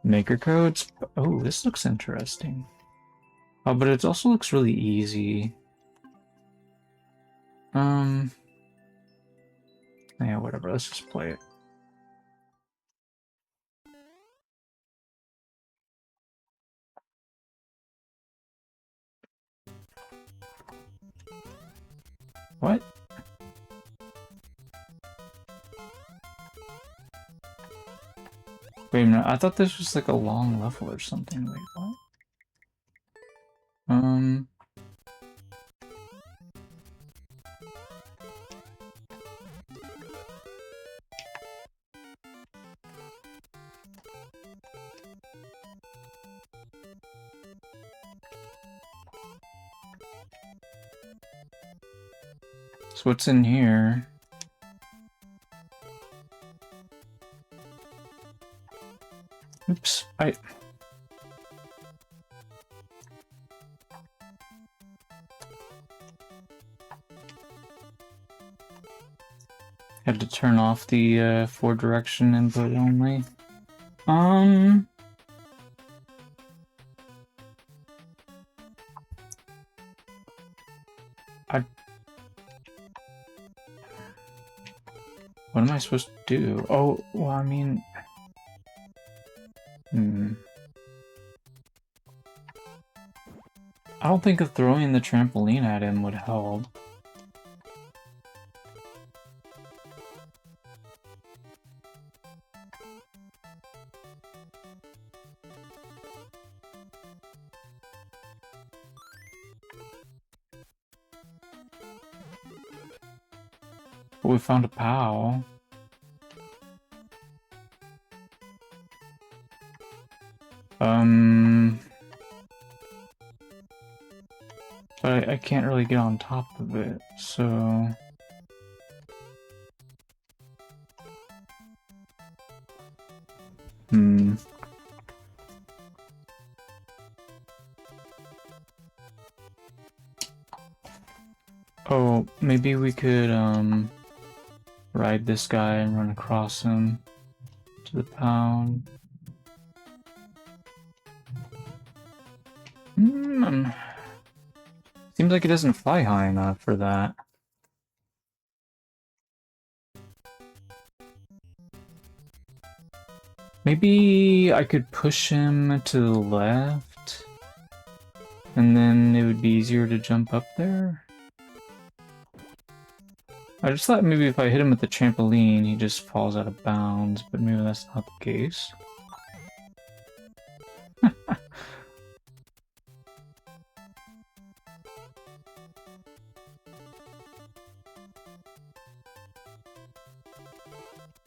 Maker codes? Oh, this looks interesting. Oh, but it also looks really easy. Yeah, whatever, let's just play it. What? Wait a minute, I thought this was like a long level or something. Wait, what? So what's in here? Oops, had to turn off the 4-direction input only. What am I supposed to do? Oh, well, I mean... I don't think throwing the trampoline at him would help. But we found a POW. But I can't really get on top of it, so... Oh, maybe we could, ride this guy and run across him to the pound. Seems like it doesn't fly high enough for that. Maybe I could push him to the left, and then it would be easier to jump up there? I just thought maybe if I hit him with the trampoline, he just falls out of bounds, but maybe that's not the case.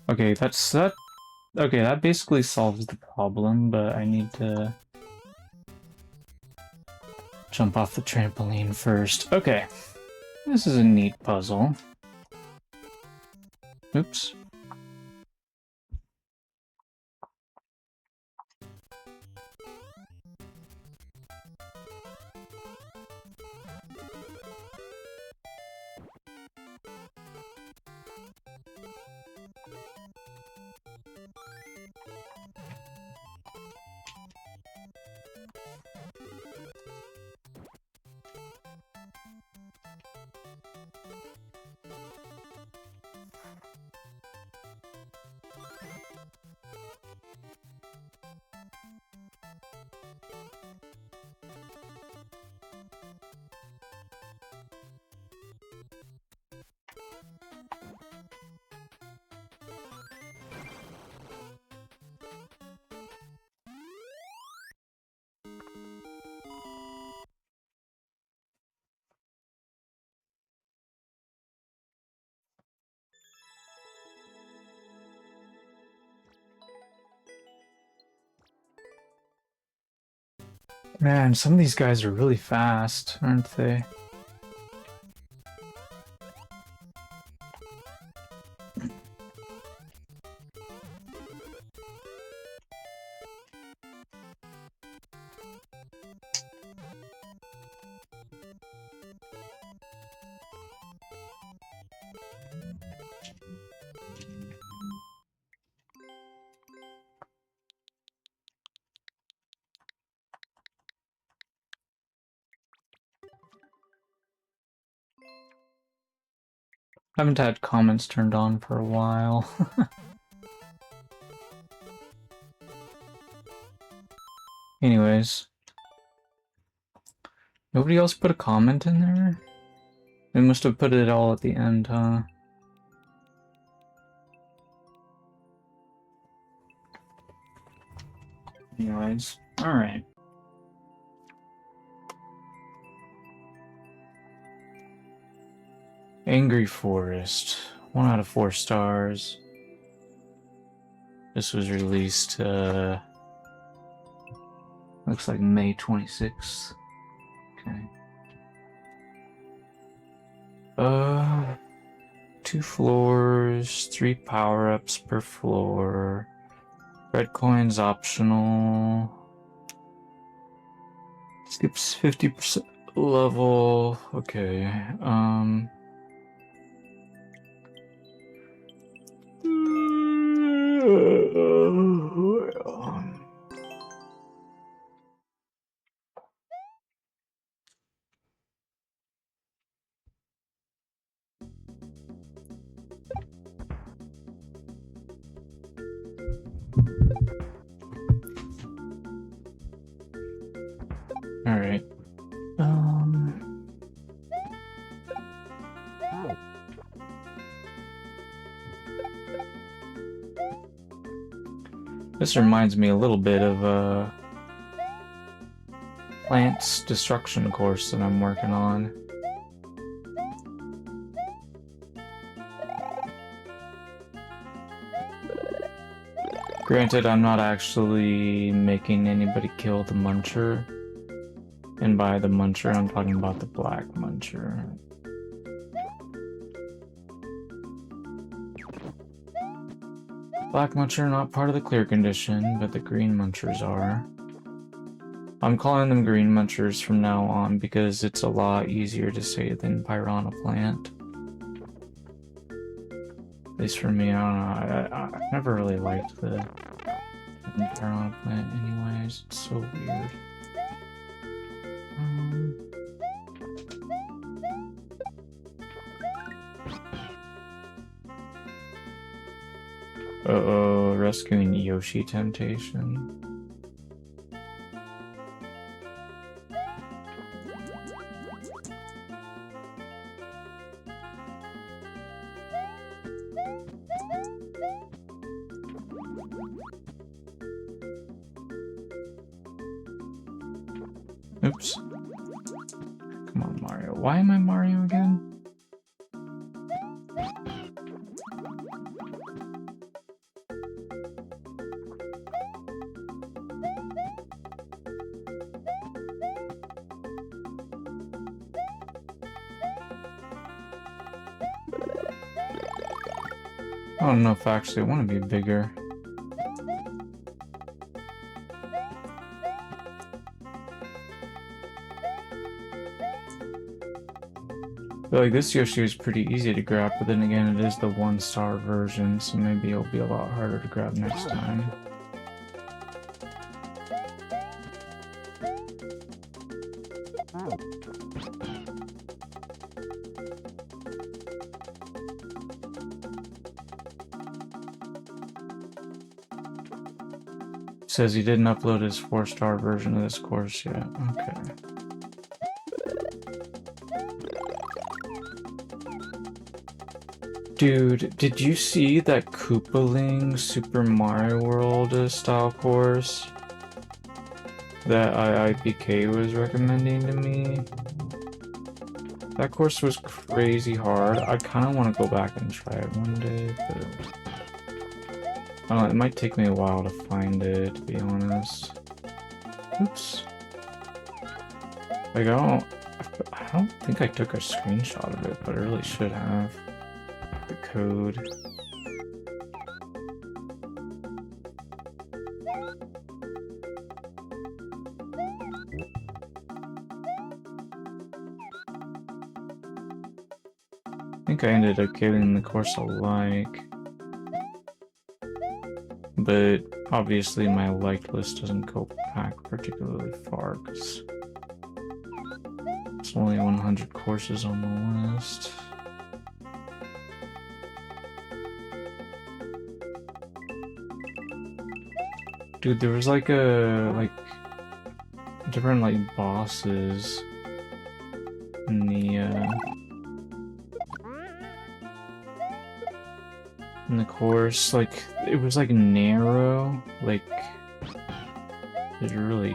Okay, okay, that basically solves the problem, but I need to jump off the trampoline first. Okay, this is a neat puzzle. Oops. Man, some of these guys are really fast, aren't they? Haven't had comments turned on for a while. Anyways. Nobody else put a comment in there? They must have put it all at the end, huh? Anyways, alright. Angry Forest. 1 out of 4 stars. This was released, looks like May 26th. Okay. 2 floors, 3 power-ups per floor. Red coins optional. Skips 50% level. Okay. All right. This reminds me a little bit of a plants destruction course that I'm working on. Granted, I'm not actually making anybody kill the muncher. And by the muncher, I'm talking about the black muncher. Black muncher not part of the clear condition, but the green munchers are. I'm calling them green munchers from now on because it's a lot easier to say than piranha plant. At least for me, I don't know. I never really liked the piranha plant anyways. It's so weird. Uh-oh, rescuing Yoshi temptation. Oops. Come on, Mario. Why am I Mario again? I don't know if I actually want to be bigger. I feel like this Yoshi is pretty easy to grab, but then again, it is the 1-star version, so maybe it'll be a lot harder to grab next time. Says he didn't upload his 4-star version of this course yet. Okay. Dude, did you see that Koopaling Super Mario World style course that IIPK was recommending to me? That course was crazy hard. I kind of want to go back and try it one day, but I don't know, it might take me a while to find it, to be honest. Oops. Like, I don't think I took a screenshot of it, but I really should have. The code. I think I ended up giving the course a like. But obviously my liked list doesn't go back particularly far because it's only 100 courses on the list. Dude, there was like different like bosses in the course. Like it was like narrow, like it was really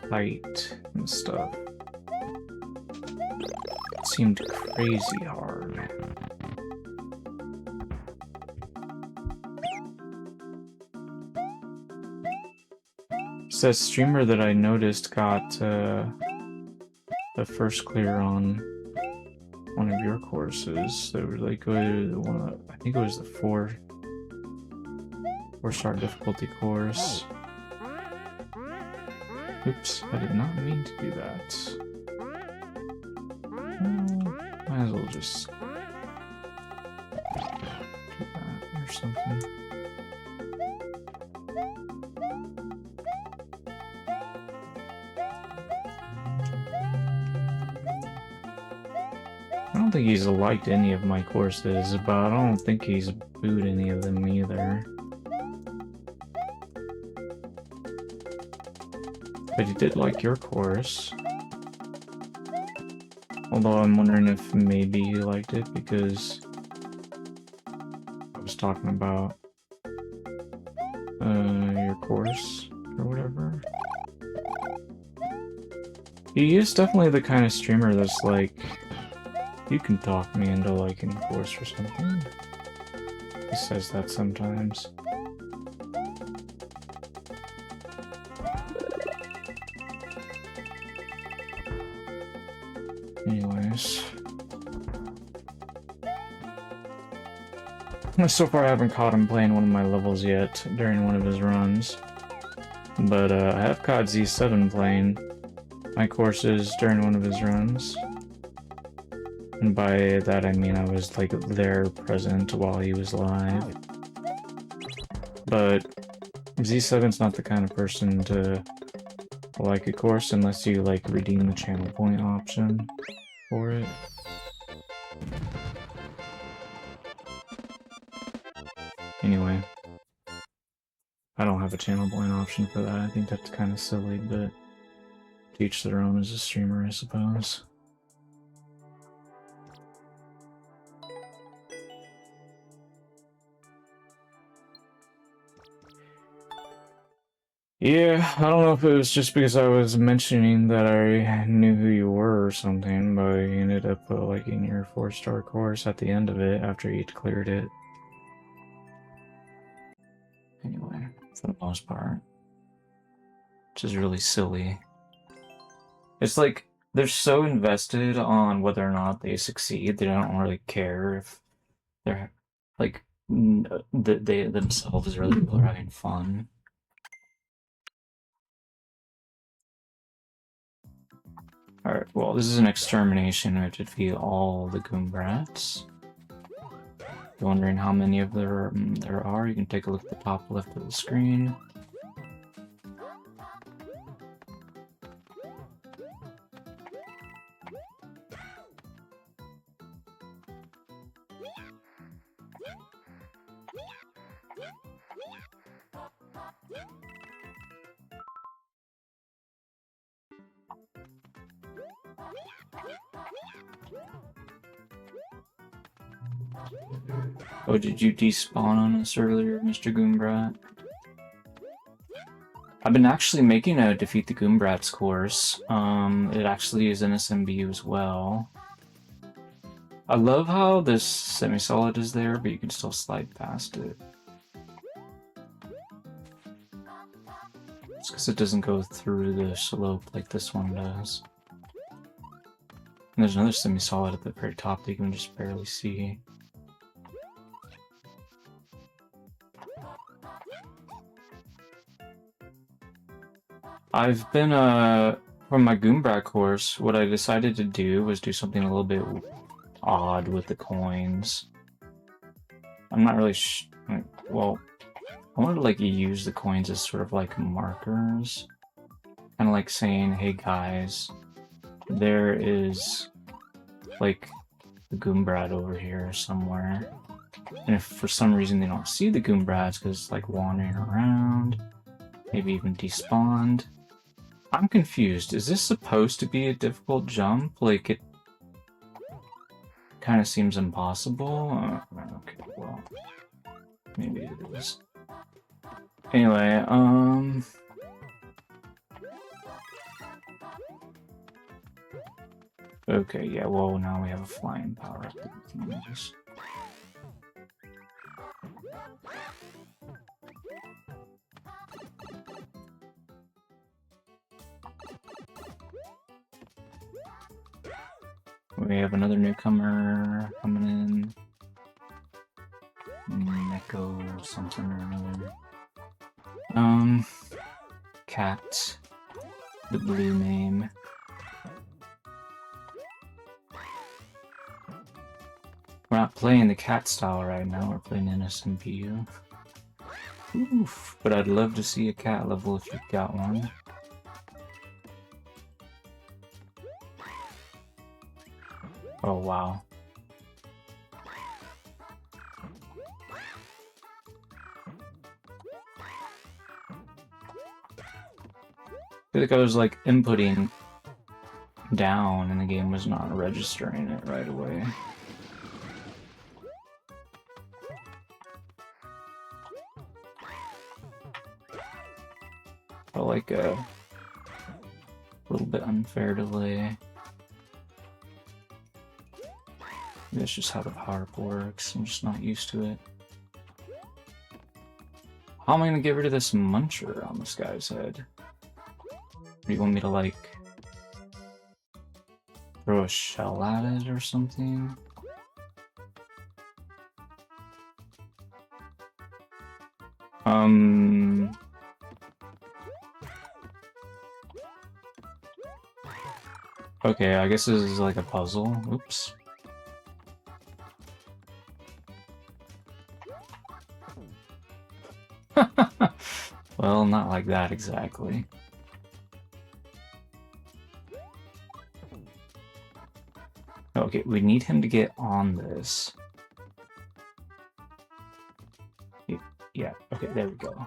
tight and stuff. It seemed crazy hard. It's that streamer that I noticed got the first clear on one of your courses. They were like one of, I think it was the four-star difficulty course. Oops, I did not mean to do that. Might as well just do that or something. I don't think he's liked any of my courses, but I don't think he's booed any of them either. But he did like your course. Although I'm wondering if maybe he liked it because I was talking about your course or whatever. He is definitely the kind of streamer that's like, you can talk me into liking a course or something. He says that sometimes. Anyways. So far I haven't caught him playing one of my levels yet during one of his runs. But I have caught Z7 playing my courses during one of his runs. And by that I mean I was like there present while he was live. But Z7's not the kind of person to like a course unless you like redeem the channel point option for it. Anyway, I don't have a channel point option for that. I think that's kind of silly, but to each their own as a streamer, I suppose. Yeah, I don't know if it was just because I was mentioning that I knew who you were or something, but I ended up liking your 4-star course at the end of it after you'd cleared it. Anyway, for the most part. Which is really silly. It's like, they're so invested on whether or not they succeed, they don't really care if they're, like, they themselves really are having fun. Alright, well, this is an extermination. We have to defeat all the Goombrats. If you're wondering how many of there are, you can take a look at the top left of the screen. Oh, did you despawn on us earlier, Mr. Goombrat? I've been actually making a Defeat the Goombrats course. It actually is NSMBU as well. I love how this semi-solid is there, but you can still slide past it. It's because it doesn't go through the slope like this one does. And there's another semi-solid at the very top that you can just barely see. I've been, from my Goombrat course, what I decided to do was do something a little bit odd with the coins. I'm not really well, I wanted to, like, use the coins as sort of, like, markers. Kind of like saying, hey guys, there is, like, the Goombrat over here somewhere. And if for some reason they don't see the Goombrats because it's, like, wandering around, Maybe even despawned. I'm confused. Is this supposed to be a difficult jump? Like, it kind of seems impossible. Okay, well, maybe it is. Anyway, okay, yeah, well, now we have a flying power up that we can use. We have another newcomer coming in. Neko something or another. Cat. The blue name. We're not playing the cat style right now, we're playing NSMBU. Oof, but I'd love to see a cat level if you've got one. Oh wow. I feel like I was like inputting down and the game was not registering it right away. Felt like a little bit unfair delay. That's just how the Parkour works. I'm just not used to it. How am I gonna get rid of this muncher on this guy's head? Do you want me to, like, throw a shell at it or something? Okay, I guess this is like a puzzle. Oops. Well, not like that exactly. Okay, we need him to get on this. Yeah, okay, there we go.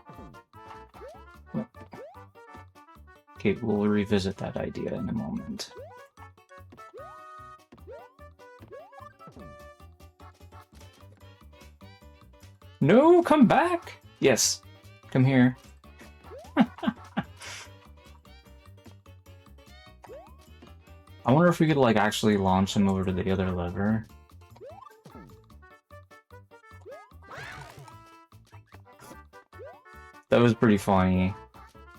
Okay, we'll revisit that idea in a moment. No, come back! Yes, come here. I wonder if we could, like, actually launch him over to the other lever. That was pretty funny.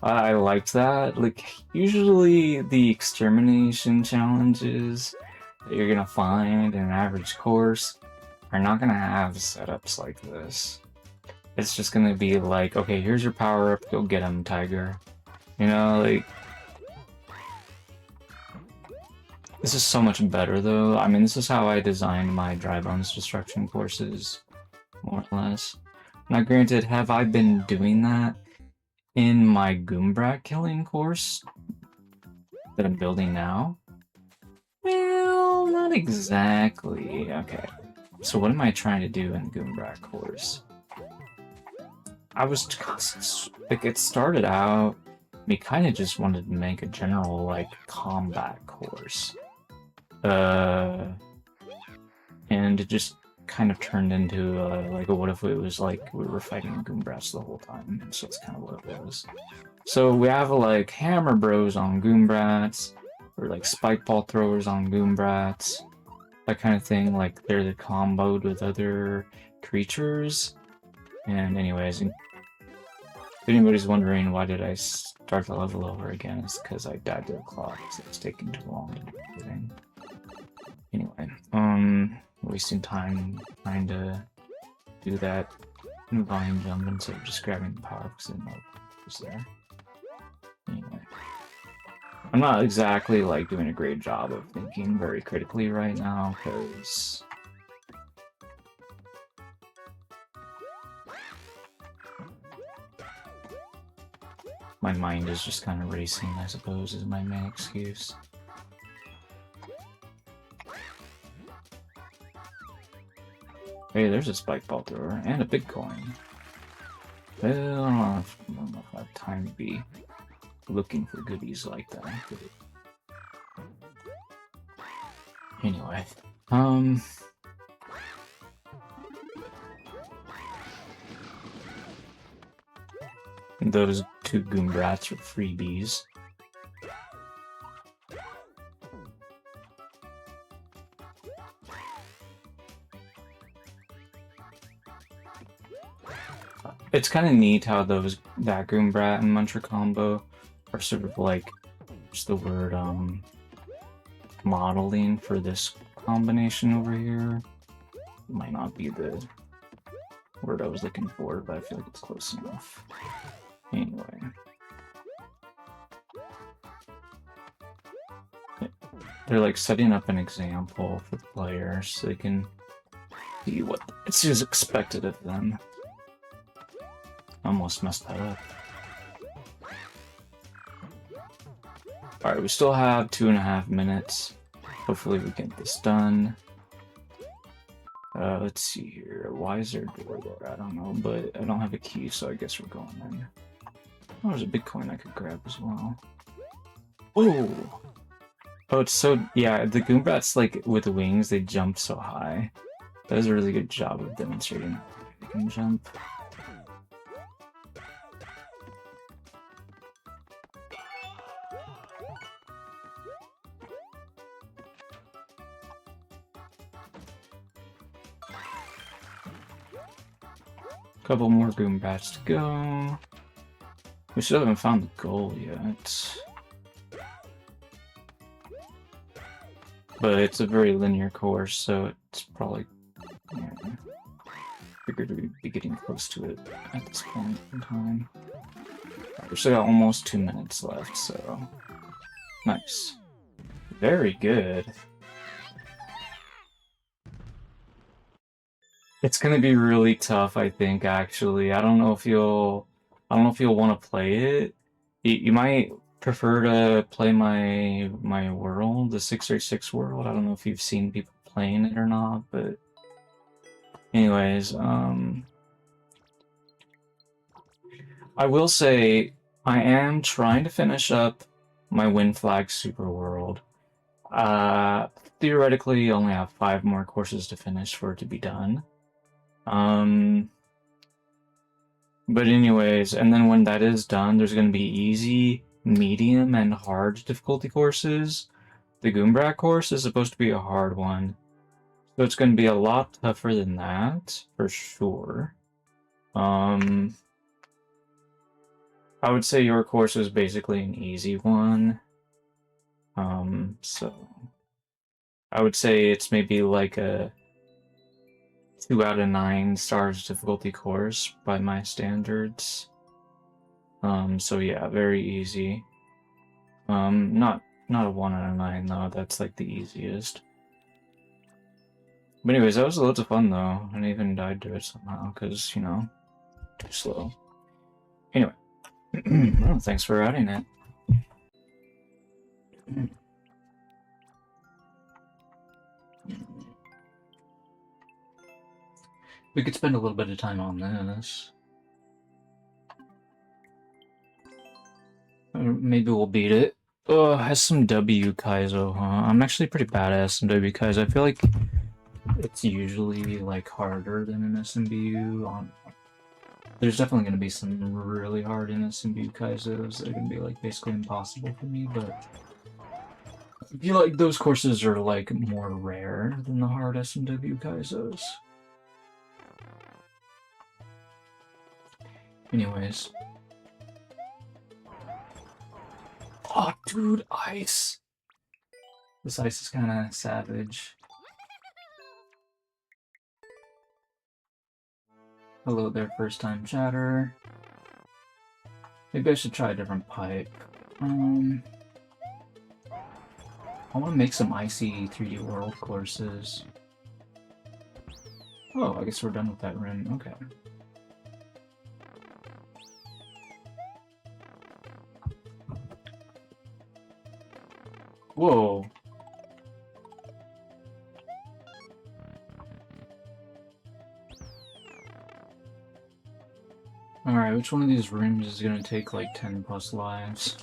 I liked that. Like, usually the extermination challenges that you're gonna find in an average course are not gonna have setups like this. It's just gonna be like, okay, here's your power-up, go get him, Tiger. You know, like... This is so much better, though. I mean, this is how I designed my dry bones destruction courses, more or less. Now, granted, have I been doing that in my Goombrat killing course that I'm building now? Well, not exactly. Okay. So what am I trying to do in the Goombrat course? I was... like, it started out... we kind of just wanted to make a general, like, combat course. And it just kind of turned into, like, what if it was, like, we were fighting Goombrats the whole time, and so that's kind of what it was. So we have, like, Hammer Bros on Goombrats, or, like, Spike Ball Throwers on Goombrats, that kind of thing, like, they're comboed with other creatures. And anyways, if anybody's wondering why did I start the level over again, it's because I died to the clock, so it's taking too long to do everything. Anyway, wasting time trying to do that volume jump instead of just grabbing the power because I didn't know it was there. Anyway. I'm not exactly, like, doing a great job of thinking very critically right now, because... my mind is just kind of racing, I suppose, is my main excuse. Hey, there's a spike ball thrower, and a big coin. Well, I don't know if I have time to be looking for goodies like that. But anyway, those two Goombrats are freebies. It's kind of neat how that Goombrat and Muncher combo are sort of like, what's the word, modeling for this combination over here. Might not be the word I was looking for, but I feel like it's close enough. Anyway. They're like setting up an example for the players so they can see what is expected of them. Almost messed that up. Alright, we still have 2.5 minutes. Hopefully we get this done. Let's see here. Why is there a door there? I don't know, but I don't have a key, so I guess we're going in. Oh, there's a big coin I could grab as well. Oh! Oh, it's so... Yeah, the Goombrats, like, with wings, they jump so high. That was a really good job of demonstrating how they can jump. Couple more Goombrats to go. We still haven't found the goal yet. But it's a very linear course, so it's probably... Yeah, figured we'd be getting close to it at this point in time. Right, we still got almost 2 minutes left, so... Nice. Very good. It's gonna be really tough, I think, actually. I don't know if you'll want to play it. You might prefer to play my world, the 636 world. I don't know if you've seen people playing it or not, but anyways, I will say I am trying to finish up my Win Flag Super World. Theoretically, I only have 5 more courses to finish for it to be done. But anyways, and then when that is done, there's going to be easy, medium, and hard difficulty courses. The Goombrat course is supposed to be a hard one, so it's going to be a lot tougher than that, for sure. I would say your course is basically an easy one. So I would say it's maybe like a 2 out of 9 stars difficulty course by my standards. So yeah, very easy. Not a 1 out of 9 though, that's like the easiest. But anyways, that was loads of fun though, and I even died to it somehow, because, you know, too slow. Anyway, well, thanks for adding it. We could spend a little bit of time on this. Maybe we'll beat it. Oh, SMW Kaizo, huh? I'm actually pretty bad at SMW Kaizo. I feel like it's usually like harder than an SMBU. There's definitely going to be some really hard NSMBU Kaizos that are going to be like basically impossible for me, but I feel like those courses are like more rare than the hard SMW Kaizos. Anyways. Oh, dude, ice! This ice is kind of savage. Hello there, first time chatter. Maybe I should try a different pipe. I want to make some icy 3D world courses. Oh, I guess we're done with that rim. Okay. Whoa. Alright, which one of these rooms is gonna take like 10 plus lives?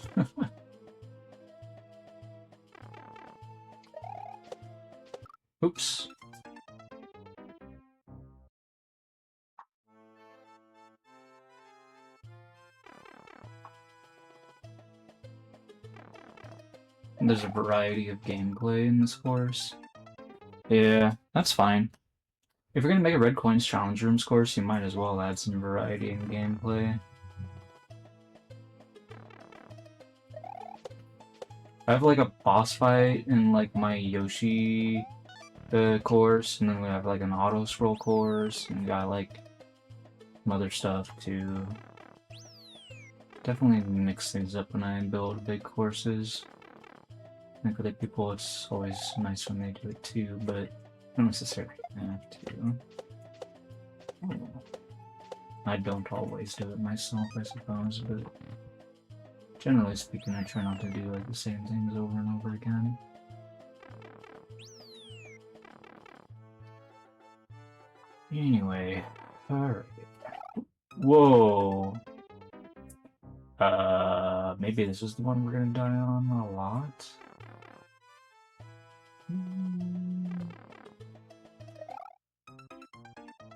Oops. There's a variety of gameplay in this course. Yeah, that's fine. If you're gonna make a Red Coins Challenge Rooms course, you might as well add some variety in gameplay. I have like a boss fight in like my Yoshi course, and then we have like an auto scroll course, and we got like some other stuff too. Definitely mix things up when I build big courses. I think other people, it's always nice when they do it too, but not necessarily have to. Oh. I don't always do it myself, I suppose, but generally speaking, I try not to do like the same things over and over again. Anyway, alright. Whoa! Maybe this is the one we're gonna die on a lot?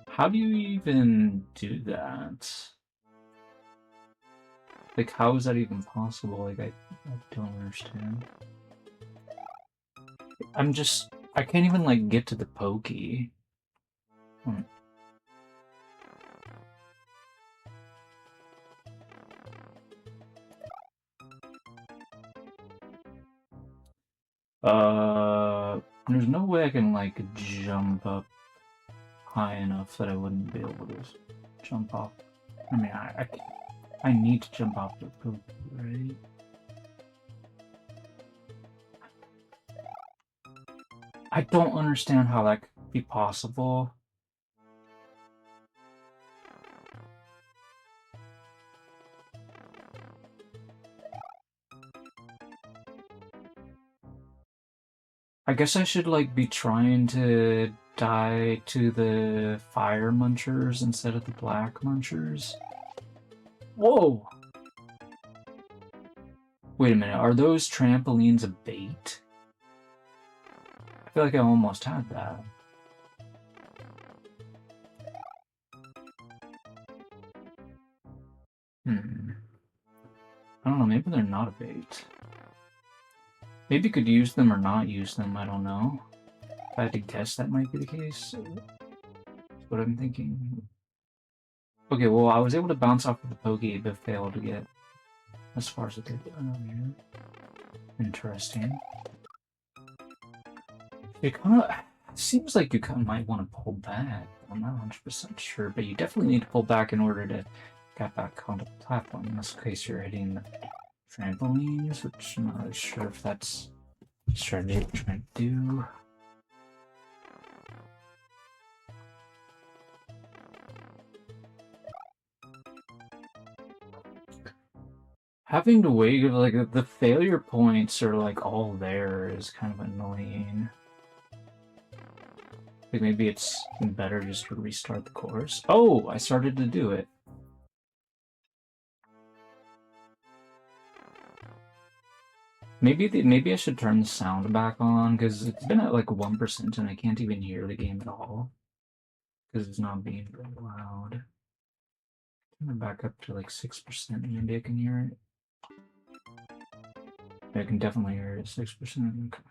How do you even do that? Like, how is that even possible? Like, I don't understand. I can't even, like, get to the pokey. There's no way I can, like, jump up high enough that I wouldn't be able to jump off. I mean, I need to jump off the pokey, right? I don't understand how that could be possible. I guess I should, like, be trying to die to the fire munchers instead of the black munchers. Whoa! Wait a minute, are those trampolines a bait? I feel like I almost had that. I don't know, maybe they're not a bait. Maybe you could use them or not use them, I don't know. If I had to guess, that might be the case. That's what I'm thinking. Okay, well, I was able to bounce off of the pokey, but failed to get as far as I did earlier. Interesting. It kind of seems like you kind of might want to pull back. I'm not 100% sure, but you definitely need to pull back in order to get back onto the platform. In this case, you're hitting the trampolines, which I'm not really sure if that's the strategy you're trying to do. Having to wait, like, the failure points are, like, all there is kind of annoying. Like, maybe it's better just to restart the course. Oh, I started to do it. Maybe I should turn the sound back on, because it's been at, like, 1% and I can't even hear the game at all. Because it's not being very loud. Turn it back up to, like, 6%, maybe I can hear it. I can definitely hear it at 6%. Okay.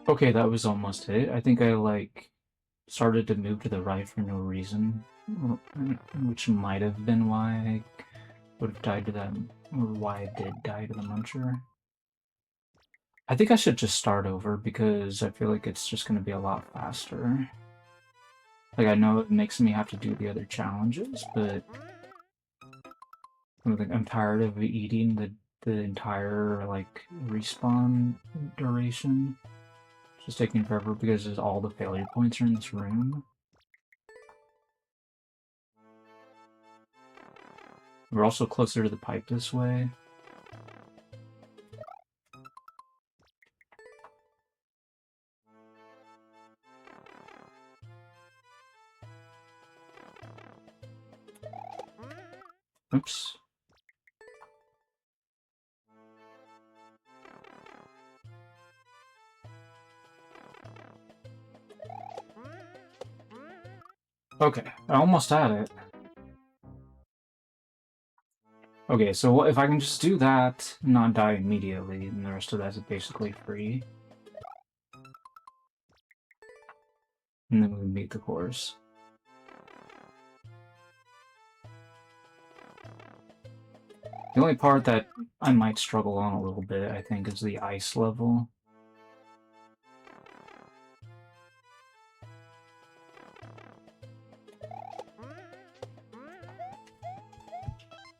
Okay, that was almost it. I think I, like, started to move to the right for no reason, which might have been why I would have died to that, or why I did die to the muncher. I think I should just start over, because I feel like it's just going to be a lot faster. Like, I know it makes me have to do the other challenges, but I'm tired of eating the entire, like, respawn duration. It's just taking forever because all the failure points are in this room. We're also closer to the pipe this way. Oops. Okay, I almost had it. Okay, so if I can just do that, not die immediately, and the rest of that is basically free. And then we beat the course. The only part that I might struggle on a little bit, I think, is the ice level.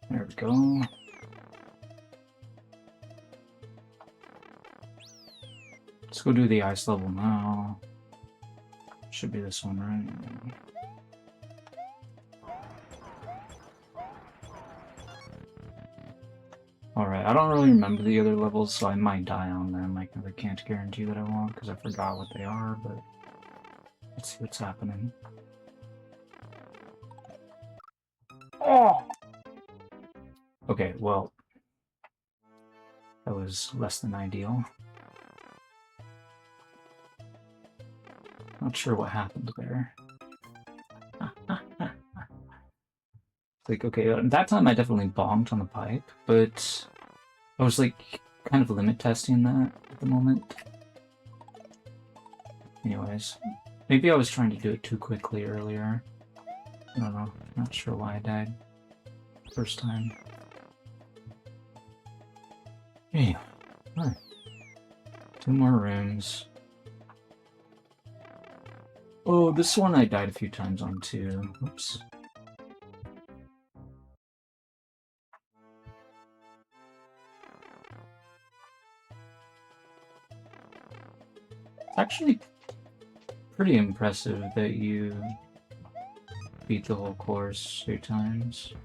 There we go. Let's go do the ice level now. Should be this one, right? Alright, I don't really remember the other levels, so I might die on them. I can't guarantee that I won't, because I forgot what they are, but let's see what's happening. Oh! Okay, well, that was less than ideal. Not sure what happened there. Like, okay, that time I definitely bonked on the pipe, but I was like kind of limit testing that at the moment. Anyways, maybe I was trying to do it too quickly earlier. I don't know, not sure why I died first time. Hey, right. 2 more rooms. Oh, this one I died a few times on too. Oops. It's actually pretty impressive that you beat the whole course 2 times.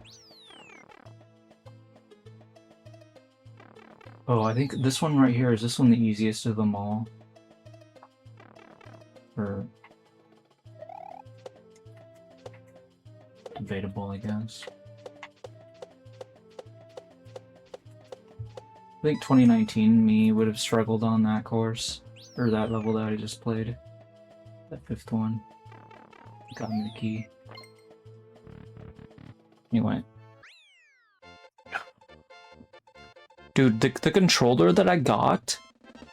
Oh, I think this one right here, is this one the easiest of them all? Or debatable, I guess. I think 2019 me would have struggled on that course, or that level that I just played. That 5th one. Got me the key. Anyway. Dude, the controller that I got,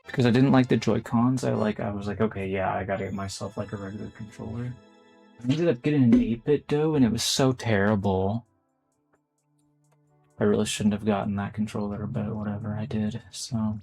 because I didn't like the Joy-Cons, I was like, okay, yeah, I gotta get myself like a regular controller. I ended up getting an 8-bit though, and it was so terrible. I really shouldn't have gotten that controller, but whatever, I did, so...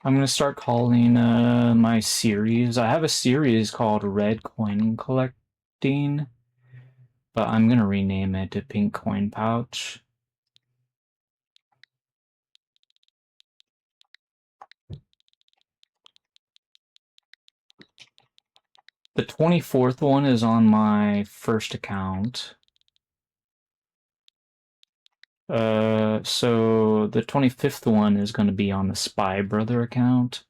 I'm gonna start calling my series. I have a series called Red Coin Collecting, but I'm gonna rename it to Pink Coin Pouch. The 24th one is on my first account. So the 25th one is going to be on the Spy Brother account.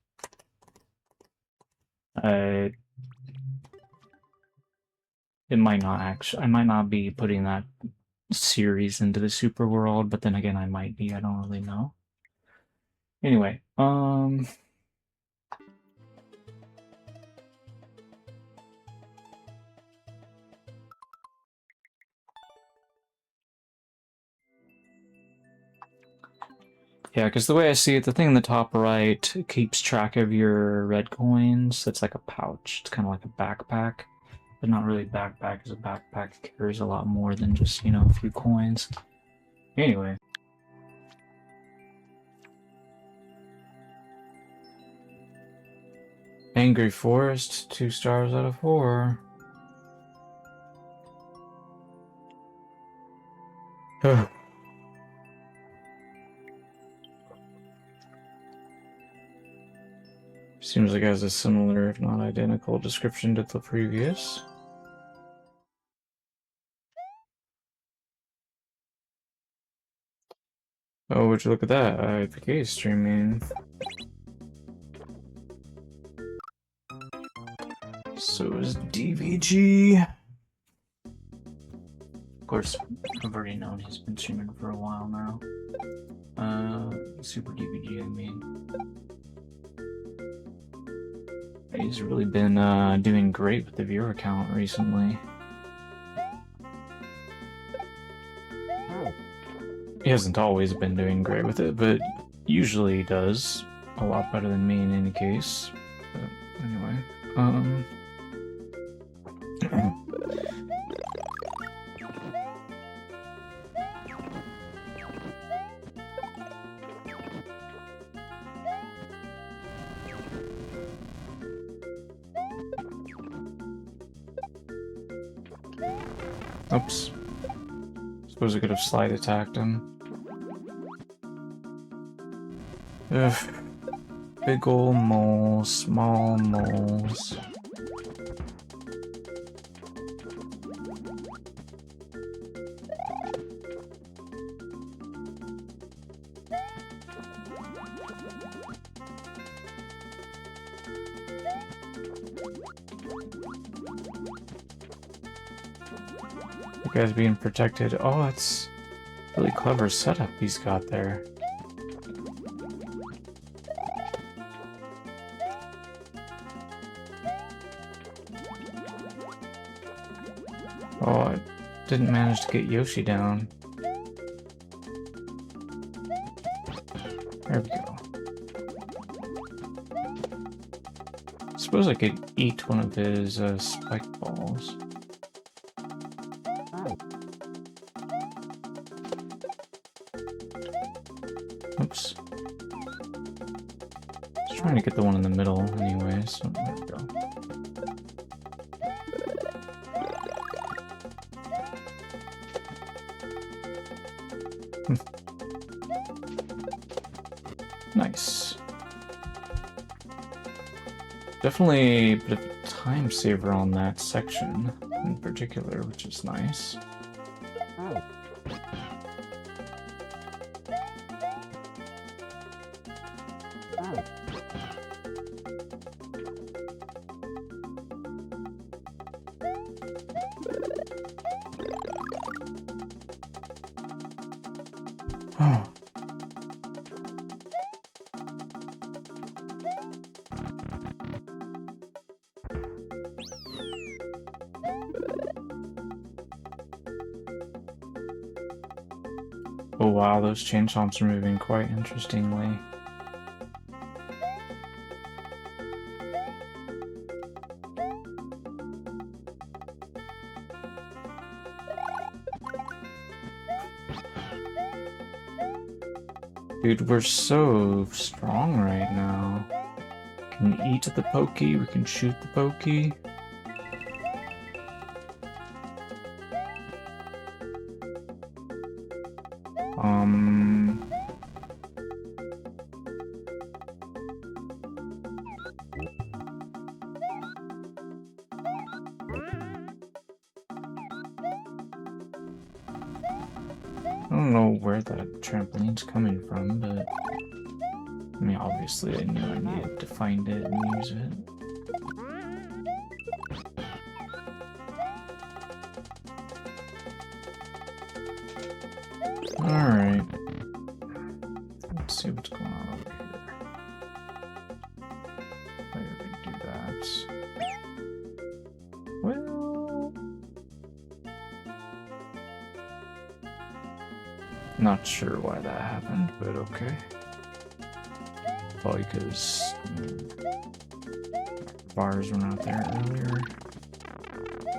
It might not actually, I might not be putting that series into the super world, but then again, I might be, I don't really know. Anyway, Yeah, because the way I see it, the thing in the top right keeps track of your red coins. It's like a pouch. It's kind of like a backpack. But not really backpack, because a backpack carries a lot more than just, you know, a few coins. Anyway. Angry Forest, 2 stars out of 4. Seems like it has a similar, if not identical, description to the previous. Oh, would you look at that? IPK is streaming. So is DVG. Of course, I've already known he's been streaming for a while now. Super DVG, I mean. He's really been doing great with the viewer count recently. He hasn't always been doing great with it, but usually he does a lot better than me in any case. But anyway, oops. Suppose I could have slide attacked him. Ugh. Big ol' moles, small moles. You guys being protected. Oh, it's really clever setup he's got there. Oh, I didn't manage to get Yoshi down. There we go. Suppose I could eat one of his spike balls. Oops. Just trying to get the one in the middle anyway, so there we go. Nice. Definitely a bit of a time saver on that section in particular, which is nice. Oh. Oh wow, those chain chomps are moving quite interestingly. Dude, we're so strong right now. We can eat the pokey, we can shoot the pokey. I don't know where that trampoline's coming from, but I mean, obviously I knew I needed to find it and use it. Alright. Let's see what's going on over here. Why did we do that? Well... Not sure why that happened, but okay. Probably because bars were not there earlier.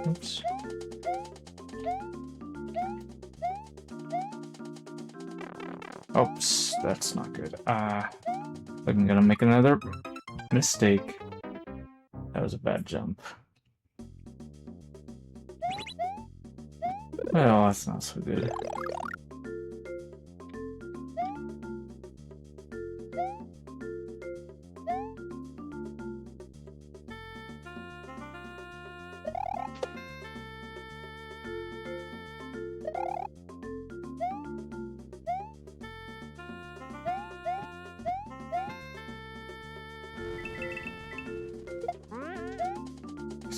Oops. Oops, that's not good. I'm gonna make another mistake. That was a bad jump. Well, that's not so good.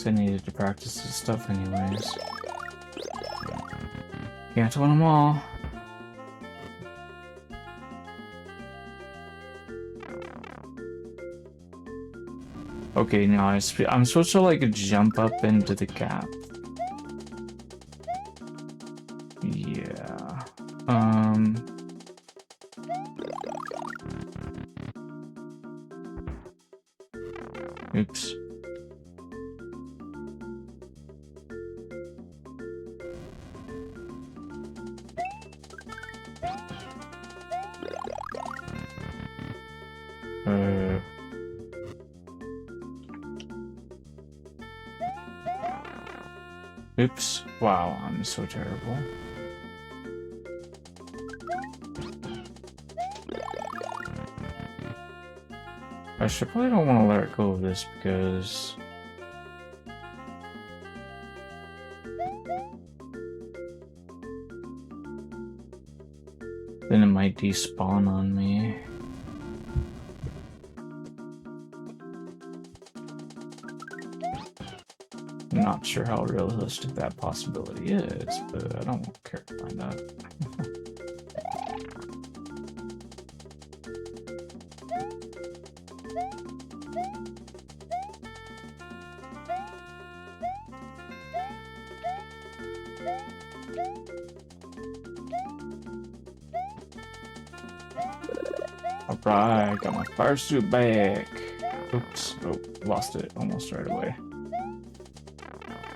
I needed to practice this stuff anyways. Can't win them all. Okay, now I'm supposed to like jump up into the gap. Yeah. Oops. Oops. Wow, I'm so terrible. I should probably don't want to let go of this because then it might despawn on me. I'm not sure how realistic that possibility is, but I don't care to find out. Alright, got my fire suit back. Oops, oh, lost it almost right away.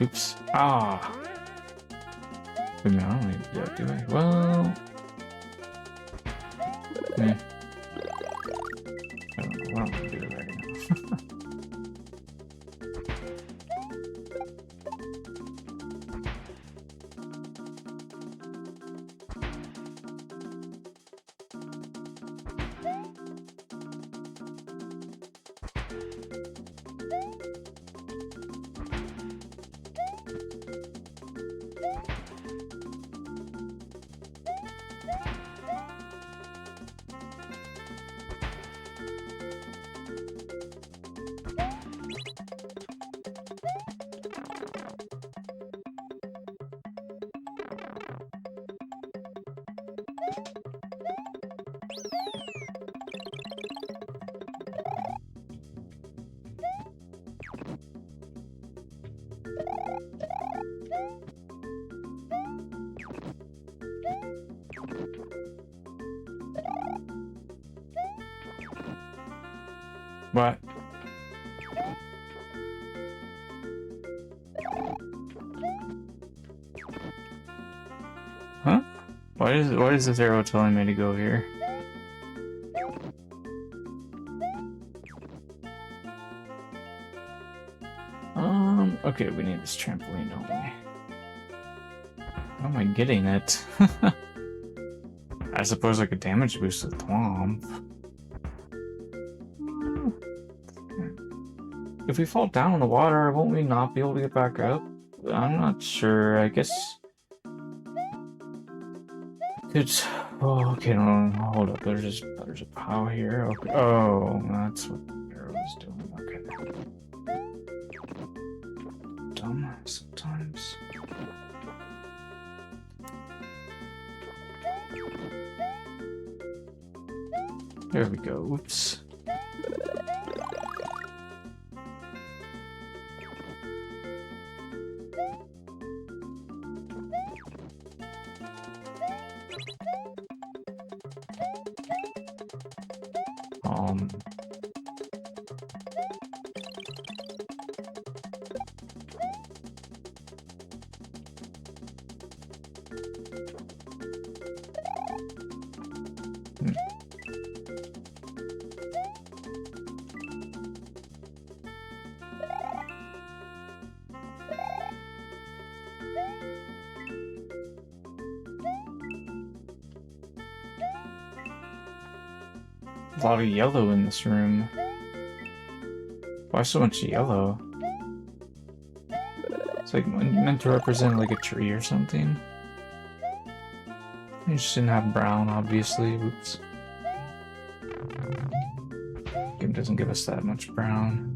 Oops, ah! Wait a minute, I don't need to do that, do I? Well... Eh. I don't know, I don't want to do it right now. What? Huh? Why is this arrow telling me to go here? Okay, we need this trampoline, don't we? How am I getting it? I suppose I could damage boost the thwomp. If we fall down in the water, won't we not be able to get back up? I'm not sure. I guess... It's... Oh, okay, no, hold up. There's a POW here. Okay. Oh, that's what the arrow is doing. Okay. Dumb sometimes. There we go. Oops. A lot of yellow in this room. Why so much yellow? It's like meant to represent like a tree or something. You just didn't have brown, obviously. Oops. Game doesn't give us that much brown.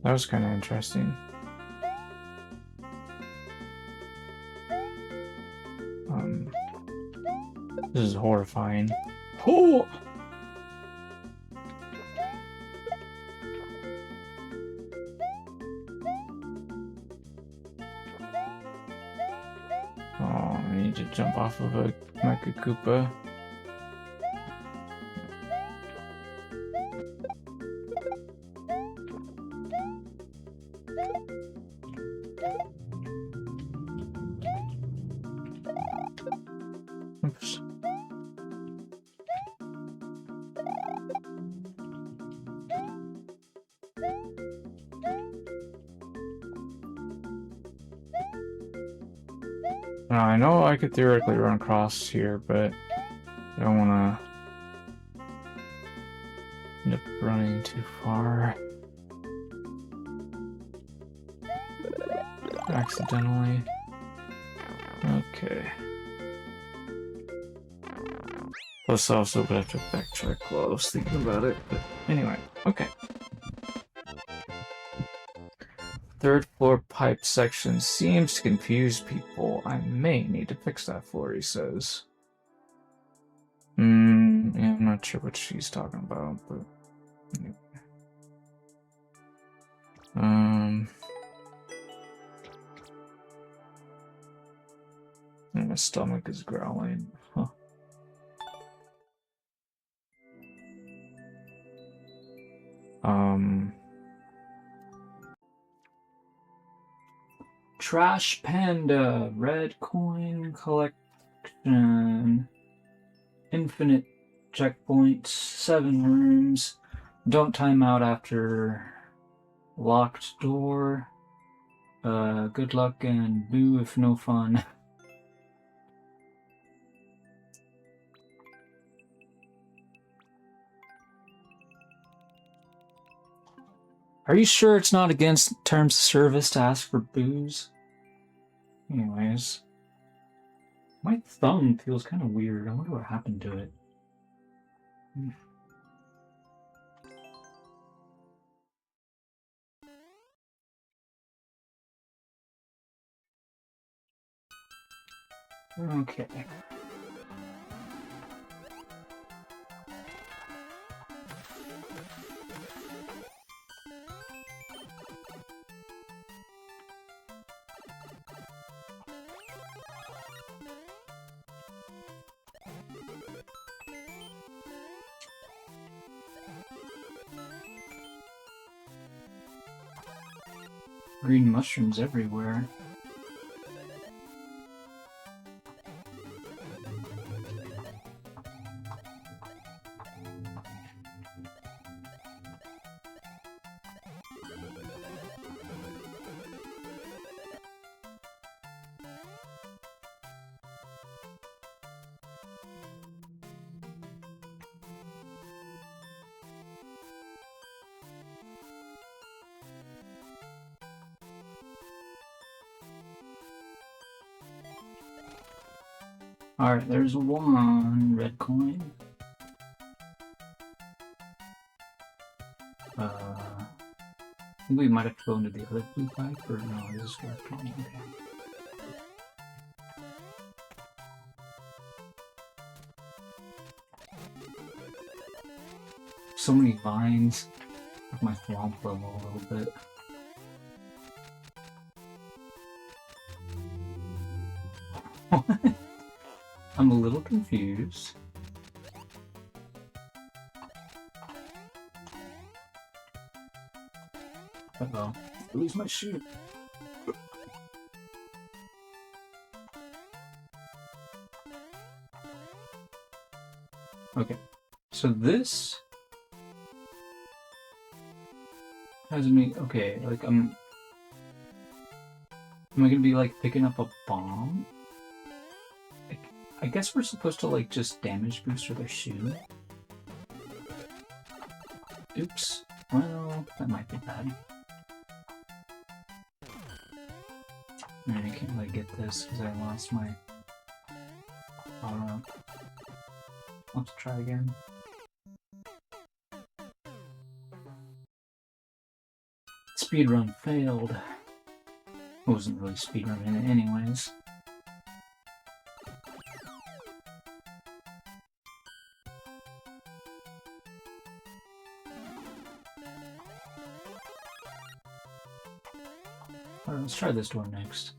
That was kind of interesting. This is horrifying. Oh! Oh, I need to jump off of a Mecha Koopa. Oops. Now, I know I could theoretically run across here, but I don't want to end up running too far. Accidentally. Okay. Plus, I also would have to backtrack while I was thinking about it, but anyway, okay. Third floor pipe section seems to confuse people. I may need to fix that floor, he says. Yeah, I'm not sure what she's talking about, but anyway. And my stomach is growling. Huh. Trash Panda, red coin collection, infinite checkpoints, 7 rooms, don't time out after locked door, good luck and boo if no fun. Are you sure it's not against terms of service to ask for booze? Anyways, my thumb feels kind of weird. I wonder what happened to it. Okay. Green mushrooms everywhere. Alright, there's 1 red coin. I think we might have to go into the other blue pipe, or no, this is red coin, okay. so many vines. Like my thwomp level a little bit. What? I'm a little confused. Uh-oh. I lose my shoe. Okay. So this has me, okay, like am I gonna be like picking up a bomb? I guess we're supposed to like just damage boost with our shoe. Oops. Well, that might be bad. Man, I can't like get this because I lost my power up. Let's try again. Speedrun failed. I wasn't really speedrunning it anyways. Alright, let's try this door next.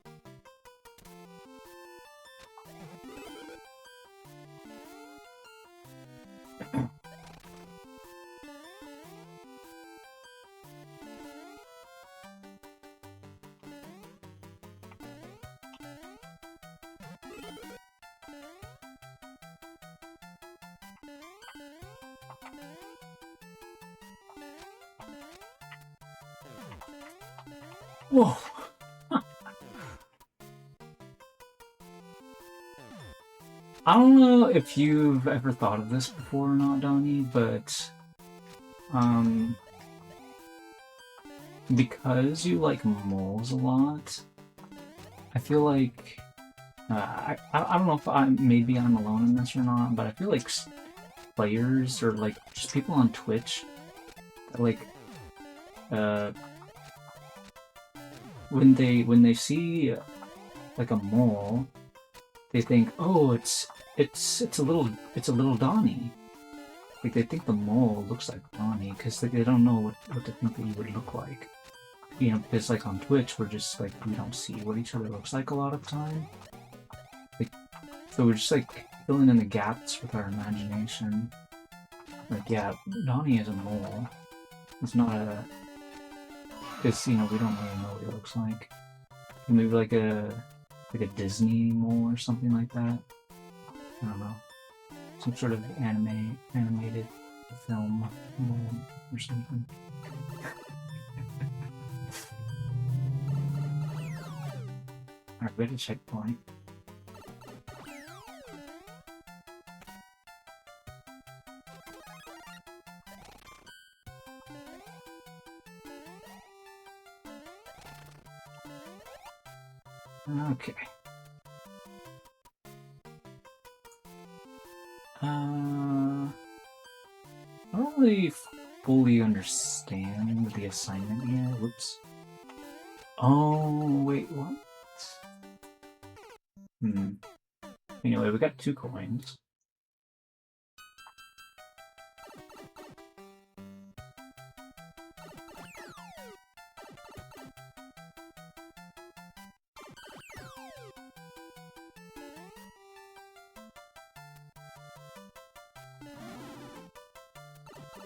Whoa! I don't know if you've ever thought of this before or not, Donnie, but because you like moles a lot, I feel like I don't know if maybe I'm alone in this or not, but I feel like players or like just people on Twitch that like when they see like a mole, they think, oh, it's a little Donnie. Like they think the mole looks like Donnie because they don't know what to think that he would look like. You know, because like on Twitch, we're just like we don't see what each other looks like a lot of the time. Like, so we're just like filling in the gaps with our imagination. Like, yeah, Donnie is a mole. It's not a, because you know we don't really know what he looks like. Maybe like a Disney mole or something like that. I don't know. Some sort of animated film mole or something. Alright, we had a checkpoint. Okay. I don't really fully understand the assignment here. Whoops. Oh, wait, what? Anyway, we got 2 coins.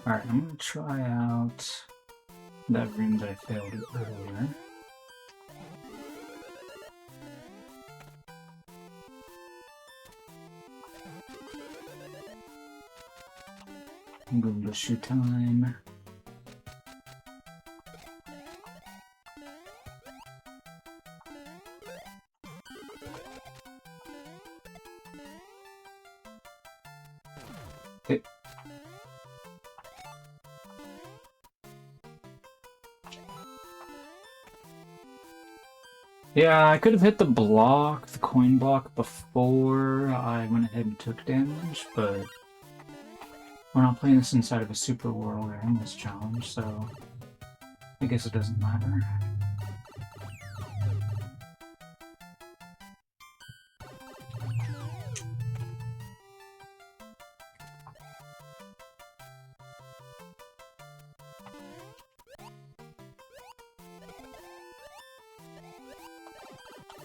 Alright, I'm gonna try out that room that I failed earlier. Goomba shoe time. Okay. Yeah, I could have hit the block, the coin block, before I went ahead and took damage, but we're not playing this inside of a super world or in this challenge, so I guess it doesn't matter.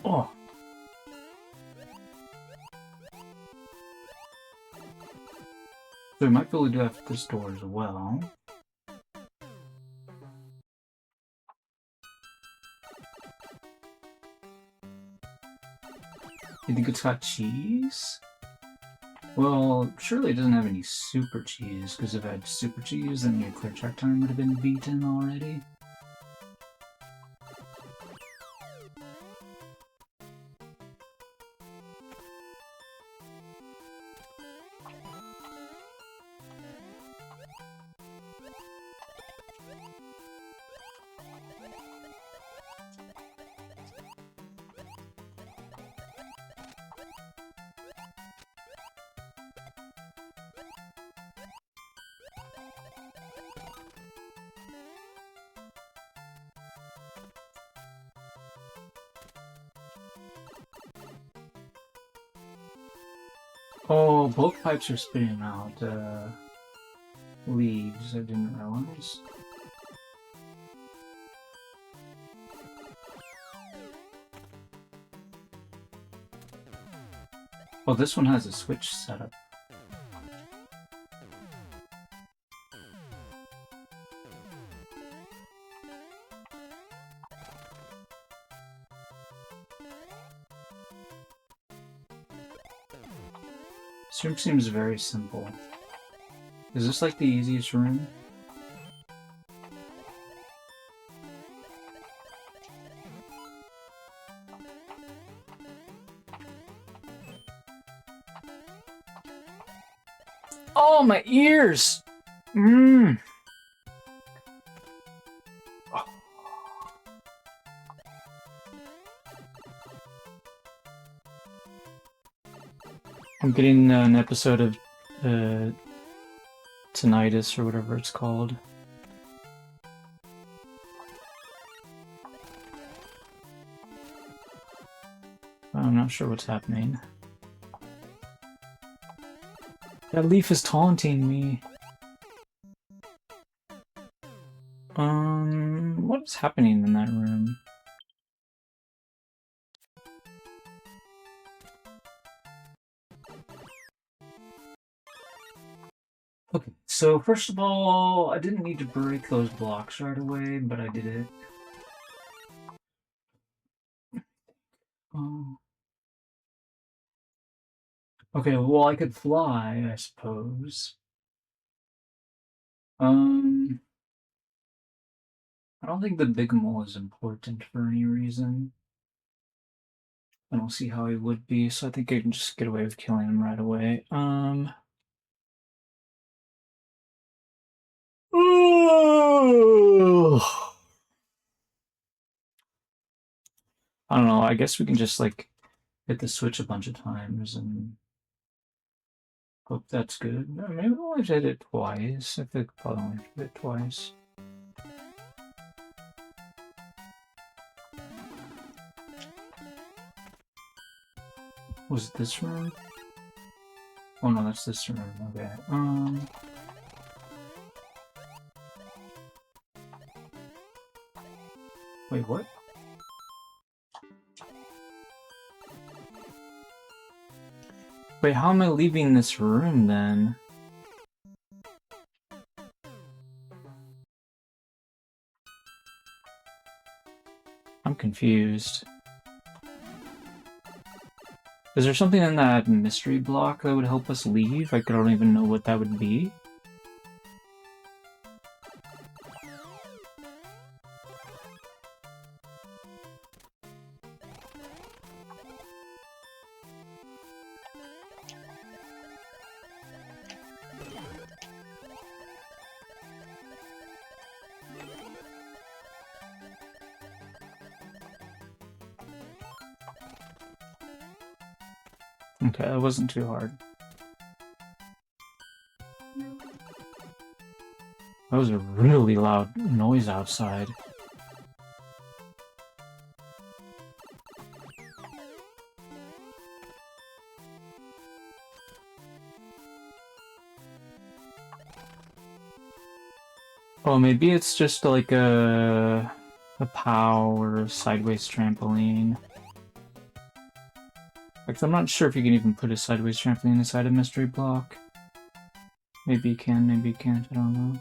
Oh. So we might be able to do after this door as well. You think it's got cheese? Well, surely it doesn't have any super cheese, because if it had super cheese, then your clear check time would have been beaten already. Oh, both pipes are spitting out leaves, I didn't realize. Oh, this one has a switch setup. This room seems very simple. Is this like the easiest room? Oh, my ears! Mmm! I'm getting an episode of tinnitus or whatever it's called. I'm not sure what's happening. That leaf is taunting me. What is happening in that room? Okay, so first of all, I didn't need to break those blocks right away, but I did it. Okay, well, I could fly, I suppose. I don't think the big mole is important for any reason. I don't see how he would be, so I think I can just get away with killing him right away. I don't know, I guess we can just, like, hit the switch a bunch of times and hope that's good. Maybe we'll only hit it twice. I think probably only hit it twice. Was it this room? Oh no, that's this room. Okay. Wait, what? Wait, how am I leaving this room then? I'm confused. Is there something in that mystery block that would help us leave? I don't even know what that would be. Okay, that wasn't too hard. That was a really loud noise outside. Oh, maybe it's just like a POW or a sideways trampoline. Like, I'm not sure if you can even put a sideways trampoline inside a mystery block. Maybe you can, maybe you can't, I don't know.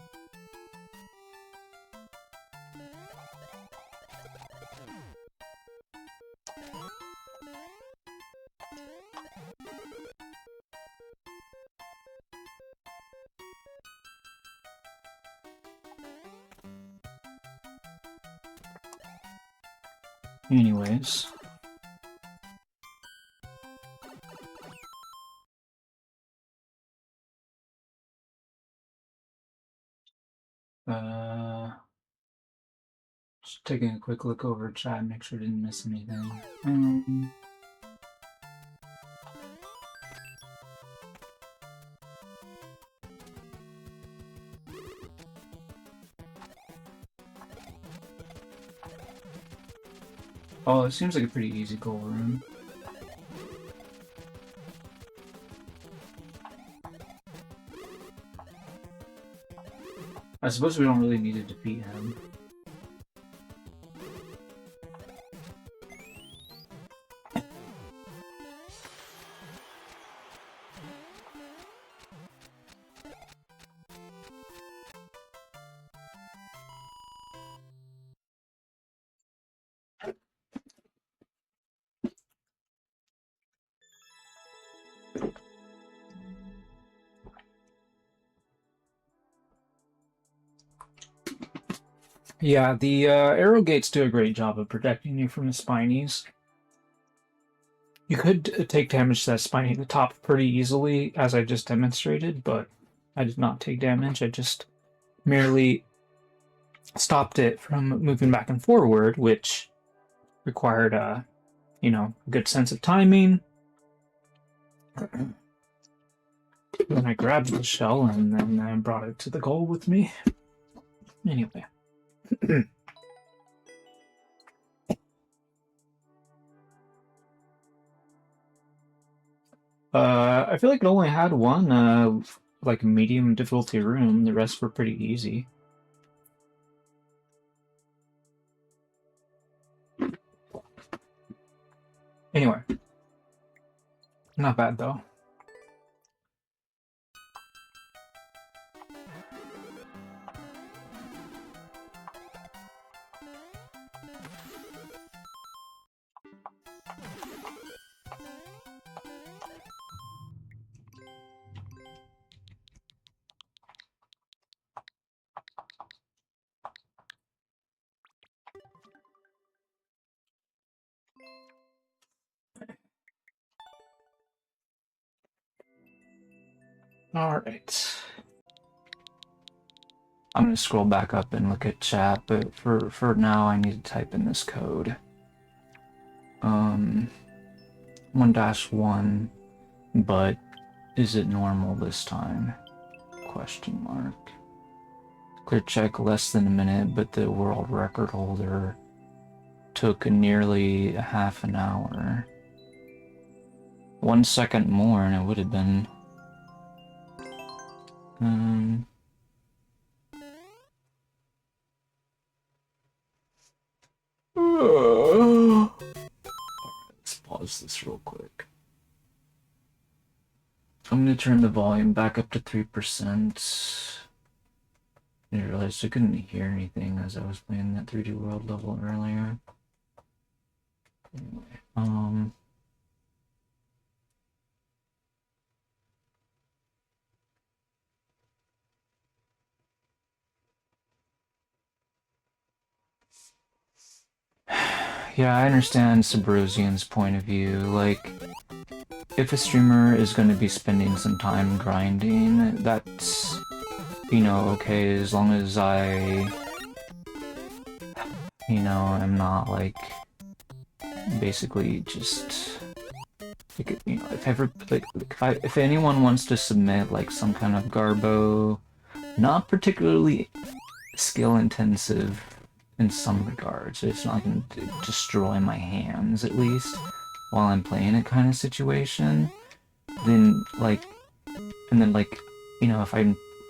Anyways. Just taking a quick look over chat, make sure I didn't miss anything. Oh, it seems like a pretty easy goal room. I suppose we don't really need to defeat him. Yeah, the arrow gates do a great job of protecting you from the spinies. You could take damage to that spiny at the top pretty easily, as I just demonstrated, but I did not take damage. I just merely stopped it from moving back and forward, which required a, a good sense of timing. Then I grabbed the shell and then I brought it to the goal with me. Anyway. I feel like it only had one, like medium difficulty room. The rest were pretty easy. Anyway. Not bad, though. Alright. I'm going to scroll back up and look at chat, but for now I need to type in this code. 1-1, but is it normal this time? Question mark. Clear check less than a minute, but the world record holder took nearly a half an hour. 1 second more and it would have been... Let's pause this real quick. I'm gonna turn the volume back up to 3%. I realized I couldn't hear anything as I was playing that 3D World level earlier. Anyway, yeah, I understand Sabrosian's point of view. Like, if a streamer is going to be spending some time grinding, that's, okay, as long as I, am not, like, basically just, like, if anyone wants to submit, like, some kind of garbo, not particularly skill-intensive in some regards, it's not going to destroy my hands, at least, while I'm playing it kind of situation, then, if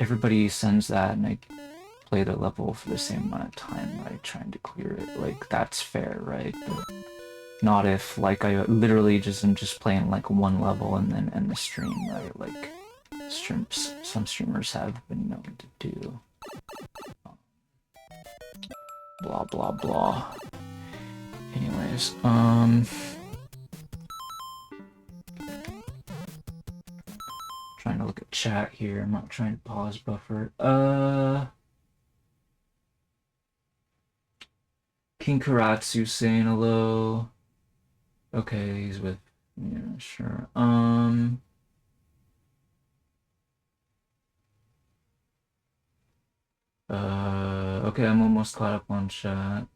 everybody sends that and I play the level for the same amount of time, right, trying to clear it, like, that's fair, right? But Not if, like, I literally just am just playing, like, one level and then end the stream, right? Like, some streamers have been known to do. Blah, blah, blah. Anyways, trying to look at chat here. I'm not trying to pause buffer. King Karatsu saying hello. Okay, he's with, yeah, sure. Okay, I'm almost caught up on chat.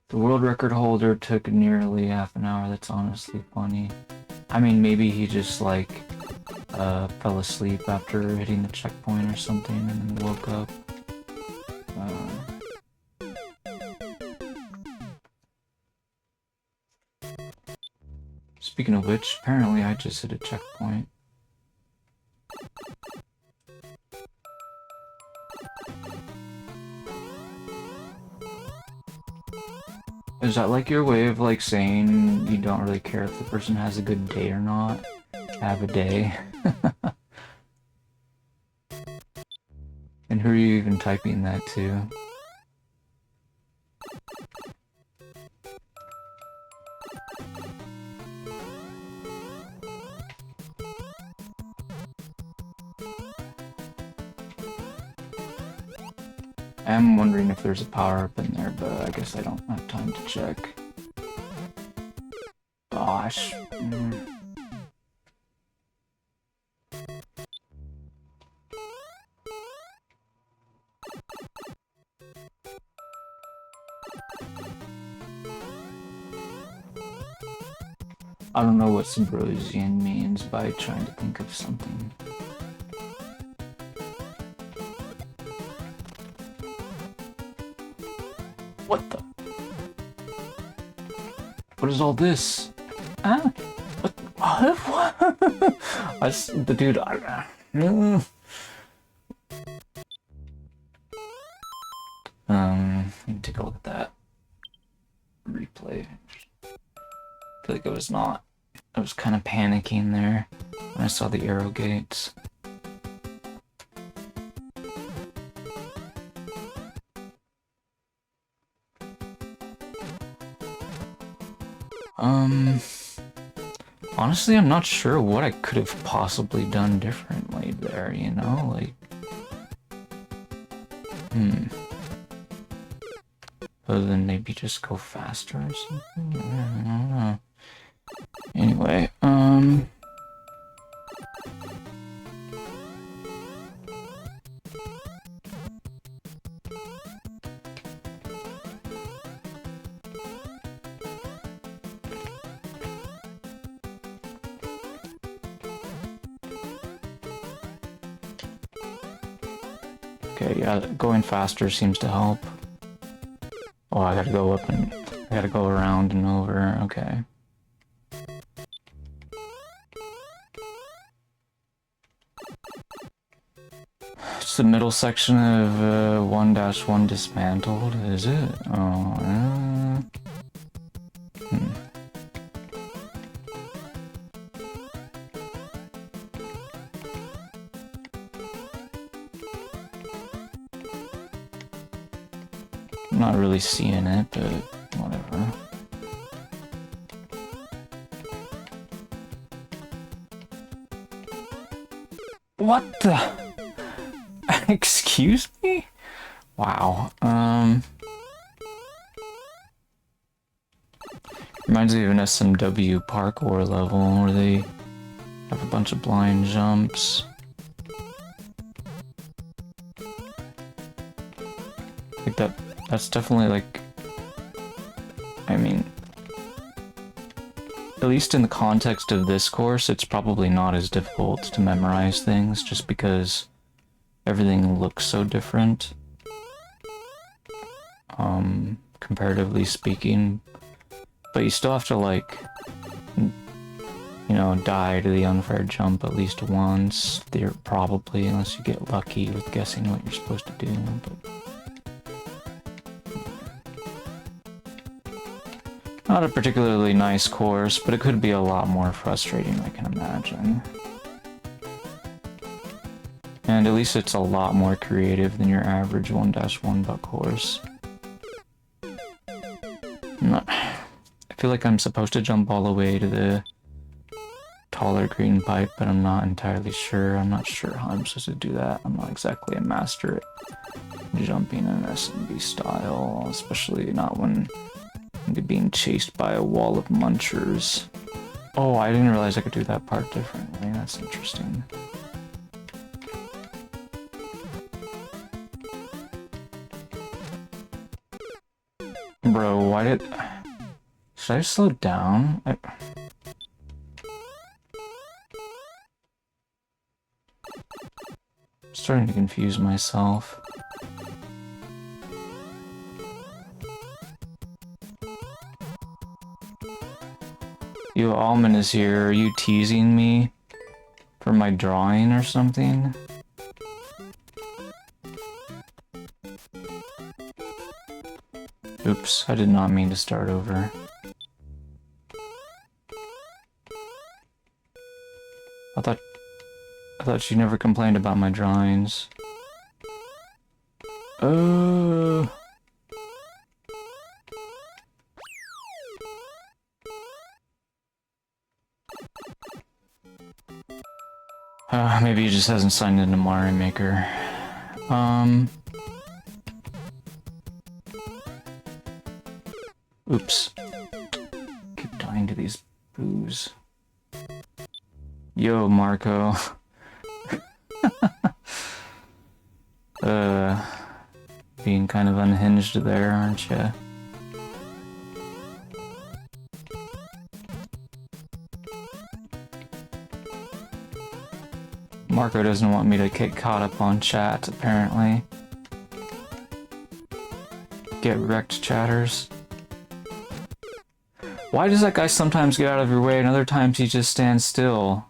The world record holder took nearly half an hour. That's honestly funny. I mean, maybe he just, like, fell asleep after hitting the checkpoint or something and then woke up. Speaking of which, apparently I just hit a checkpoint. Is that like your way of like saying you don't really care if the person has a good day or not? Have a day. And who are you even typing that to? I'm wondering if there's a power-up in there, but I guess I don't have time to check. Gosh. I don't know what Subrosian means by trying to think of something. What the? What is all this? Ah, what? What? The dude. Let me take a look at that replay. I feel like I was not. I was kind of panicking there when I saw the arrow gates. Honestly, I'm not sure what I could have possibly done differently there, you know, like, other than maybe just go faster or something, I don't know. Anyway, okay, yeah, going faster seems to help. Oh, I gotta go up and I gotta go around and over, okay. It's the middle section of 1-1 dismantled, is it? Oh, I'm not really seeing it, but whatever. What the? Excuse me? Wow. Reminds me of an SMW parkour level where they have a bunch of blind jumps. Like that's definitely like, I mean, at least in the context of this course, it's probably not as difficult to memorize things just because everything looks so different, comparatively speaking, but you still have to, like, you know, die to the unfair jump at least once, probably, unless you get lucky with guessing what you're supposed to do, but Not a particularly nice course, but it could be a lot more frustrating, I can imagine. And at least it's a lot more creative than your average 1-1 duck course. I feel like I'm supposed to jump all the way to the taller green pipe, but I'm not entirely sure. I'm not sure how I'm supposed to do that. I'm not exactly a master at jumping in SMB style, especially not when I'm being chased by a wall of munchers. Oh, I didn't realize I could do that part differently. That's interesting. Bro, why did... Should I slow down? I'm starting to confuse myself. Yo, Almond is here. Are you teasing me for my drawing or something? Oops, I did not mean to start over. I thought you never complained about my drawings. Oh. Maybe he just hasn't signed into Mario Maker. Oops. Keep dying to these boos. Yo, Marco. Being kind of unhinged there, aren't ya? Marco doesn't want me to get caught up on chat, apparently. Get wrecked, chatters. Why does that guy sometimes get out of your way and other times he just stands still?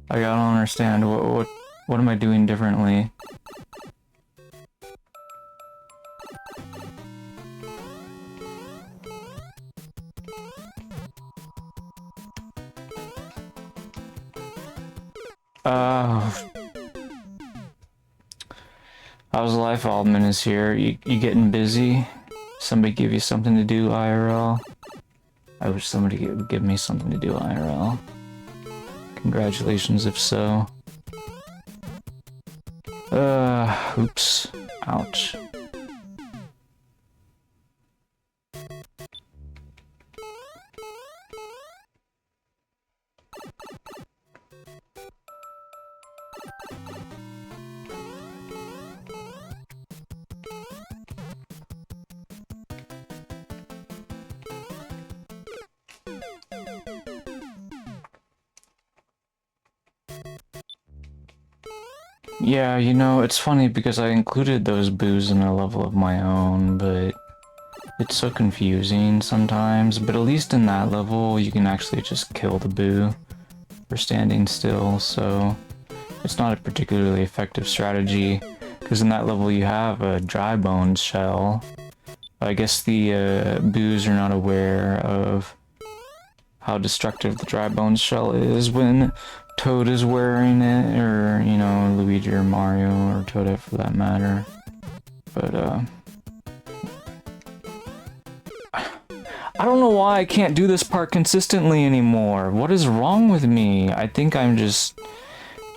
Like, I don't understand. What am I doing differently? How's life, Aldman is here? You getting busy? Somebody give you something to do, IRL? I wish somebody would give me something to do, IRL. Congratulations if so. Oops. Ouch. Yeah, you know, it's funny because I included those boos in a level of my own, but it's so confusing sometimes. But at least in that level, you can actually just kill the boo for standing still, so it's not a particularly effective strategy, because in that level you have a dry bones shell. I guess the boos are not aware of how destructive the dry bones shell is when Toad is wearing it, or, you know, Luigi or Mario, or Toadette for that matter. But, I don't know why I can't do this part consistently anymore. What is wrong with me? I think I'm just...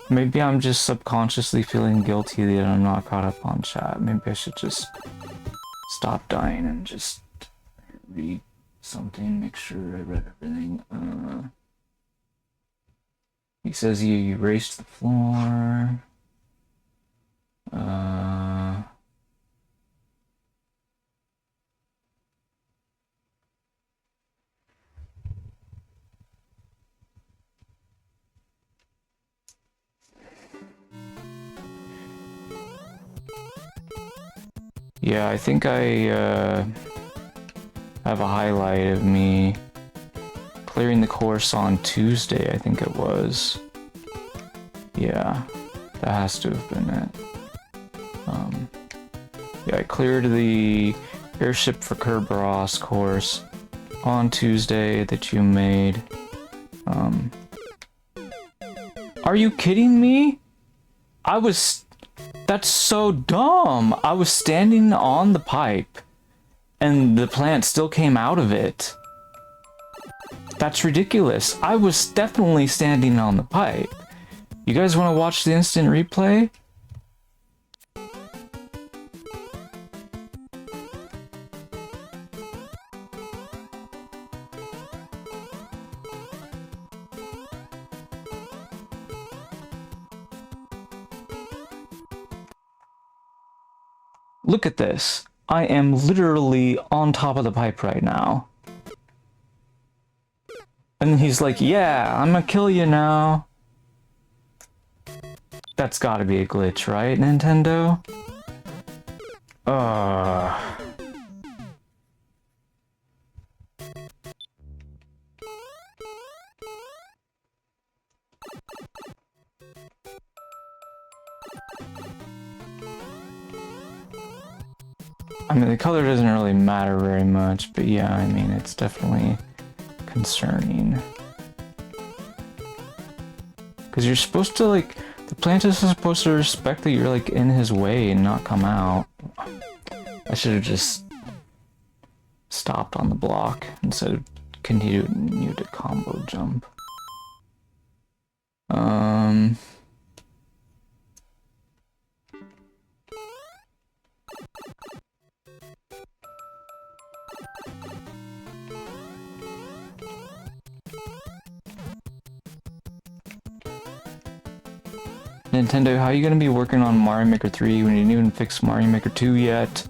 Maybe I'm just subconsciously feeling guilty that I'm not caught up on chat. Maybe I should just stop dying and just read something, make sure I read everything. He says you erased the floor. Yeah, I think I have a highlight of me clearing the course on Tuesday, I think it was. Yeah, that has to have been it. Yeah, I cleared the Airship for Kerberos course on Tuesday that you made. Are you kidding me? That's so dumb. I was standing on the pipe and the plant still came out of it. That's ridiculous. I was definitely standing on the pipe. You guys want to watch the instant replay? Look at this. I am literally on top of the pipe right now. And he's like, yeah, I'm gonna kill you now. That's gotta be a glitch, right, Nintendo? I mean, the color doesn't really matter very much, but yeah, I mean, it's definitely concerning. Because you're supposed to, like, the plant is supposed to respect that you're, like, in his way and not come out. I should have just stopped on the block instead of continued to combo jump. Nintendo, how are you gonna be working on Mario Maker 3 when you didn't even fix Mario Maker 2 yet?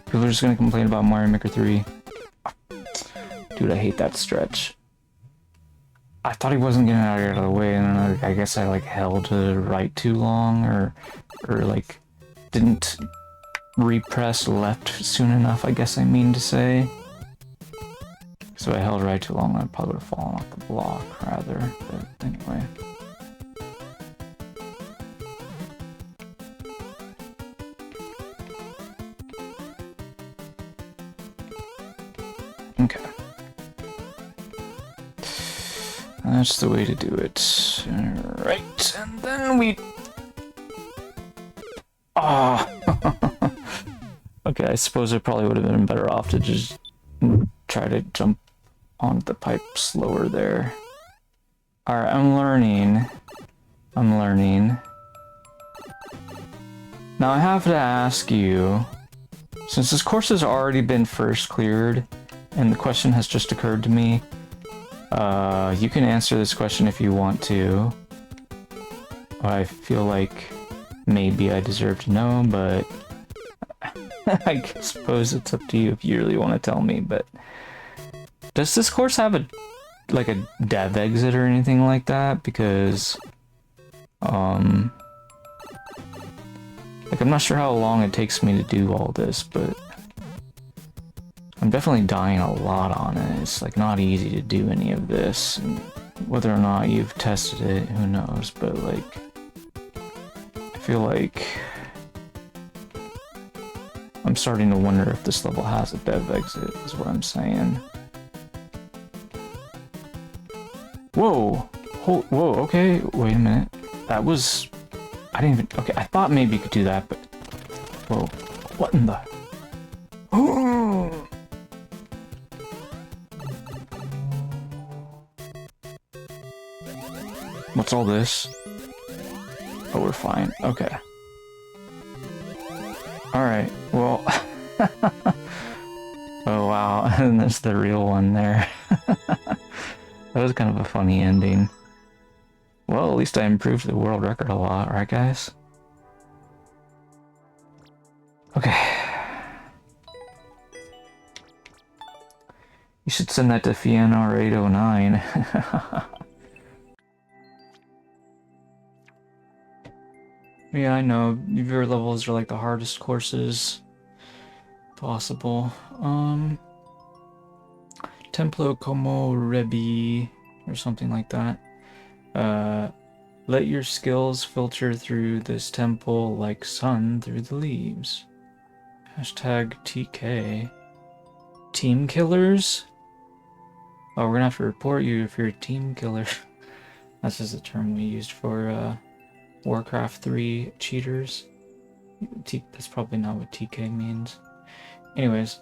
People are just gonna complain about Mario Maker 3. Dude, I hate that stretch. I thought he wasn't getting out of the way, and then I guess I like held to the right too long, or like didn't repress left soon enough, I guess I mean to say. So I held right too long, I probably would have fallen off the block, rather, but anyway. Okay. That's the way to do it. Alright, and then we... Ah! Okay, I suppose I probably would have been better off to just try to jump onto the pipe slower there. Alright, I'm learning. Now I have to ask you, since this course has already been first cleared, and the question has just occurred to me, you can answer this question if you want to. I feel like maybe I deserve to know, but I suppose it's up to you if you really want to tell me, but does this course have a dev exit or anything like that? Because like I'm not sure how long it takes me to do all this, but I'm definitely dying a lot on it. It's like not easy to do any of this, and whether or not you've tested it, who knows, but like I feel like I'm starting to wonder if this level has a dev exit, is what I'm saying. Whoa! Whoa, okay, wait a minute. That was... I didn't even... Okay, I thought maybe you could do that, but... Whoa. What in the... Oh! What's all this? Oh, we're fine. Okay. Alright, well... Oh, wow. And there's the real one there. That was kind of a funny ending. Well, at least I improved the world record a lot, right guys? Okay. You should send that to Fianor809. Yeah, I know. Your levels are like the hardest courses possible. Templo Komorebi or something like that. Let your skills filter through this temple like sun through the leaves. Hashtag TK. Team killers? Oh, we're gonna have to report you if you're a team killer. That's just a term we used for Warcraft 3 cheaters. That's probably not what TK means. Anyways,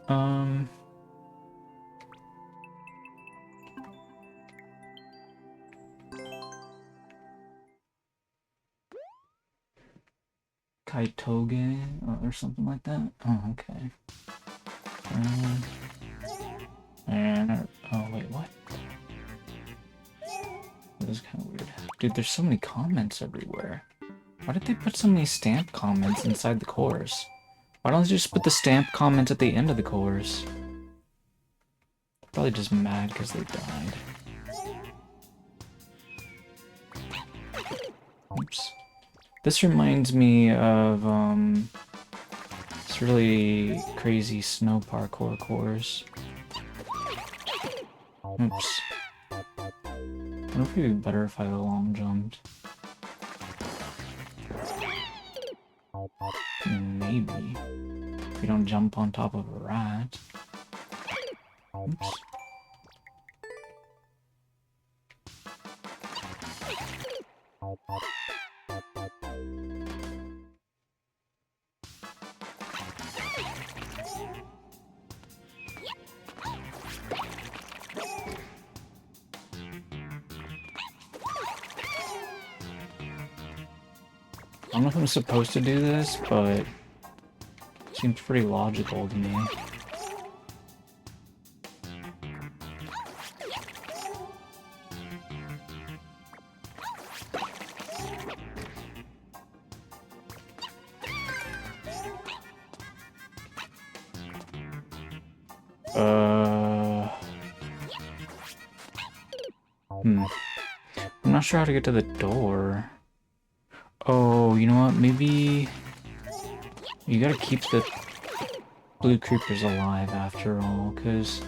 Kaitoge or something like that. Oh, okay. And oh wait, what? This is kind of weird. Dude, there's so many comments everywhere. Why did they put so many stamp comments inside the course? Why don't they just put the stamp comments at the end of the course? Probably just mad because they died. Oops. This reminds me of this really crazy snow parkour course. Oops. I wonder if it'd be better if I long jumped. Maybe. If you don't jump on top of a rat. Oops. I don't know if I'm supposed to do this, but it seems pretty logical to me. I'm not sure how to get to the door. Oh, you know what? Maybe you gotta keep the blue creepers alive after all, because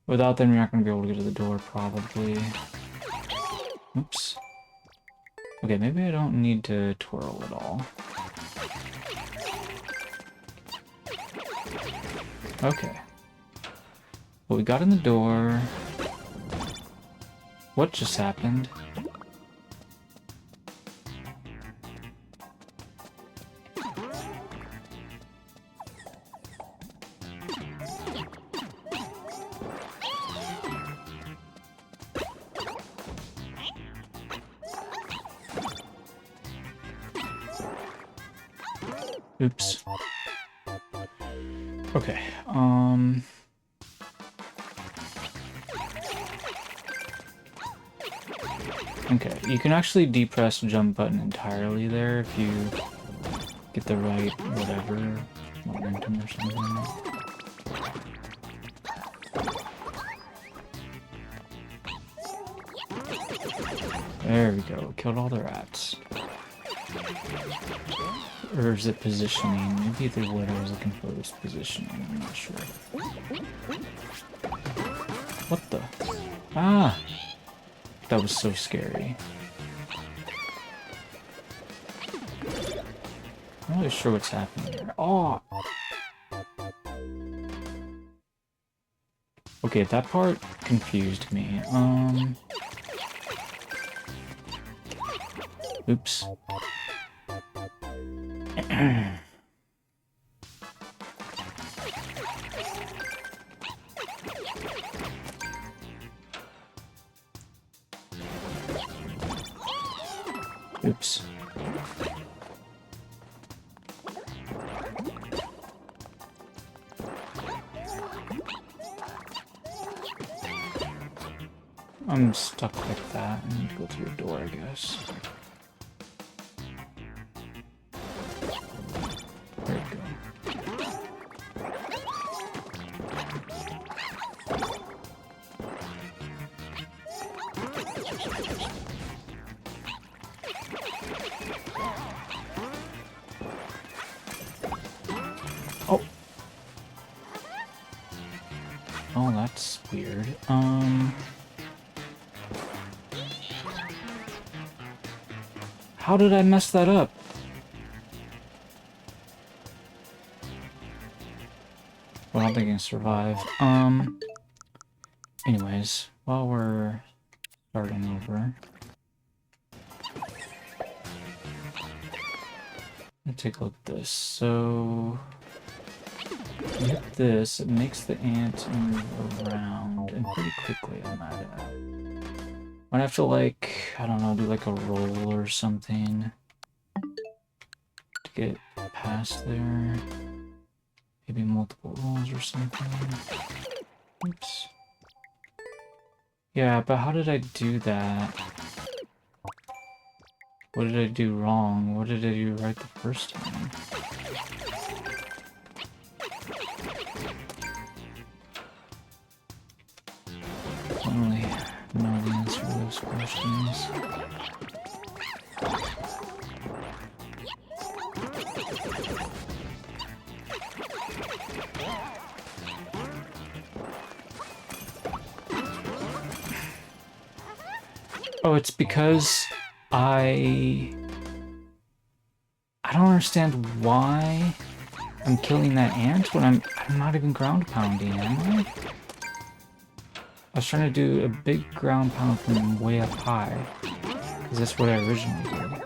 without them you're not gonna be able to get to the door, probably. Oops. Okay, maybe I don't need to twirl at all. Okay. Well, we got in the door. What just happened? Oops. Okay, okay, you can actually depress the jump button entirely there if you get the right whatever, momentum or something. There we go, killed all the rats. Or is it positioning? Maybe the word I was looking for was positioning, I'm not sure. What the? Ah! That was so scary. I'm not really sure what's happening here. Oh! Okay, that part confused me. Oops. Oops. I'm stuck like that. I need to go through a door, I guess. There we go. Oh. Oh, that's weird. How did I mess that up? don't think I can survive. Anyways, while we're starting over, let's take a look at this. So, you hit this, it makes the ant move around, and pretty quickly on that. Might have to, like, I don't know, do like a roll or something to get past there. Maybe multiple rolls or something. Oops. Yeah, but how did I do that? What did I do wrong? What did I do right the first time? I don't really know the answer to those questions. Oh, it's because I don't understand why I'm killing that ant when I'm not even ground pounding, am I? I was trying to do a big ground pound from way up high, because that's what I originally did.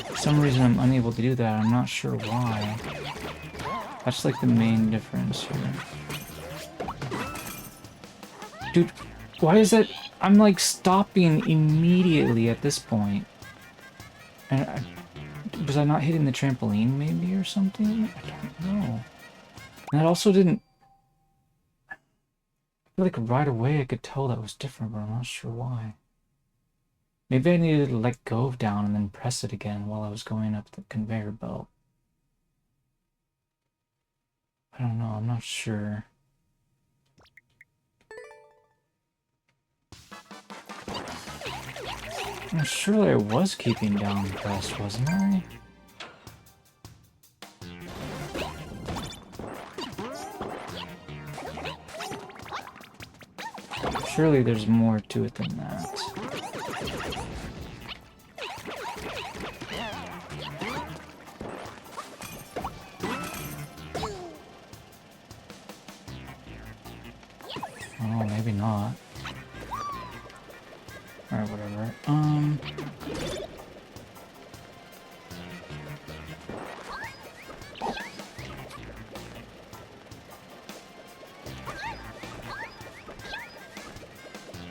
For some reason I'm unable to do that, I'm not sure why. That's like the main difference here. Dude, why is that? I'm like stopping immediately at this point. And was I not hitting the trampoline maybe or something? I don't know. And that also didn't... I feel like right away I could tell that was different, but I'm not sure why. Maybe I needed to let go of down and then press it again while I was going up the conveyor belt. I don't know, I'm not sure. Surely I was keeping down pressed, wasn't I? Surely there's more to it than that. Oh, maybe not. Alright, whatever.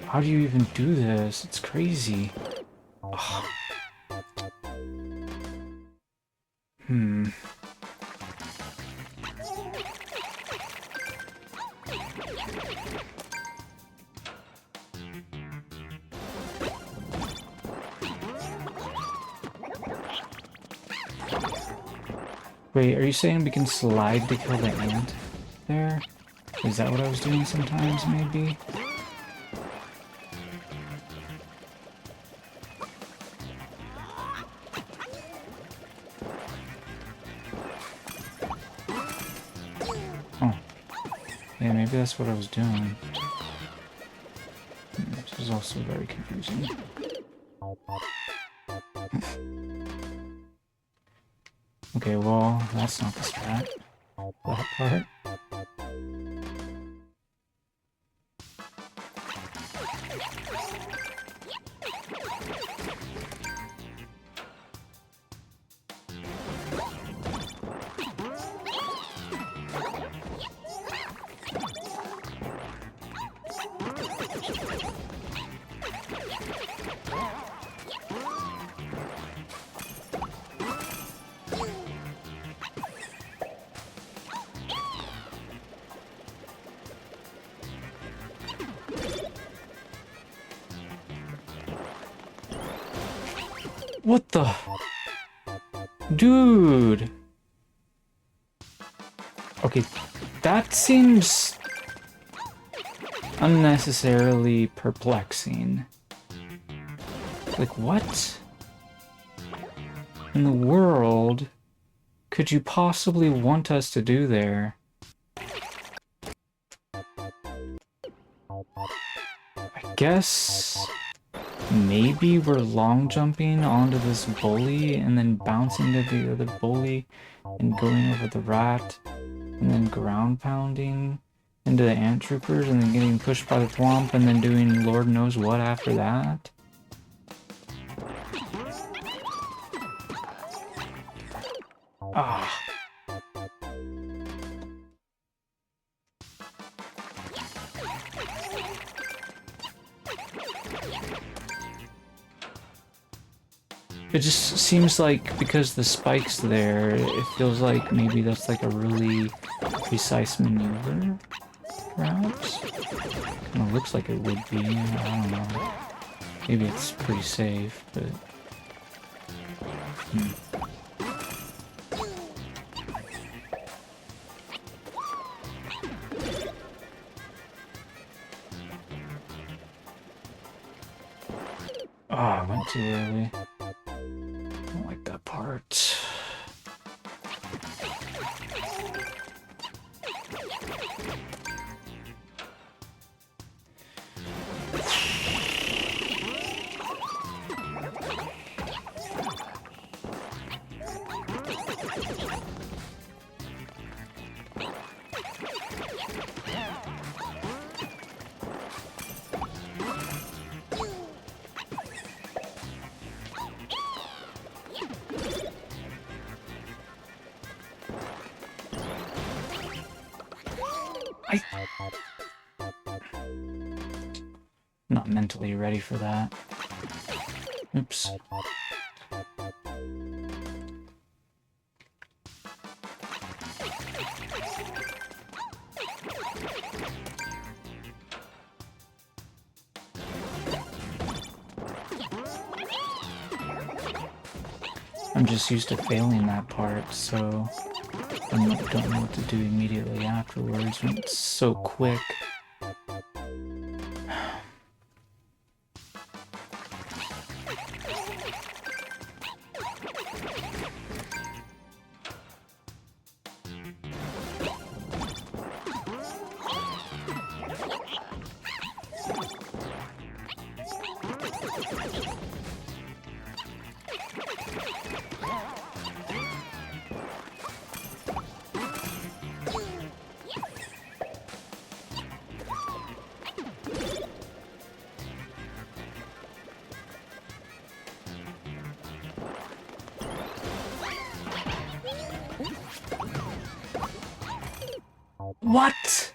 How do you even do this? It's crazy. Ugh. Wait, are you saying we can slide to kill the ant there? Is that what I was doing sometimes, maybe? Oh. Yeah, maybe that's what I was doing. This is also very confusing. Okay, well, that's not the strat. That part. What the? Dude! Okay, that seems unnecessarily perplexing. Like, what in the world could you possibly want us to do there? I guess maybe we're long jumping onto this bully and then bouncing to the other bully and going over the rat and then ground pounding into the ant troopers and then getting pushed by the thwomp and then doing Lord knows what after that. Ah. It just seems like because the spike's there, it feels like maybe that's like a really precise maneuver, perhaps? Kinda looks like it would be, I don't know. Maybe it's pretty safe, but... Oh, I went too early. I don't like that part. Not mentally ready for that. Oops. I'm just used to failing that part, so I don't know what to do immediately afterwards when it's so quick. What?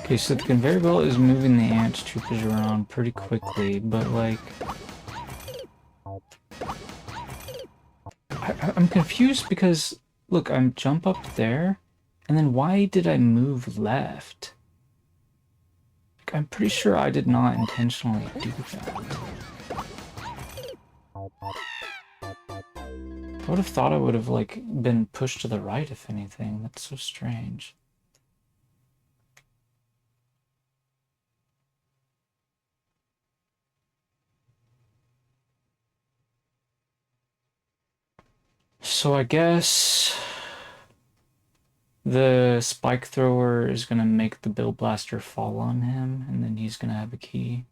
Okay, so the conveyor belt is moving the ant troopers around pretty quickly, but like... I'm confused because, look, I'm jump up there, and then why did I move left? I'm pretty sure I did not intentionally do that. I would have thought I would have, like, been pushed to the right, if anything. That's so strange. So I guess... the spike thrower is gonna make the Bill Blaster fall on him, and then he's gonna have a key.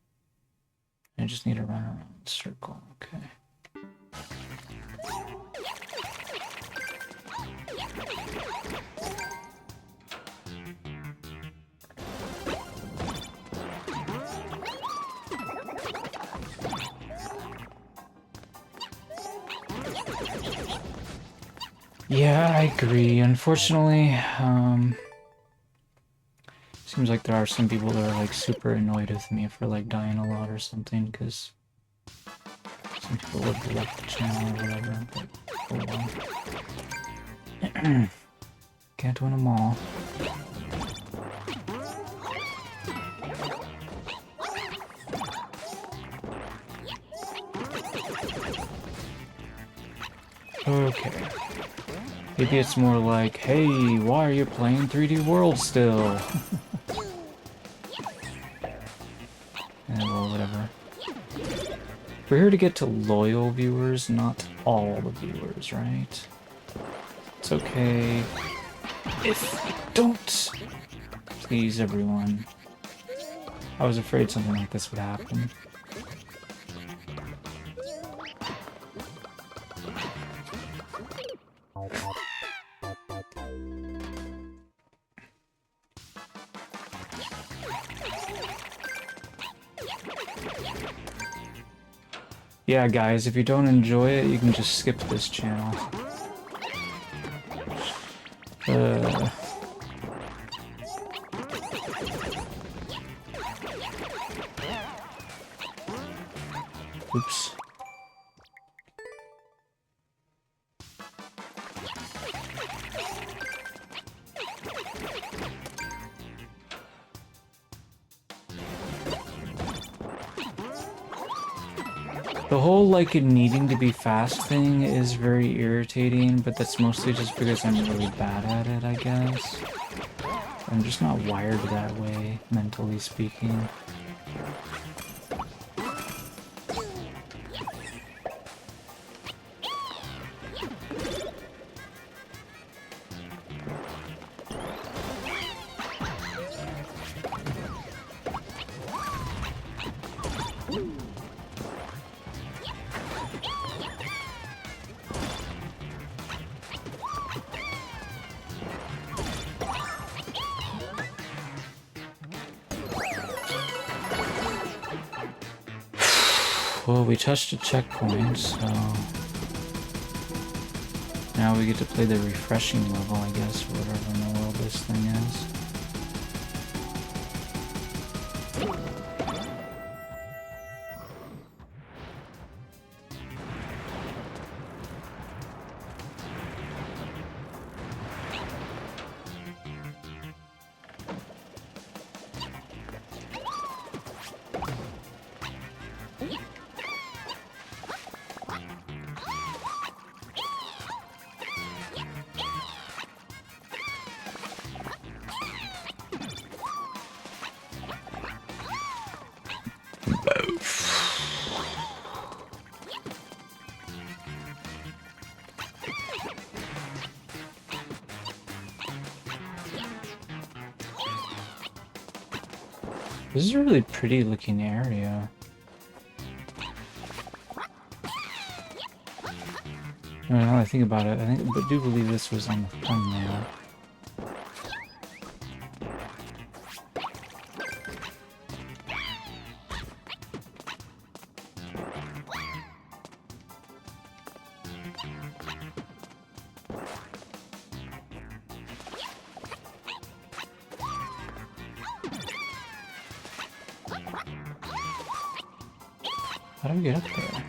I just need to run around the circle, okay. Yeah, I agree. Unfortunately, seems like there are some people that are like super annoyed with me for like dying a lot or something, because some people would have left the channel or whatever, but oh well. Can't win them all. Okay. Maybe it's more like, hey, why are you playing 3D World still? Well, whatever. We're here to get to loyal viewers, not all the viewers, right? It's okay if you don't. Please, everyone. I was afraid something like this would happen. Yeah, guys, if you don't enjoy it, you can just skip this channel. Oops. The whole, like, needing to be fast thing is very irritating, but that's mostly just because I'm really bad at it, I guess. I'm just not wired that way, mentally speaking. Well, we touched a checkpoint, so now we get to play the refreshing level, I guess, or whatever in the world this thing is. This is a really pretty looking area. Now that I think about it, I do believe this was on the thumbnail. How do we get up there?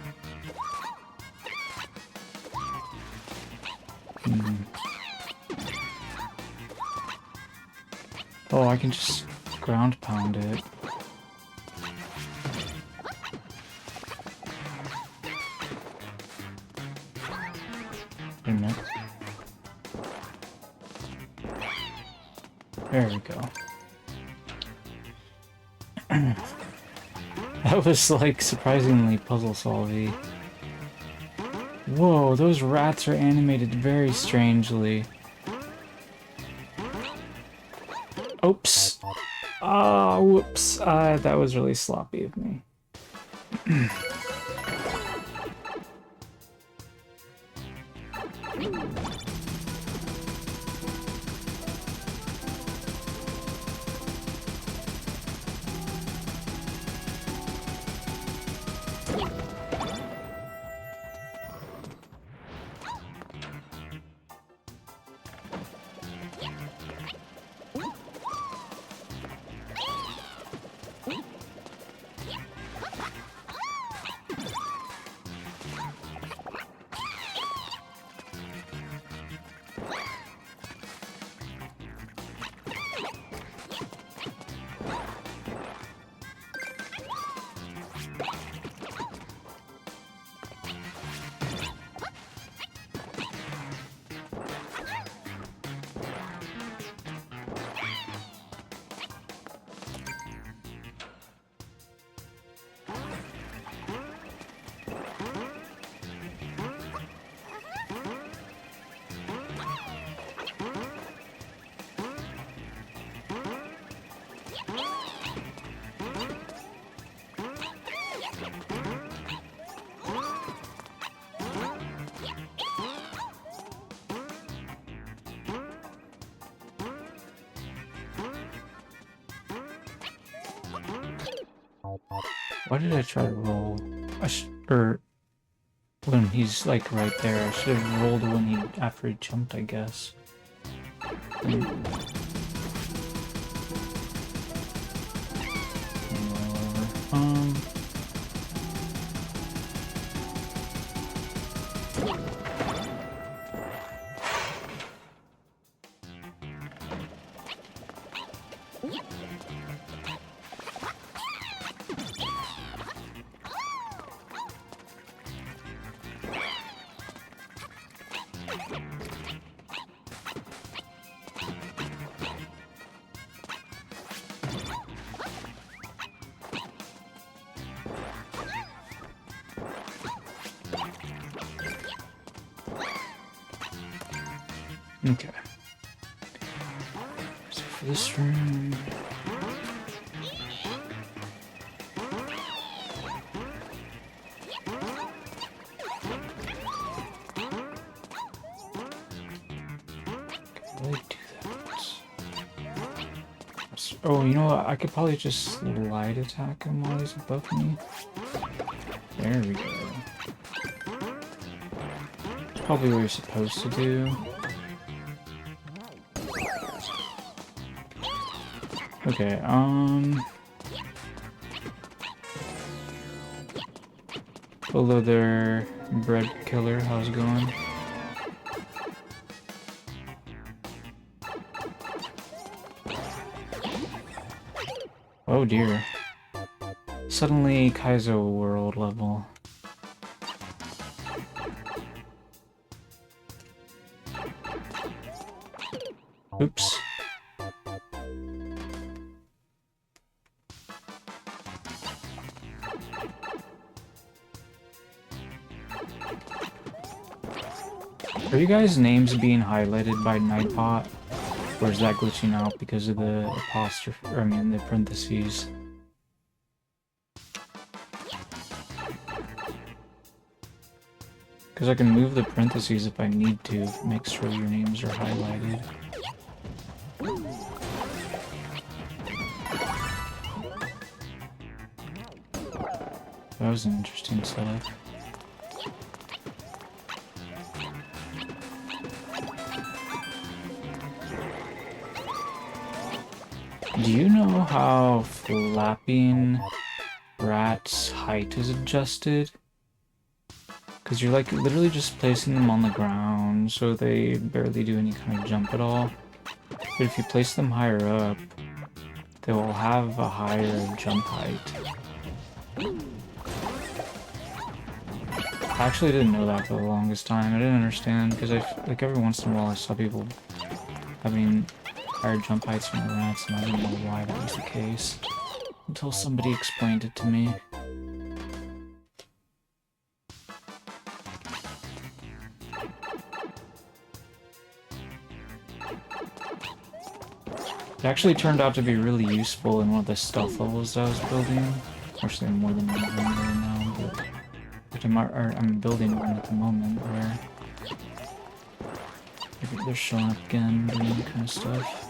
Oh, I can just ground pound it. Wait a minute. There we go. That was, like, surprisingly puzzle-solving. Whoa, those rats are animated very strangely. Oops. Ah, whoops. That was really sloppy of me. Why did I try to roll? Or when he's like right there, I should have rolled when after he jumped, I guess. Okay. So for this room... How do I do that? Oh, you know what? I could probably just light attack him while he's above me. There we go. Probably what you're supposed to do. Okay, hello there, bread killer, how's it going? Oh dear. Suddenly Kaizo world level. Oops. Are you guys' names being highlighted by Nightbot? Or is that glitching out because of the apostrophe, or I mean the parentheses? Because I can move the parentheses if I need to, make sure your names are highlighted. That was an interesting setup. Do you know how flapping rats' height is adjusted? Because you're like literally just placing them on the ground so they barely do any kind of jump at all. But if you place them higher up, they will have a higher jump height. I actually didn't know that for the longest time. I didn't understand because like every once in a while I saw people having higher jump heights from the rats, and I didn't know why that was the case until somebody explained it to me. It actually turned out to be really useful in one of the stealth levels I was building. Actually, more than one of them right now, but I'm building one at the moment where maybe they're showing up again, doing that kind of stuff.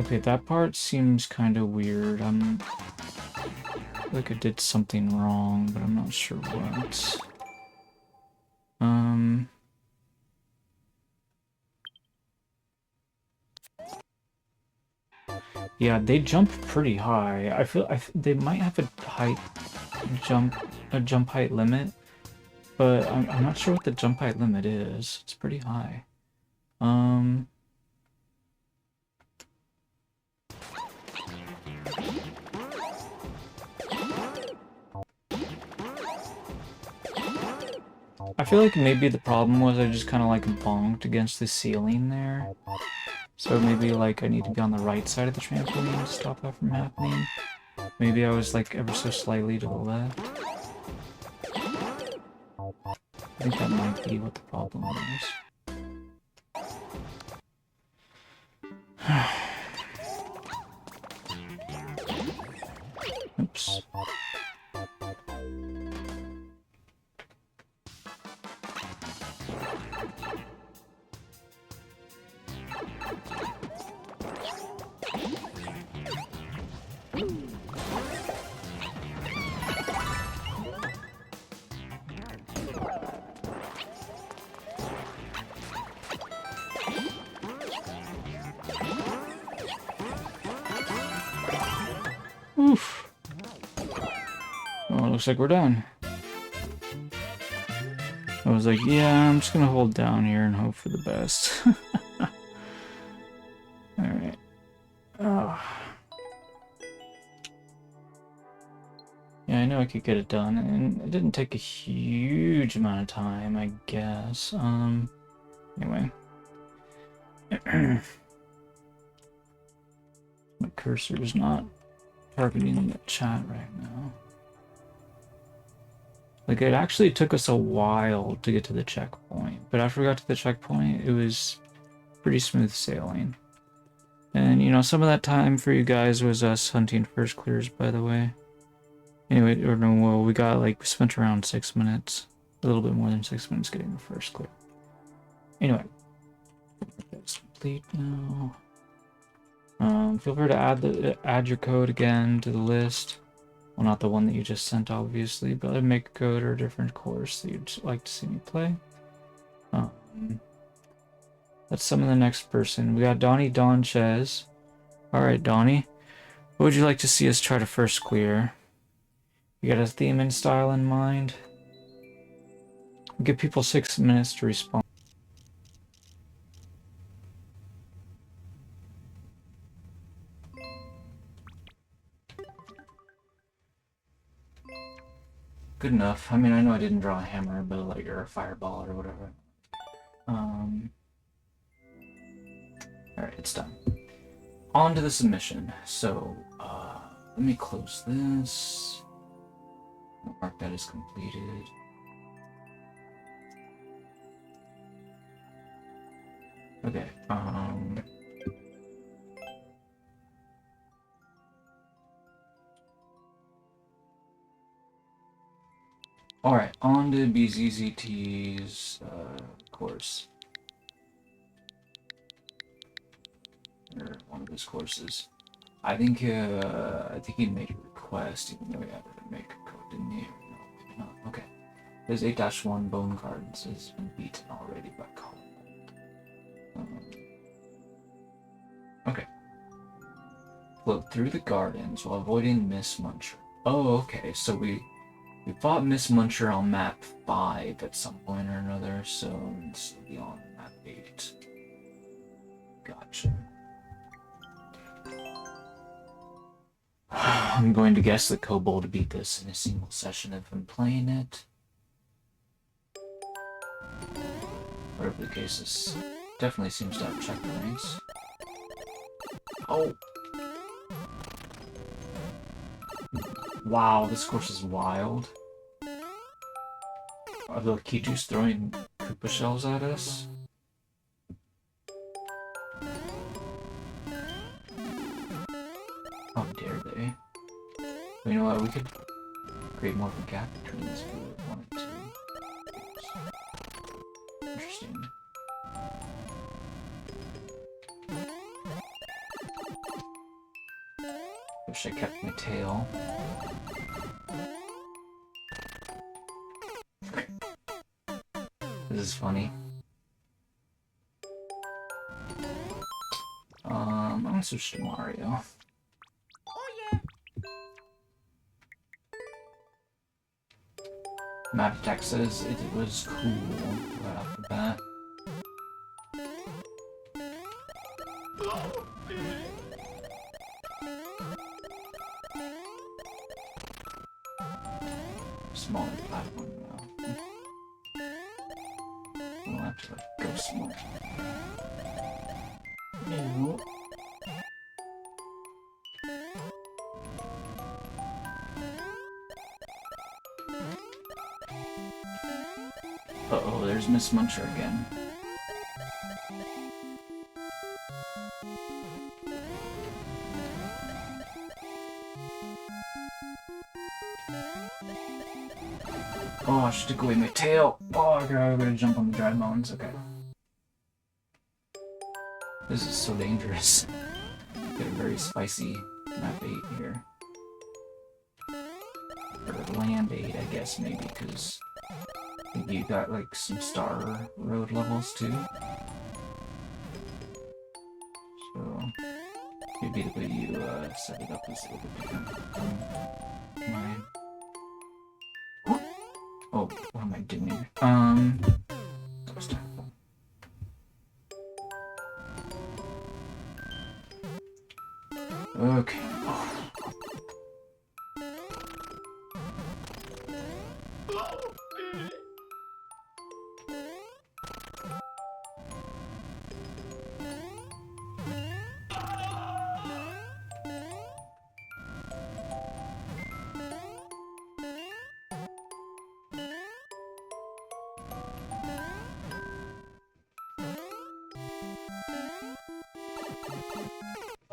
Okay, that part seems kind of weird. I feel like I did something wrong, but I'm not sure what. Yeah, they jump pretty high. I feel they might have a jump height limit, but I'm not sure what the jump height limit is. It's pretty high. I feel like maybe the problem was I just kind of like bonked against the ceiling there. So maybe like I need to be on the right side of the trampoline to stop that from happening. Maybe I was like ever so slightly to the left. I think that might be what the problem is. Oops. Oh, looks like we're done. I was like, yeah, I'm just gonna hold down here and hope for the best. Alright. Oh. Yeah, I know I could get it done, and it didn't take a huge amount of time, I guess. Anyway. My cursor is not targeting the chat right now. Like, it actually took us a while to get to the checkpoint, but after we got to the checkpoint, it was pretty smooth sailing. And, you know, some of that time for you guys was us hunting first clears, by the way. Anyway, or no, well, we spent around 6 minutes, a little bit more than 6 minutes getting the first clear. Anyway, that's complete now. Feel free to add your code again to the list. Well, not the one that you just sent, obviously, but I'd make a code or a different course that you'd like to see me play. Let's summon the next person. We got Donnie Donchez. Alright, Donnie. What would you like to see us try to first clear? You got a theme and style in mind? Give people 6 minutes to respond. Good enough. I mean, I know I didn't draw a hammer, but like, or a fireball or whatever. Alright, it's done. On to the submission. So, let me close this. I'll mark that as completed. Okay, Alright, on to BZZT's course. Or one of his courses. I think he made a request, even though he had to make a code, didn't he? No, maybe not. Okay. His 8-1 Bone Gardens has been beaten already by Colin. Okay. Float through the gardens while avoiding Miss Muncher. Oh, okay, so we fought Miss Muncher on map 5 at some point or another, so it's beyond map 8. Gotcha. I'm going to guess that Kobold beat this in a single session of him playing it. Whatever the case is, definitely seems to have checkpoints. Oh! Wow, this course is wild. Are the Kitus throwing Koopa shells at us? How dare they? You know what, we could create more of a gap between these if we wanted to. Interesting. Wish I kept my tail. This is funny. I'm gonna switch to Mario. Map Attack says it was cool right off the bat. Smaller platform now. We'll have to go small. Ew. Uh-oh, there's Miss Muncher again. Oh, she took away my tail. Oh, okay, I'm gonna jump on the dry bones. Okay. This is so dangerous. Get a very spicy map 8 here. Or land 8, I guess, maybe, because I think you got like some star road levels too. So maybe the way you set it up is a little bit different from mine. Oh, what am I doing? That was terrible. Okay. Oh.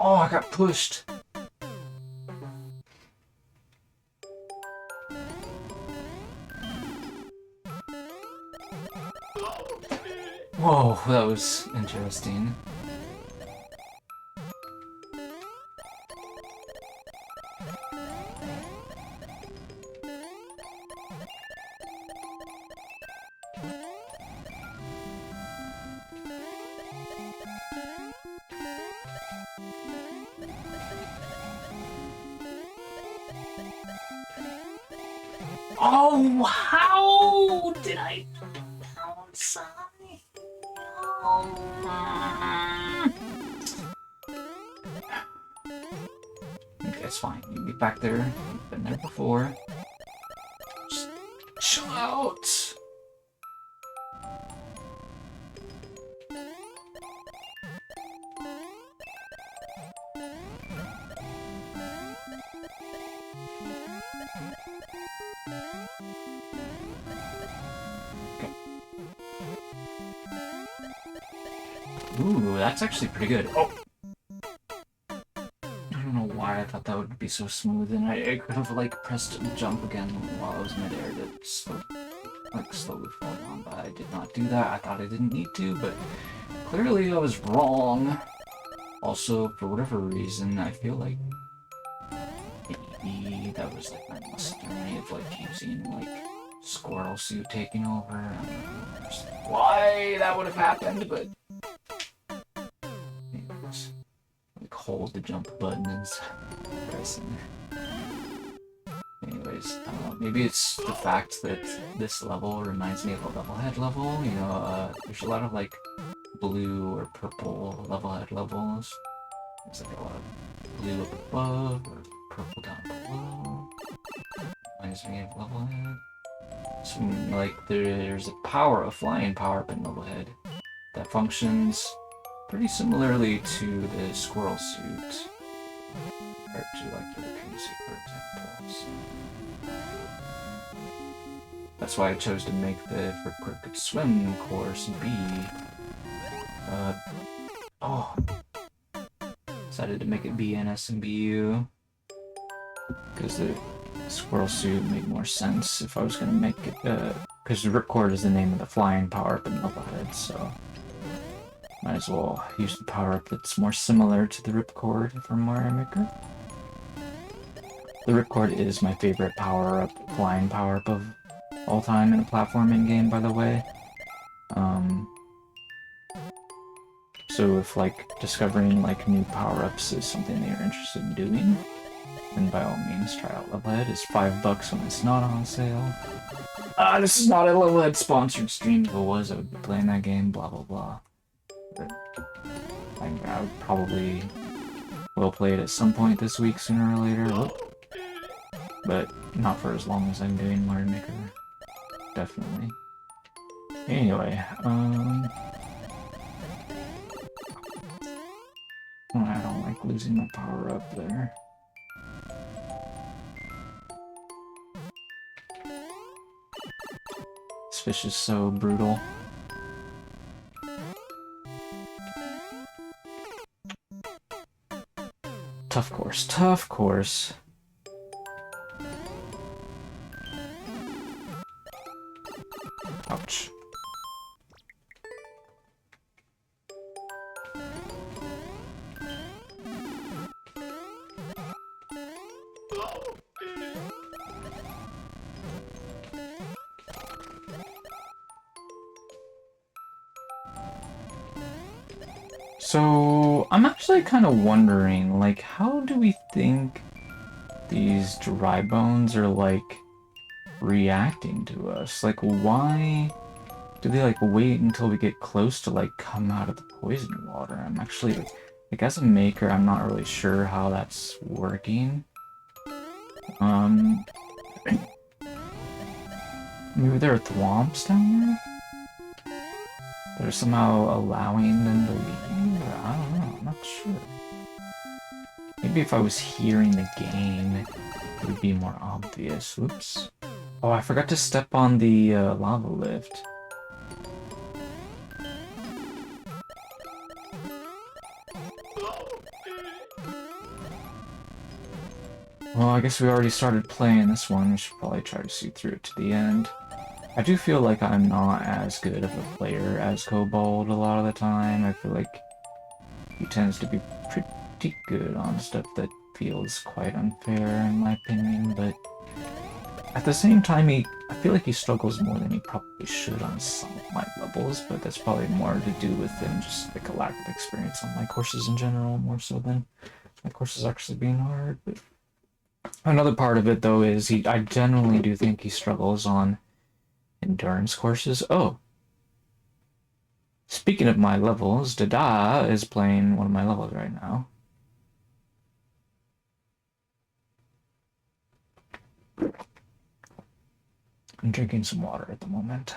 Oh, I got pushed. Whoa, that was interesting. Oh, how did I bounce on? Oh. Okay, it's fine. You get back there. You've been there before. Just chill out. Ooh, that's actually pretty good. Oh! I don't know why I thought that would be so smooth, and I could have, like, pressed jump again while I was midair to slowly fall down, but I did not do that. I thought I didn't need to, but clearly I was wrong. Also, for whatever reason, I feel like maybe that was, like, my muscle memory of, like, using, like, squirrel suit taking over. I don't know why that would have happened, but like hold the jump button and pressing. Anyways, maybe it's the fact that this level reminds me of a level head level. You know, there's a lot of like blue or purple level head levels. There's like a lot of blue up above or purple down below. Reminds me of level head. So, like, there's a flying power-up in level head that functions pretty similarly to the squirrel suit, compared to like the raccoon suit, for example. So that's why I chose to make the for quick swim course B. Decided to make it B in SMBU because the squirrel suit made more sense if I was gonna make it. Because Ripcord is the name of the flying power-up in level head, so. Might as well use the power-up that's more similar to the Ripcord from Mario Maker. The Ripcord is my favorite power-up, flying power-up of all time in a platforming game, by the way. So if, like, discovering, like, new power-ups is something that you're interested in doing, then by all means try out Level Head. It's $5 when it's not on sale. This is not a Level Head sponsored stream. If it was, I would be playing that game, blah blah blah. I probably will play it at some point this week, sooner or later. But not for as long as I'm doing Mario Maker. Definitely. Anyway, I don't like losing my power up there. This fish is so brutal. Tough course, tough course. Ouch. So, I'm actually kind of wondering, like, how do we think these dry bones are, like, reacting to us? Like, why do they, like, wait until we get close to, like, come out of the poison water? I'm actually, like, as a maker, I'm not really sure how that's working. Maybe there are thwomps down there? They're somehow allowing them to leave? Or I don't know, I'm not sure. Maybe if I was hearing the game, it would be more obvious. Oops. Oh, I forgot to step on the lava lift. Well, I guess we already started playing this one. We should probably try to see through it to the end. I do feel like I'm not as good of a player as Kobold a lot of the time. I feel like he tends to be pretty good on stuff that feels quite unfair in my opinion, but at the same time, I feel like he struggles more than he probably should on some of my levels, but that's probably more to do with him just like a lack of experience on my courses in general, more so than my courses actually being hard. But another part of it, though, is I generally do think he struggles on endurance courses. Oh, speaking of my levels, Dada is playing one of my levels right now. I'm drinking some water at the moment.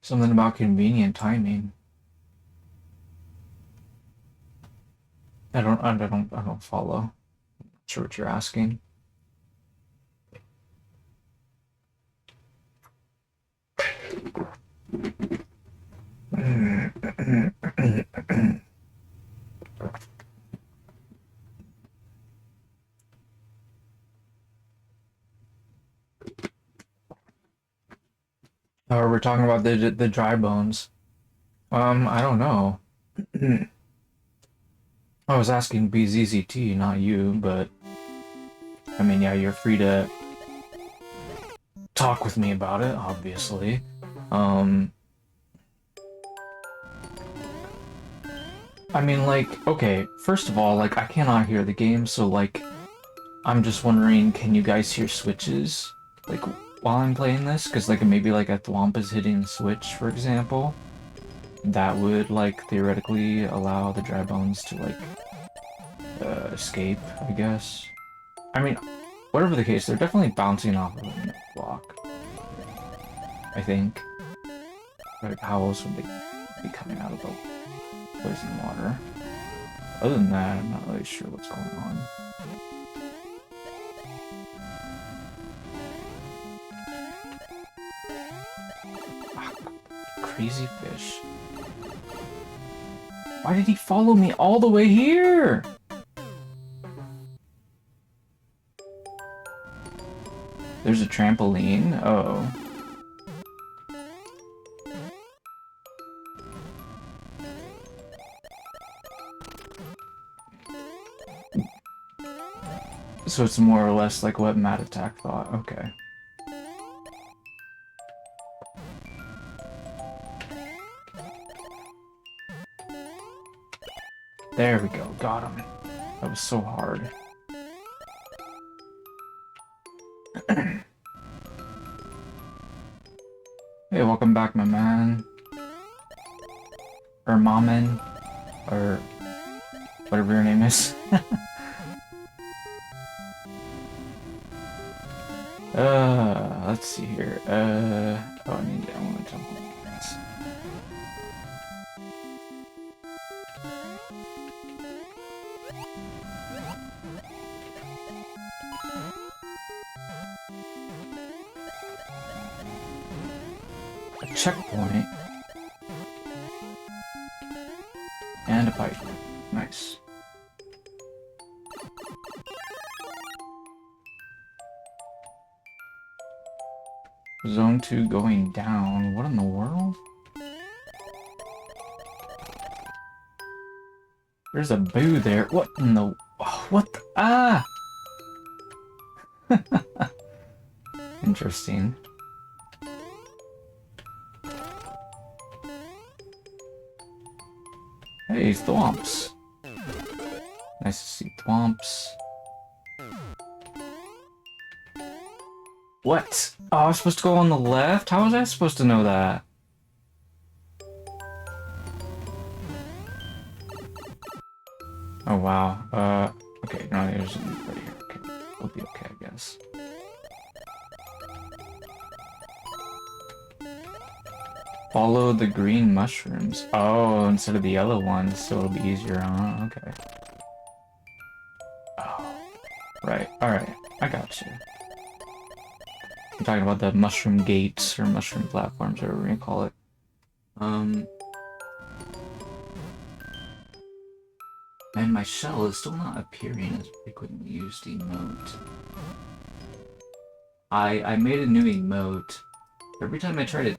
Something about convenient timing. I don't follow. Not sure what you're asking. Oh, we're talking about the dry bones. I don't know. I was asking BZZT, not you, but I mean, yeah, you're free to talk with me about it, obviously. I mean, like, okay, first of all, like, I cannot hear the game, so, like, I'm just wondering, can you guys hear switches, like, while I'm playing this? Because, like, maybe, like, a thwomp is hitting switch, for example. That would, like, theoretically allow the dry bones to, like, escape, I guess. I mean, whatever the case, they're definitely bouncing off of a block. I think. Like, how else would they be coming out of the poison water? Other than that, I'm not really sure what's going on. Ah, crazy fish. Why did he follow me all the way here? There's a trampoline? Oh. So it's more or less like what Mad Attack thought. Okay. There we go. Got him. That was so hard. Hey, welcome back, my man. Or Mamen. Or whatever your name is. Let's see here. Oh, I want to jump on this. A checkpoint. And a pipe. Nice. Zone 2 going down. What in the world? There's a boo there. What in the... What the... Ah! Interesting. Hey, Thwomps. Nice to see Thwomps. What? Oh, I was supposed to go on the left? How was I supposed to know that? Oh, wow. Okay, no, there's nobody here. Okay, we'll be okay, I guess. Follow the green mushrooms. Oh, instead of the yellow ones, so it'll be easier, huh? Okay. Oh, right. Alright, I got you. I'm talking about the mushroom gates, or mushroom platforms, or whatever you call it. And my shell is still not appearing as frequently used emote. I made a new emote. Every time I try to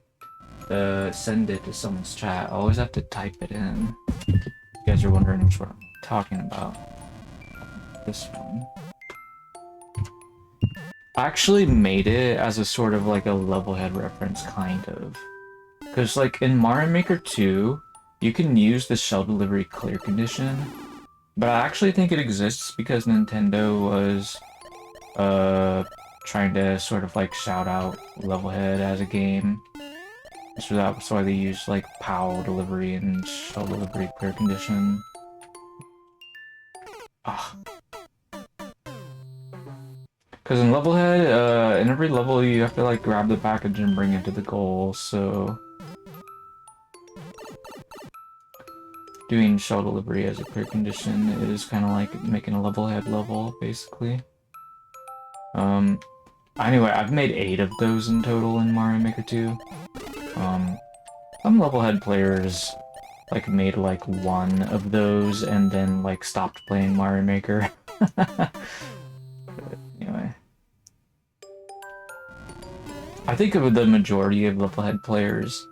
send it to someone's chat, I always have to type it in. You guys are wondering which one I'm talking about. This one. I actually made it as a sort of like a level head reference, kind of. Because like in Mario Maker 2, you can use the shell delivery clear condition, but I actually think it exists because Nintendo was trying to sort of like shout out Levelhead as a game. So that's why they used like POW delivery and shell delivery clear condition. Ah. Because in Levelhead, in every level you have to like grab the package and bring it to the goal, so doing shell delivery as a clear condition is kind of like making a Levelhead level, basically. Anyway, I've made 8 of those in total in Mario Maker 2. Some Levelhead players like made like 1 of those and then like stopped playing Mario Maker. But anyway. I think of the majority of Levelhead players,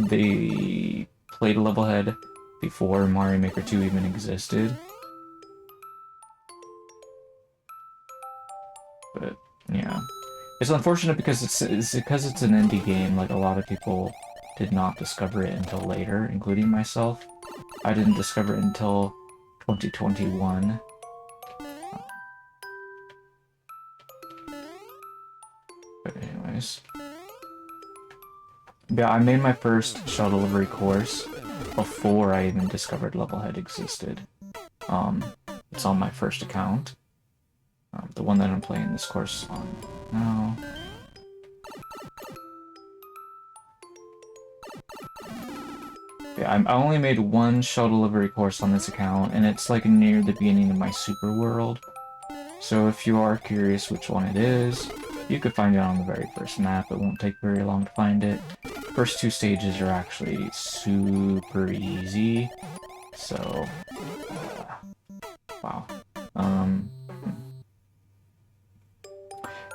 they played Levelhead before Mario Maker 2 even existed. But yeah, it's unfortunate because it's because it's an indie game. Like a lot of people did not discover it until later, including myself. I didn't discover it until 2021. But anyways, yeah, I made my first shell delivery course before I even discovered Levelhead existed. It's on my first account. The one that I'm playing this course on now. Yeah, I only made 1 shell delivery course on this account, and it's like near the beginning of my super world. So if you are curious which one it is, you could find it on the very first map. It won't take very long to find it. First 2 stages are actually super easy. So, wow.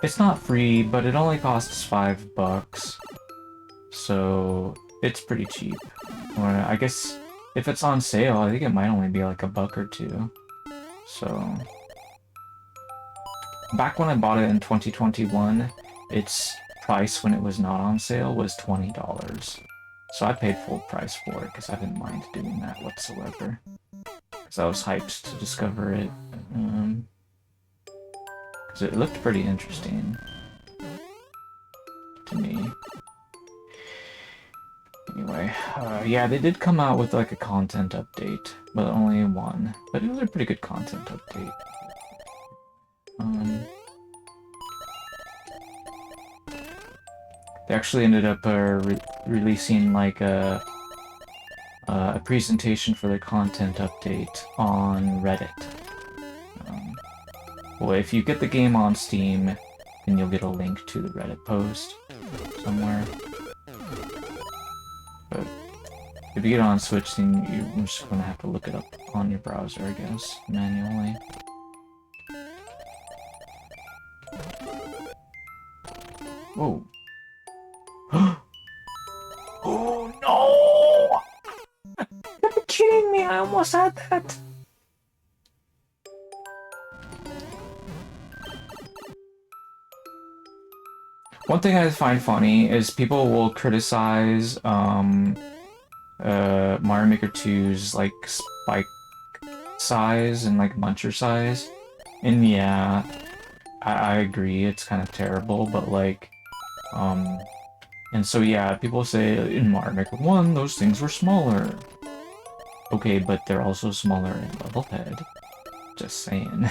It's not free, but it only costs $5, so it's pretty cheap. Or I guess if it's on sale, I think it might only be like $1 or $2. So back when I bought it in 2021, its price when it was not on sale was $20. So I paid full price for it because I didn't mind doing that whatsoever. Because I was hyped to discover it. Because it looked pretty interesting to me. Anyway, yeah, they did come out with like a content update, but only 1. But it was a pretty good content update. They actually ended up releasing like a presentation for the content update on Reddit. Well, if you get the game on Steam, then you'll get a link to the Reddit post somewhere. But if you get it on Switch, then you're just gonna have to look it up on your browser, I guess, manually. Whoa. Oh no! You're kidding me, I almost had that! One thing I find funny is people will criticize Mario Maker 2's like spike size and like muncher size. And yeah, I agree, it's kind of terrible, but like, and so yeah, people say in Mario Maker 1, those things were smaller. Okay, but they're also smaller in level head. Just saying.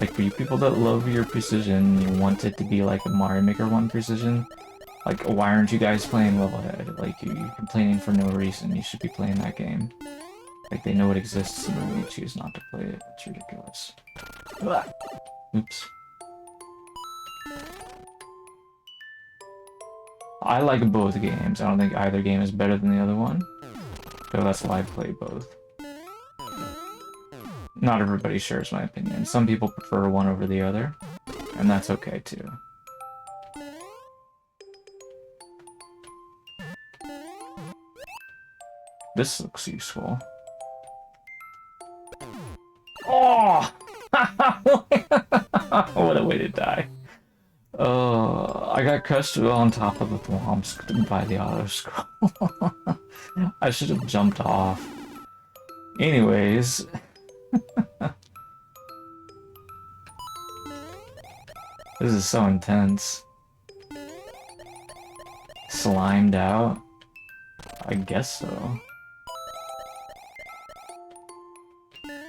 Like, for you people that love your precision, you want it to be like a Mario Maker 1 precision, like, why aren't you guys playing level head? Like, you're complaining for no reason, you should be playing that game. Like, they know it exists and then they choose not to play it. It's ridiculous. Oops. I like both games. I don't think either game is better than the other one. So that's why I play both. Not everybody shares my opinion. Some people prefer one over the other, and that's okay too. This looks useful. Oh! What a way to die. I got crushed on top of the thwomps by the auto scroll. I should have jumped off. Anyways. This is so intense. Slimed out? I guess so.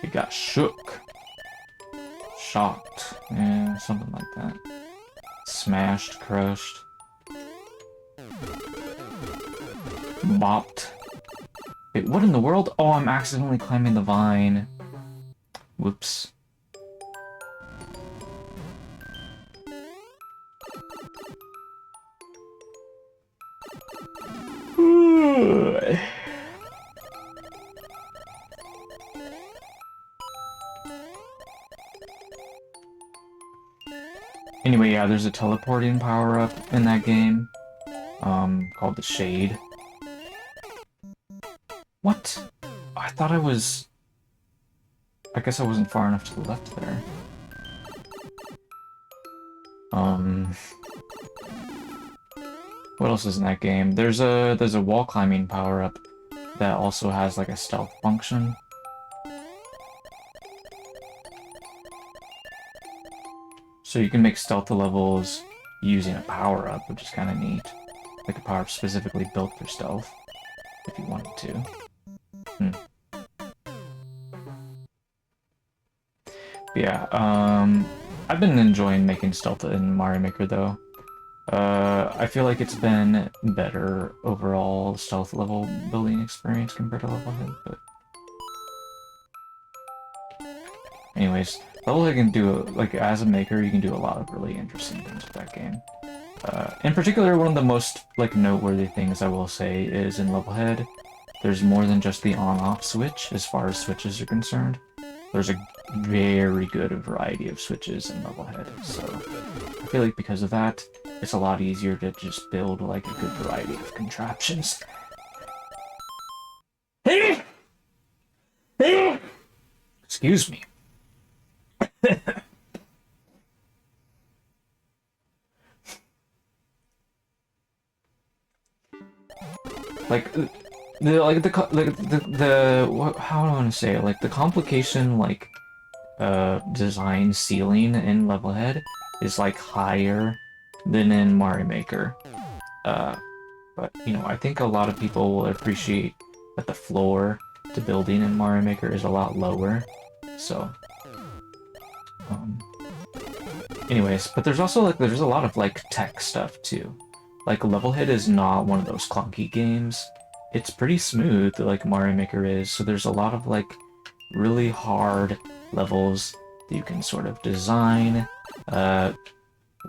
It got shook. Shocked. Yeah, something like that. Smashed, crushed. Bopped. Wait, what in the world? Oh, I'm accidentally climbing the vine. Whoops. Anyway, yeah, there's a teleporting power-up in that game, called the Shade. What? I thought I was... I guess I wasn't far enough to the left there. What else is in that game? There's a wall climbing power-up that also has like a stealth function. So you can make stealth levels using a power-up, which is kind of neat. Like a power-up specifically built for stealth, if you wanted to. But yeah, I've been enjoying making stealth in Mario Maker though. I feel like it's been better overall stealth level building experience compared to level head, but... Anyways, level head can do, like, as a maker, you can do a lot of really interesting things with that game. In particular, one of the most, like, noteworthy things I will say is in level head, there's more than just the on-off switch as far as switches are concerned. There's a very good variety of switches in level head, so I feel like because of that, it's a lot easier to just build like a good variety of contraptions. Excuse me. How do I want to say it? Like the complication like design ceiling in level head is like higher than in Mario Maker. But you know, I think a lot of people will appreciate that the floor to building in Mario Maker is a lot lower. So anyways, but there's also like there's a lot of like tech stuff too. Like level head is not one of those clunky games. It's pretty smooth like Mario Maker is, so there's a lot of like really hard levels that you can sort of design,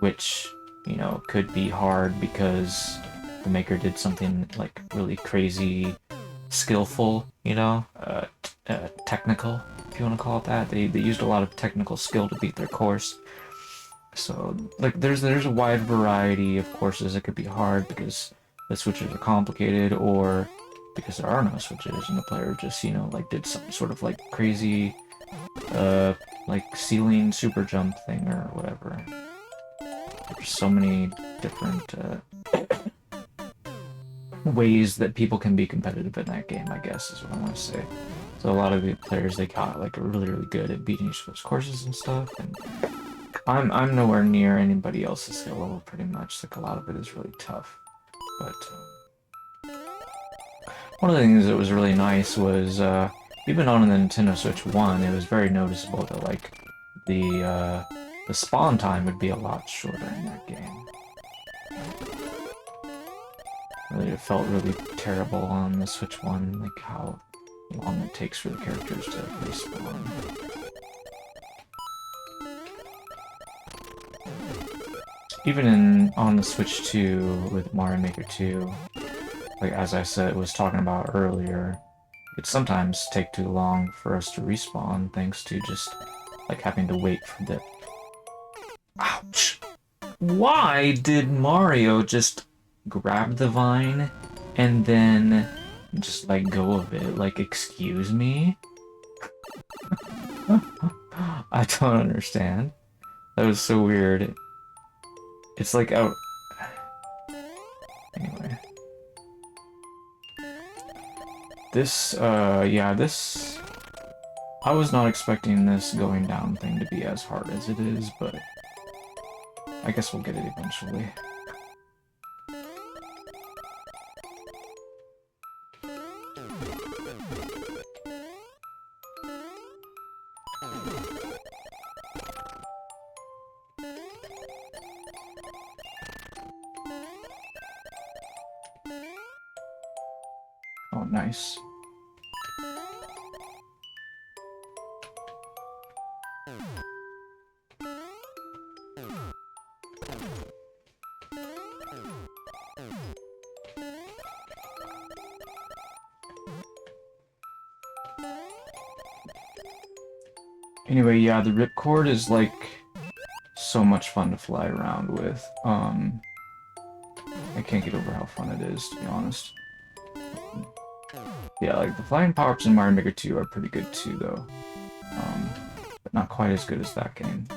which, you know, could be hard because the maker did something like really crazy skillful, you know, technical, if you want to call it that. They used a lot of technical skill to beat their course. So like there's a wide variety of courses that could be hard because the switches are complicated, or because there are no switches and the player just, you know, like did some sort of like crazy like ceiling super jump thing or whatever. There's so many different ways that people can be competitive in that game, I guess, is what I want to say. So a lot of the players, they got like really, really good at beating each of those courses and stuff, and I'm nowhere near anybody else's skill level, pretty much. Like, a lot of it is really tough. But one of the things that was really nice was, even on the Nintendo Switch 1, it was very noticeable that, like, the spawn time would be a lot shorter in that game. Really, it felt really terrible on the Switch 1, like how long it takes for the characters to respawn. Even on the Switch 2 with Mario Maker 2, like as I was talking about earlier, it sometimes take too long for us to respawn thanks to just like having to wait for the... Ouch! Why did Mario just grab the vine and then just let go of it? Like, excuse me? I don't understand. That was so weird. It's like out... Anyway. This, yeah, this... I was not expecting this going down thing to be as hard as it is, but I guess we'll get it eventually. Oh, nice. Anyway, yeah, the ripcord is like so much fun to fly around with. I can't get over how fun it is, to be honest. Yeah, like the flying power-ups in Mario Maker 2 are pretty good too, though. But not quite as good as that game.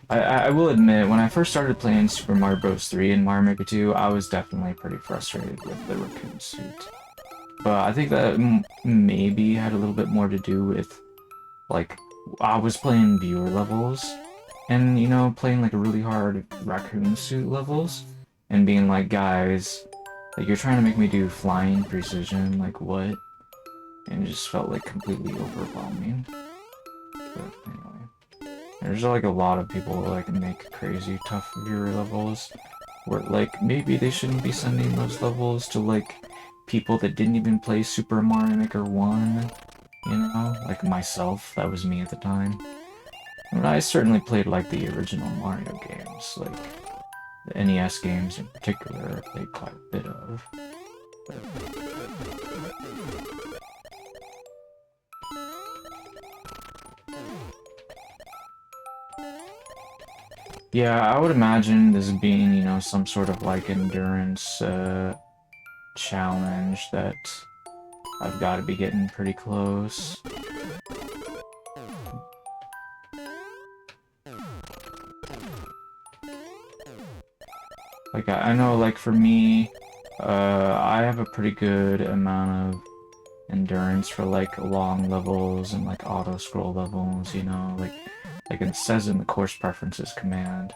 I will admit, when I first started playing Super Mario Bros. 3 and Mario Maker 2, I was definitely pretty frustrated with the raccoon suit. But I think that maybe had a little bit more to do with, like, I was playing viewer levels, and, you know, playing, like, really hard raccoon suit levels, and being like, guys, like, you're trying to make me do flying precision, like, what? And it just felt, like, completely overwhelming. But, anyway. There's, like, a lot of people who, like, make crazy tough viewer levels, where, like, maybe they shouldn't be sending those levels to, like, people that didn't even play Super Mario Maker 1, you know? Like myself, that was me at the time. I mean, I certainly played, like, the original Mario games, like, the NES games in particular, I played quite a bit of. But... yeah, I would imagine this being, you know, some sort of, like, endurance, challenge that I've got to be getting pretty close. Like, I know, like, for me, I have a pretty good amount of endurance for, like, long levels and, like, auto-scroll levels, you know? Like it says in the course preferences command,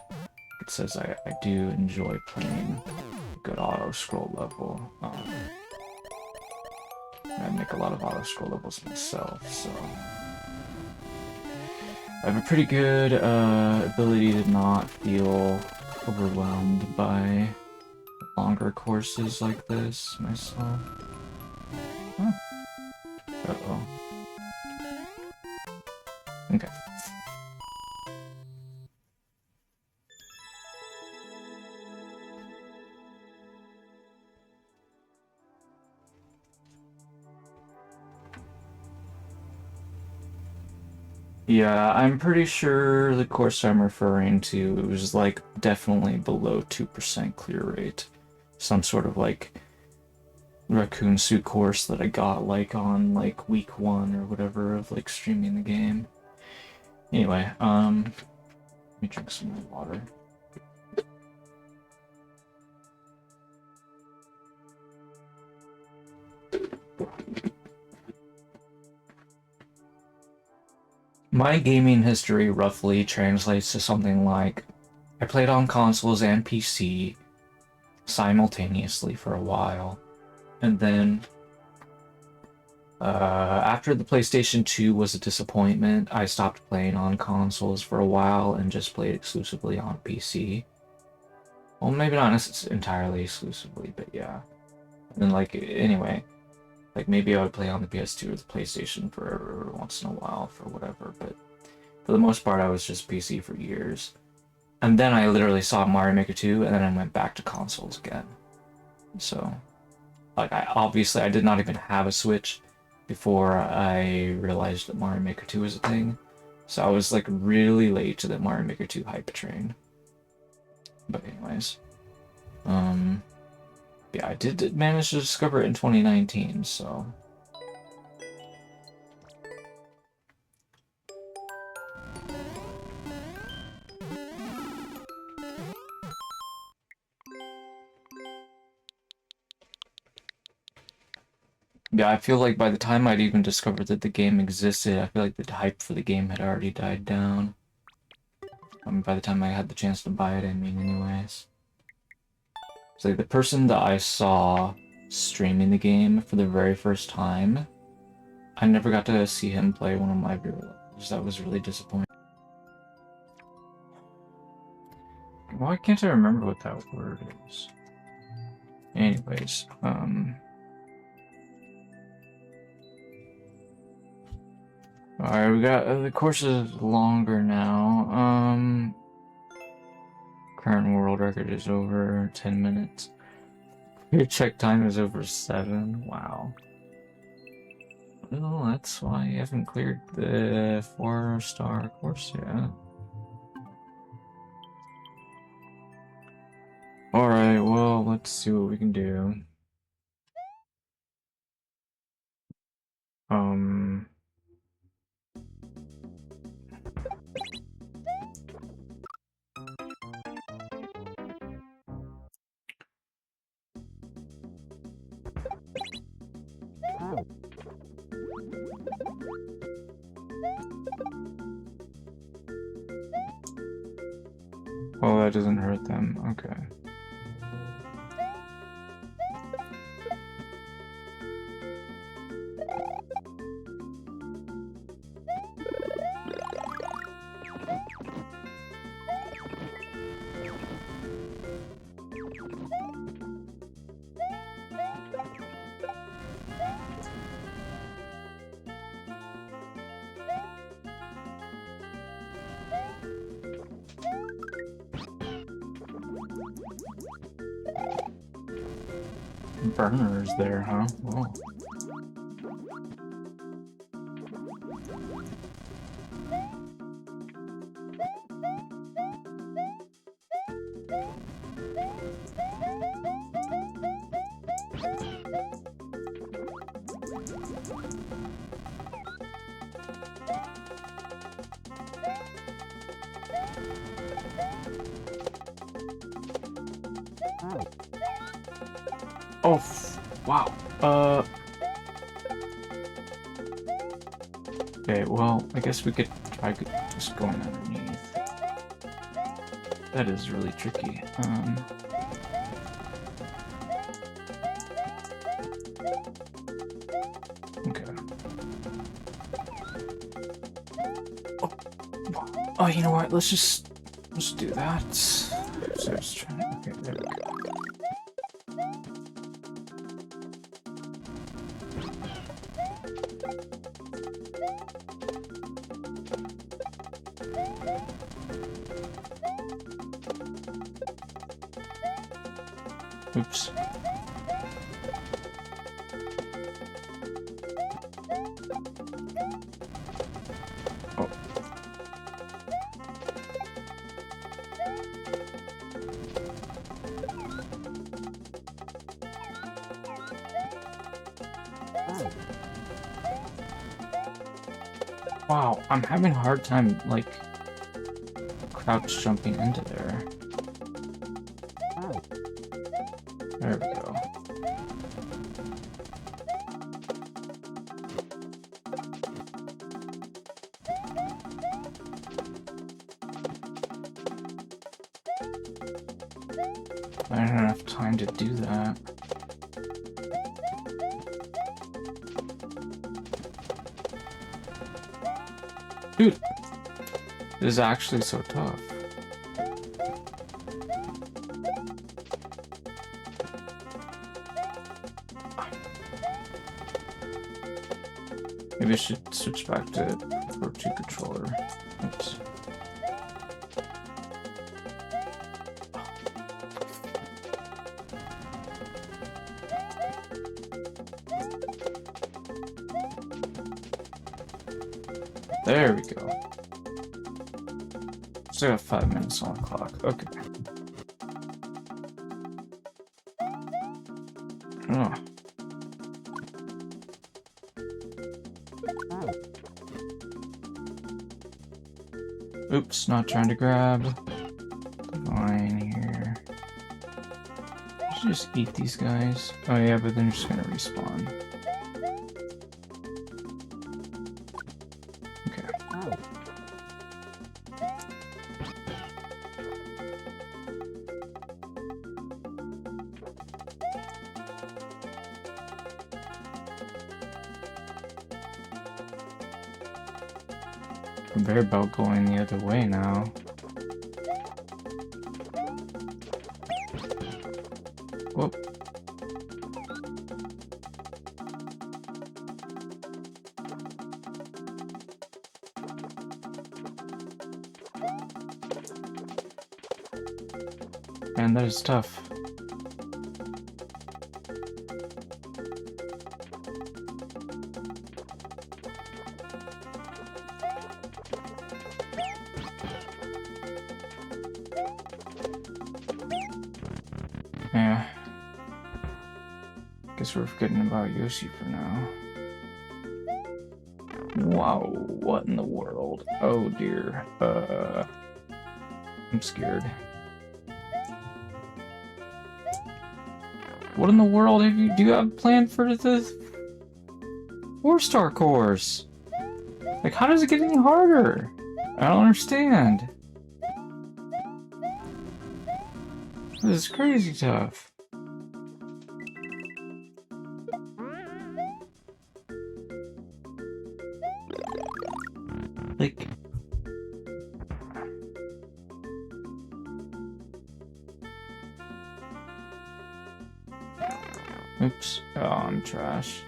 it says I do enjoy playing a good auto-scroll level. I make a lot of auto-scroll levels myself, so... I have a pretty good ability to not feel overwhelmed by longer courses like this myself. Huh. Uh-oh. Okay. Yeah, I'm pretty sure the course I'm referring to was, like, definitely below 2% clear rate. Some sort of, like, raccoon suit course that I got, like, on, like, week 1 or whatever of, like, streaming the game. Anyway, Let me drink some more water. My gaming history roughly translates to something like I played on consoles and PC simultaneously for a while, and then after the PlayStation 2 was a disappointment, I stopped playing on consoles for a while and just played exclusively on PC. Well, maybe not entirely exclusively, but yeah. And then, like, anyway, like maybe I would play on the PS2 or the PlayStation for once in a while for whatever, but for the most part, I was just PC for years. And then I literally saw Mario Maker 2, and then I went back to consoles again. So, like, I did not even have a Switch before I realized that Mario Maker 2 was a thing. So I was, like, really late to the Mario Maker 2 hype train. But anyways, yeah, I did manage to discover it in 2019, so... Yeah, I feel like by the time I'd even discovered that the game existed, I feel like the hype for the game had already died down. I mean, by the time I had the chance to buy it, I mean, anyways. It's like the person that I saw streaming the game for the very first time, I never got to see him play one of my viewers. That was really disappointing. Why can't I remember what that word is? Anyways, alright, we got, the course is longer now, current world record is over 10 minutes. Your check time is over 7, wow. Well, that's why you haven't cleared the 4-star course yet. Alright, well, let's see what we can do. Well, that doesn't hurt them, okay. Burners there, huh? Whoa. Oh, wow. Okay, well, I guess we could try just going underneath. That is really tricky. Okay. Oh, you know what? Let's do that. So just trying to, okay, there we go. Oops. Oh. Wow, I'm having a hard time, like, crouch jumping into there. There we go. I don't have enough time to do that. Dude, this is actually so tough. Maybe I should switch back to Pro 2 controller. Oops. There we go. Still got 5 minutes on the clock. Okay. Oh. Oops, not trying to grab the line here. I should just eat these guys. Oh yeah, but then they're just gonna respawn. Okay. I'm very about going the other way now. Whoop. Man, that is tough. Yeah. Guess we're forgetting about Yoshi for now. Wow, what in the world? Oh dear. I'm scared. What in the world do you have planned for the 4-star course? Like, how does it get any harder? I don't understand. This is crazy tough. Like... Oops. Oh, I'm trash.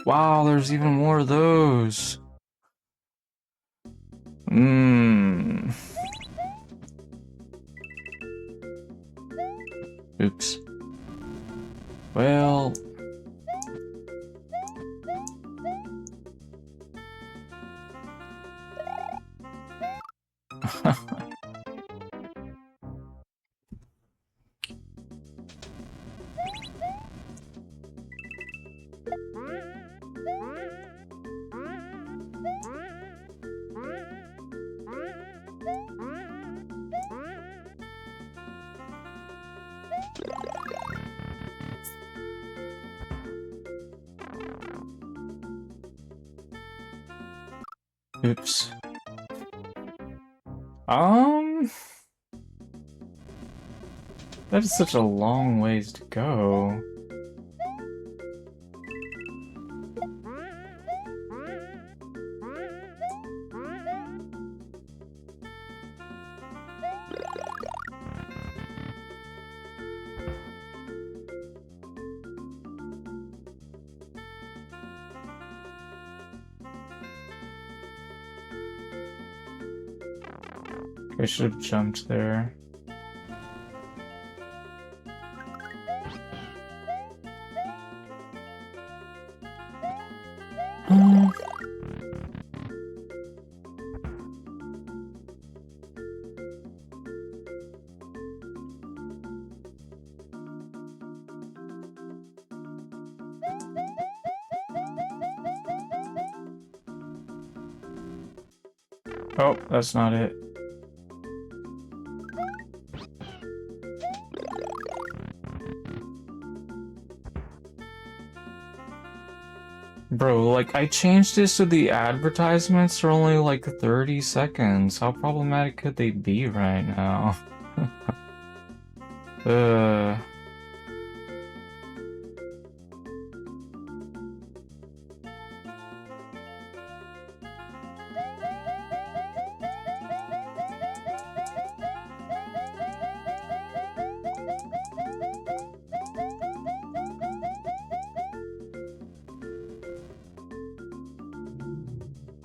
Wow, there's even more of those. Oops. Well... Oops. That is such a long ways to go. I should have jumped there. Oh, that's not it. Bro, like, I changed this so the advertisements are only like 30 seconds. How problematic could they be right now? uh...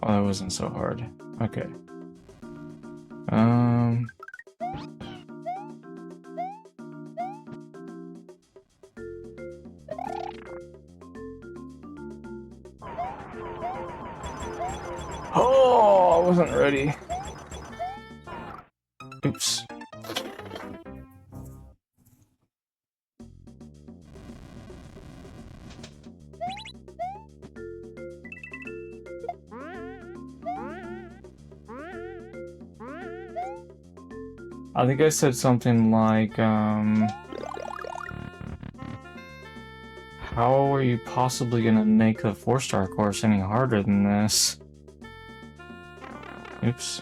Oh, that wasn't so hard. Okay. Oh, I wasn't ready. Oops. I think I said something like, how are you possibly gonna make a 4-star course any harder than this? Oops.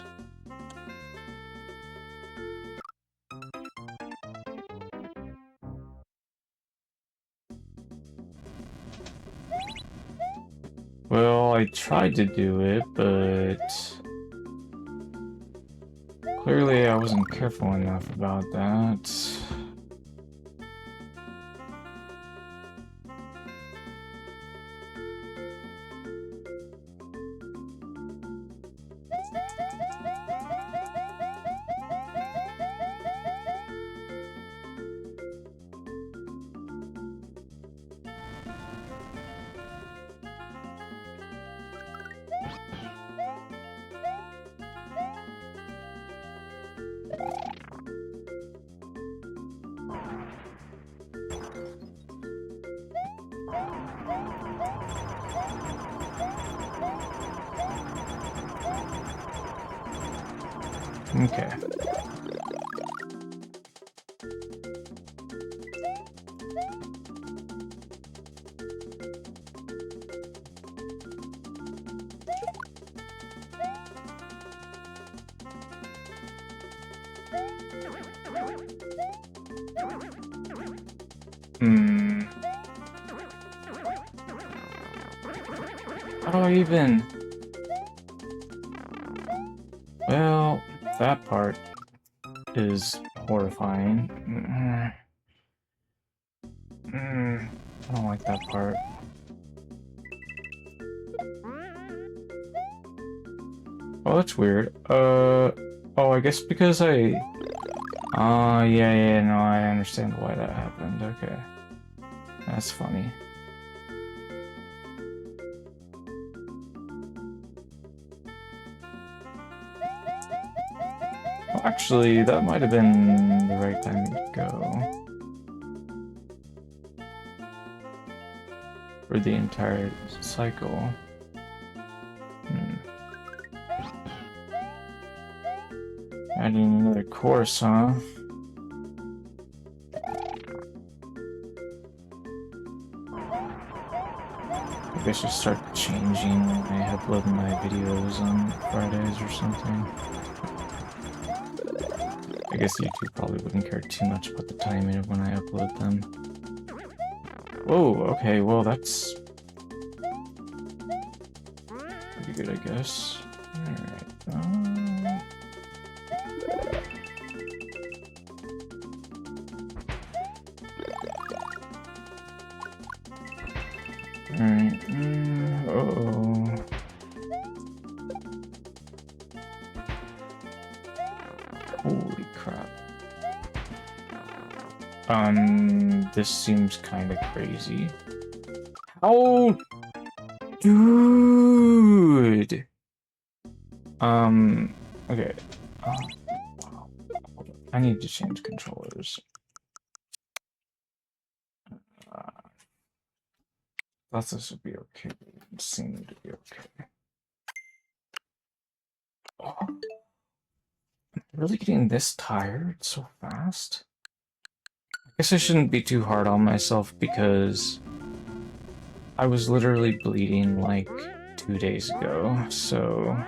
Well, I tried to do it, but clearly I wasn't careful enough about that. Okay. How do I even... Well, that part is horrifying. I don't like that part. Oh, that's weird. Oh, I guess because I... yeah, no, I understand why that happened. Okay. That's funny. Well, actually, that might have been the right time to go. For the entire cycle. Adding another course, huh? Maybe I should start changing when I upload my videos on Fridays or something. I guess YouTube probably wouldn't care too much about the timing of when I upload them. Whoa, okay, well that's pretty good, I guess. Alright. Alright, uh-oh. Holy crap. This seems kind of crazy. How? Dude! Okay. I need to change controllers. Thought this would be okay. It seemed to be okay. Oh. I'm really getting this tired so fast? I guess I shouldn't be too hard on myself because I was literally bleeding like 2 days ago, so...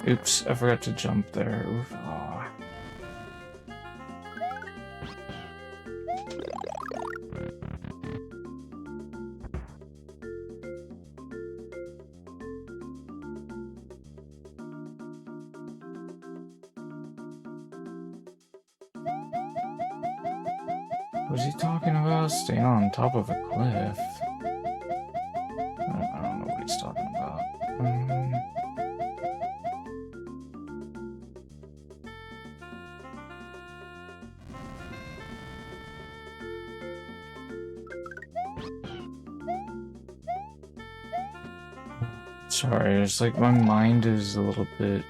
Oops, I forgot to jump there. Oof. Aw. What's he talking about? Staying on top of a cliff? I don't know what he's talking about. Sorry, it's like my mind is a little bit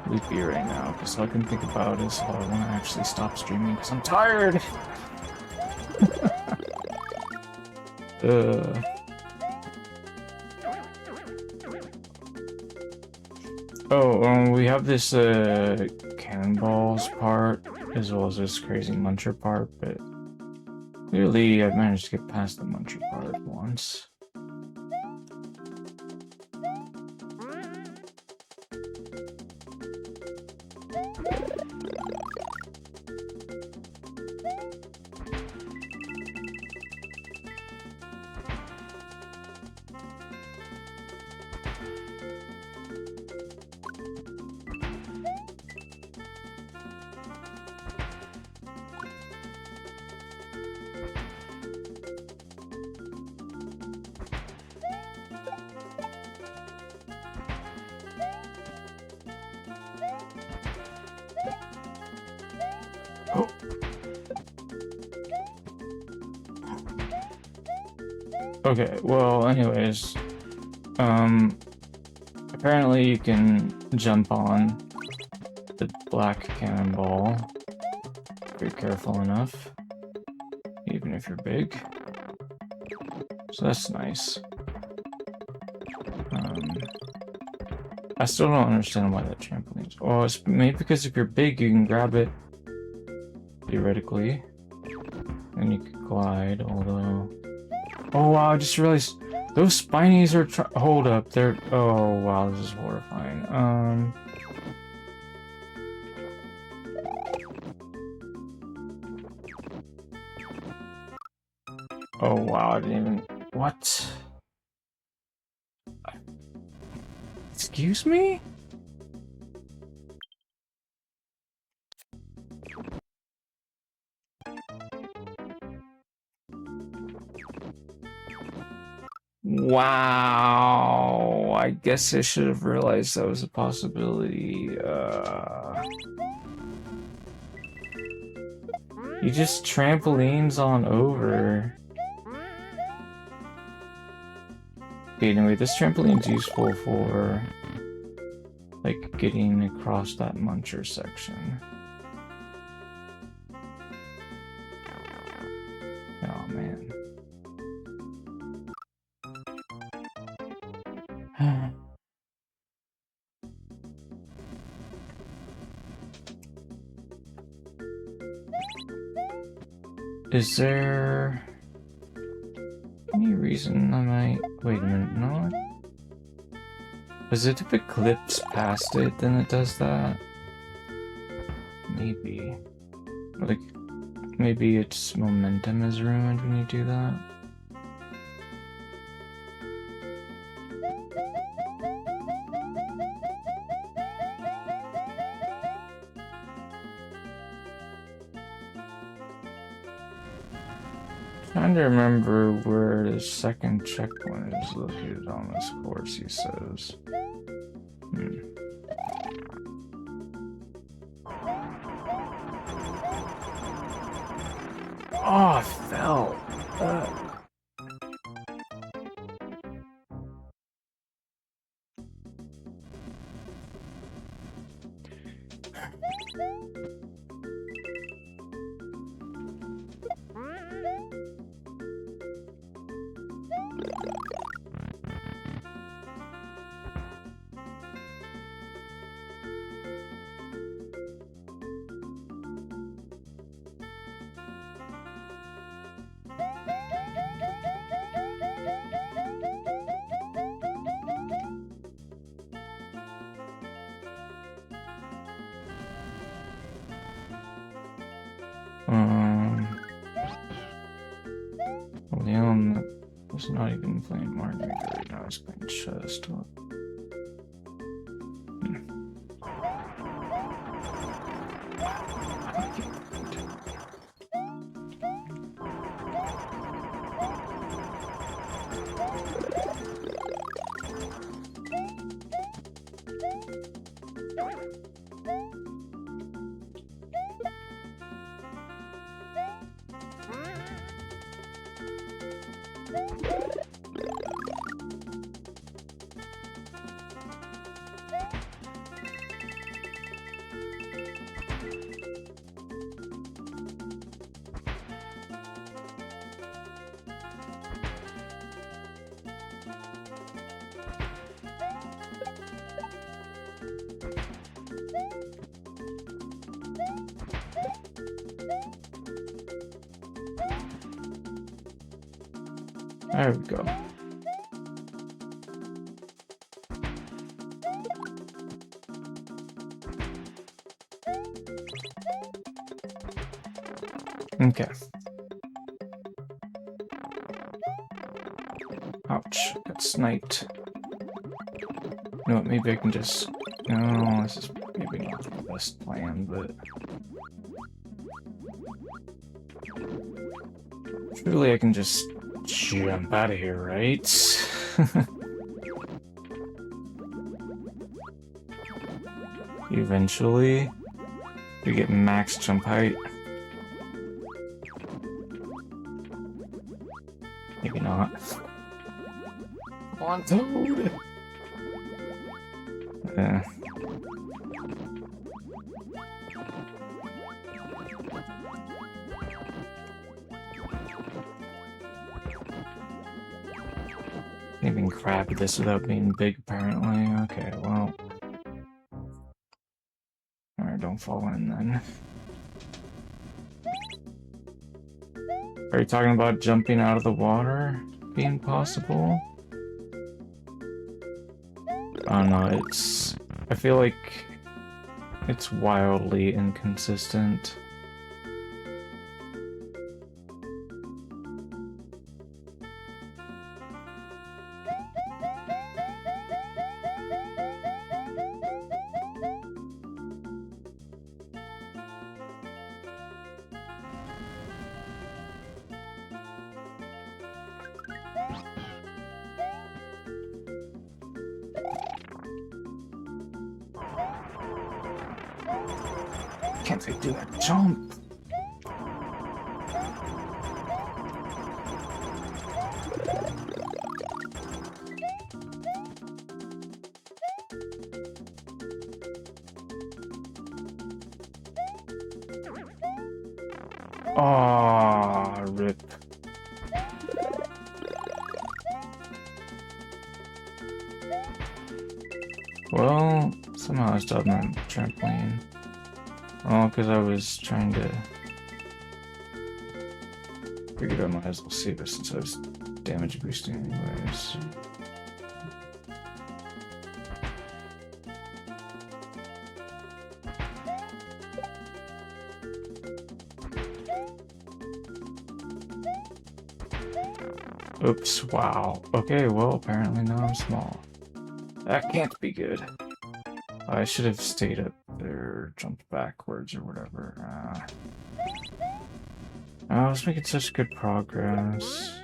loopy right now, because all I can think about is how I want to actually stop streaming, because I'm tired! Oh, we have this cannonballs part, as well as this crazy muncher part, but clearly I've managed to get past the muncher part once. Okay, well, anyways, apparently you can jump on the black cannonball if you're careful enough, even if you're big, so that's nice. I still don't understand why that trampoline's... Oh, it's maybe because if you're big, you can grab it, theoretically, and you can glide, although... Oh wow, I just realized those spinies are hold up, they're... Oh wow, this is horrifying. Oh wow, I didn't even... What? Excuse me? Wow, I guess I should have realized that was a possibility. You just trampolines on over. Okay, anyway, this trampoline's useful for, like, getting across that muncher section. Oh, man. Is there any reason I might... Wait a minute, no? Is it if it clips past it, then it does that? Maybe. Like, maybe its momentum is ruined when you do that? Trying to remember where the second checkpoint is located on this course, he says. Oh, I fell. Leon was not even playing Mario right now. He's playing chess. There we go. Okay. Ouch, got sniped. You know what, maybe I can just... No, this is maybe not the best plan, but... Surely I can just jump out of here, right? Eventually, we get max jump height. Maybe not. Come on, Toad! Can't even grab this without being big, apparently. Okay, well. Alright, don't fall in then. Are you talking about jumping out of the water being possible? I don't know, I feel like it's wildly inconsistent. Can't they do that jump? Ah, rip. Well, somehow I still have my trampoline. Oh, because I was trying to... Figured I might as well save it since I was damage boosting anyways. Oops, wow. Okay, well, apparently now I'm small. That can't be good. I should have stayed up there, jumped backwards or whatever. I was making such good progress.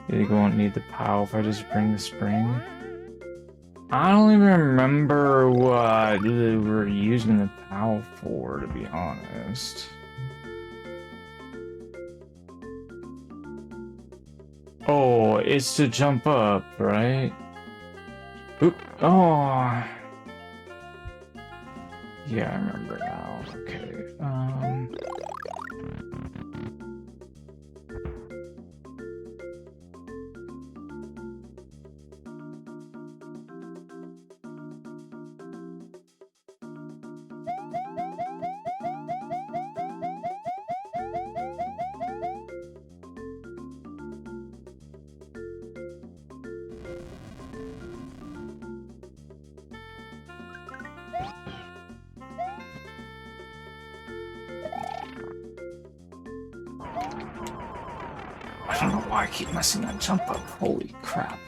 You won't need the POW if I just bring the spring. I don't even remember what we were using the POW for, to be honest. Oh, it's to jump up, right? Oop. Oh. Yeah, I remember now. Okay. I don't know why I keep messing that jump up. Holy crap.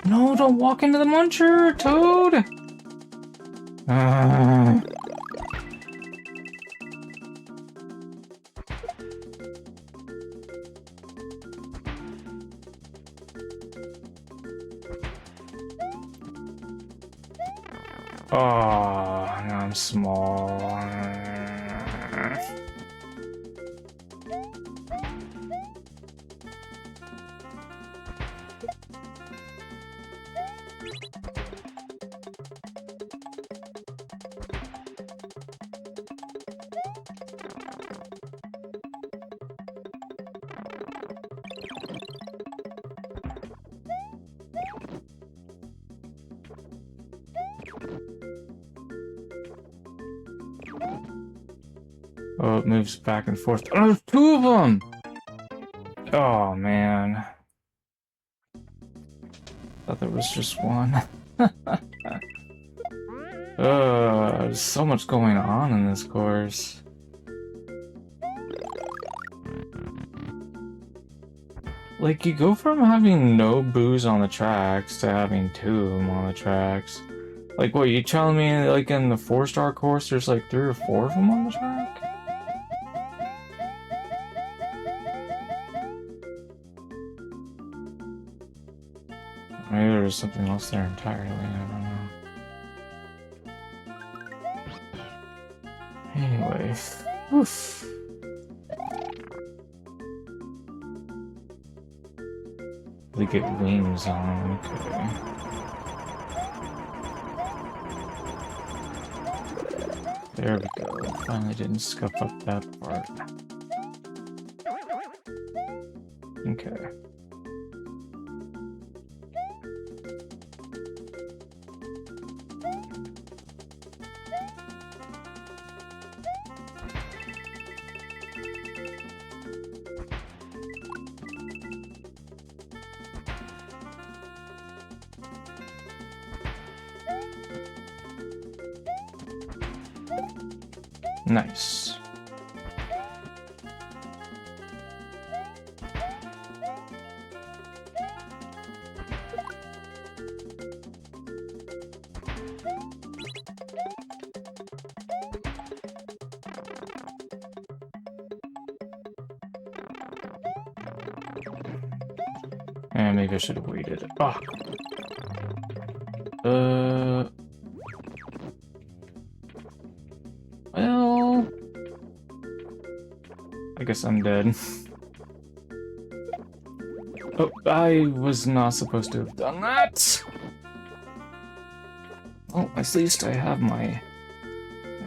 No, don't walk into the muncher, Toad! Oh, now I'm small. Oh, it moves back and forth. Oh, there's two of them! Oh, man. Thought there was just one. There's so much going on in this course. Like, you go from having no boos on the tracks to having two of them on the tracks. Like, what, you telling me, like, in the 4-star course, there's like 3 or 4 of them on the track? Maybe there's something else there entirely, I don't know. Anyway, oof. They get wings on, okay. There we go. Finally didn't scuff up that part. Okay. Nice. And maybe I should have waited. Oh. Well, I guess I'm dead. Oh, I was not supposed to have done that. Oh, at least I have my... I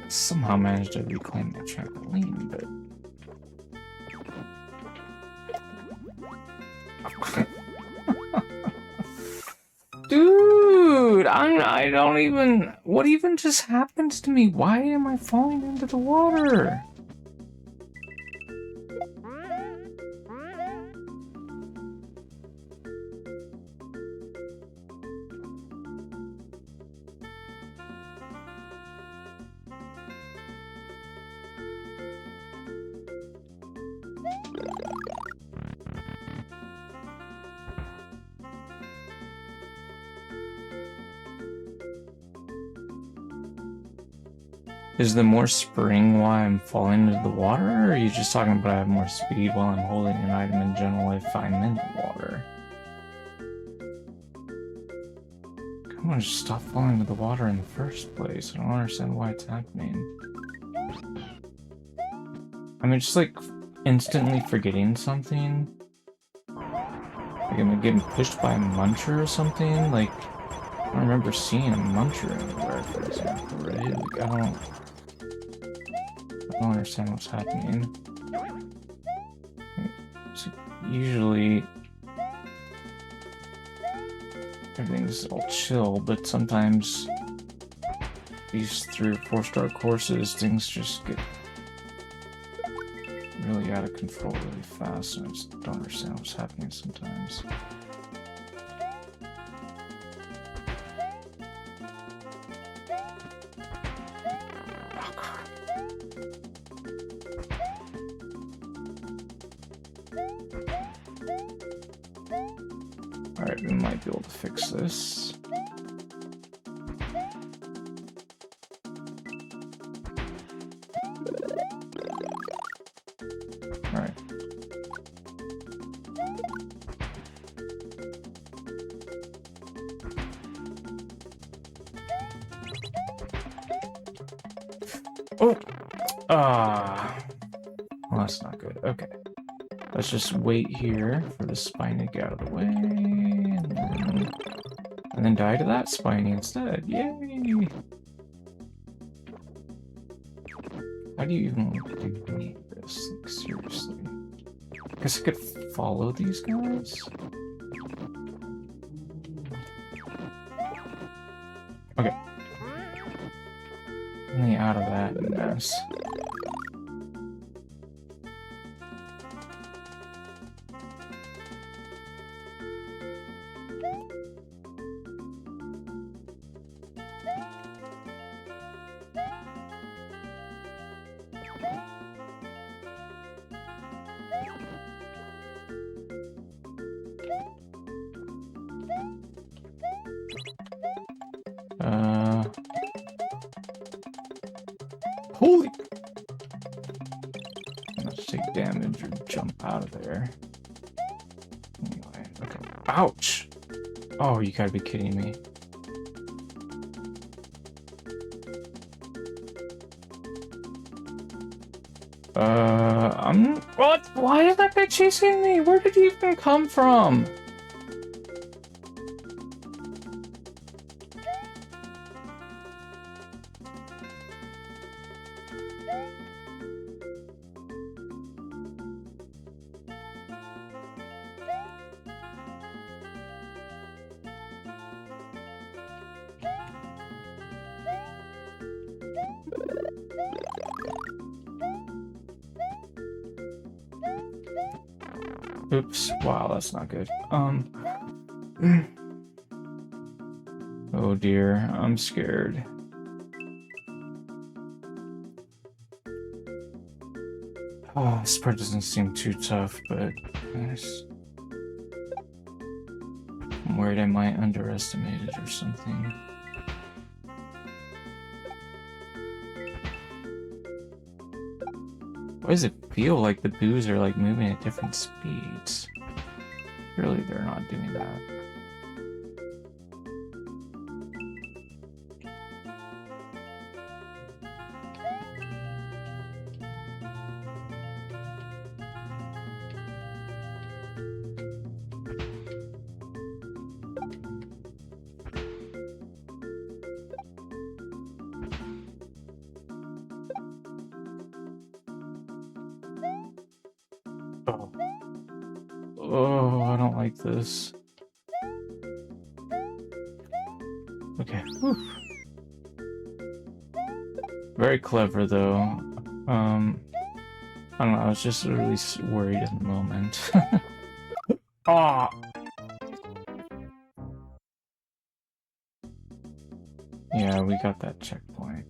somehow managed to reclaim my trampoline, but... Dude, I don't even... What even just happened to me? Why am I falling into the water? Is there more spring while I'm falling into the water, or are you just talking about I have more speed while I'm holding an item in general if I'm in the water? Come on, just stop falling into the water in the first place. I don't understand why it's happening. I mean, just like instantly forgetting something. Like I'm getting pushed by a muncher or something. Like, I don't remember seeing a muncher anywhere, for example, right? Like, I don't understand what's happening. So usually everything's all chill, but sometimes these 3 or 4-star courses, things just get really out of control really fast, and I just don't understand what's happening sometimes. Alright, we might be able to fix this. Alright. Oh! Well, that's not good. Okay. Let's just wait here for the spiny to get out of the way, and then die to that spiny instead. Yay! How do you even do this? Like, seriously. I guess I could follow these guys? Okay. Only out of that mess. Holy! Let's take damage or jump out of there. Anyway, okay. Ouch! Oh, you gotta be kidding me. What? Why is that guy chasing me? Where did he even come from? Oops. Wow, that's not good. Oh dear, I'm scared. Oh, this part doesn't seem too tough, but I'm worried I might underestimate it or something. Why does it feel like the boos are like moving at different speeds? Surely they're not doing that. Oh. Oh, I don't like this. Okay. Whew. Very clever, though. I don't know, I was just really worried at the moment. Ah! Yeah, we got that checkpoint.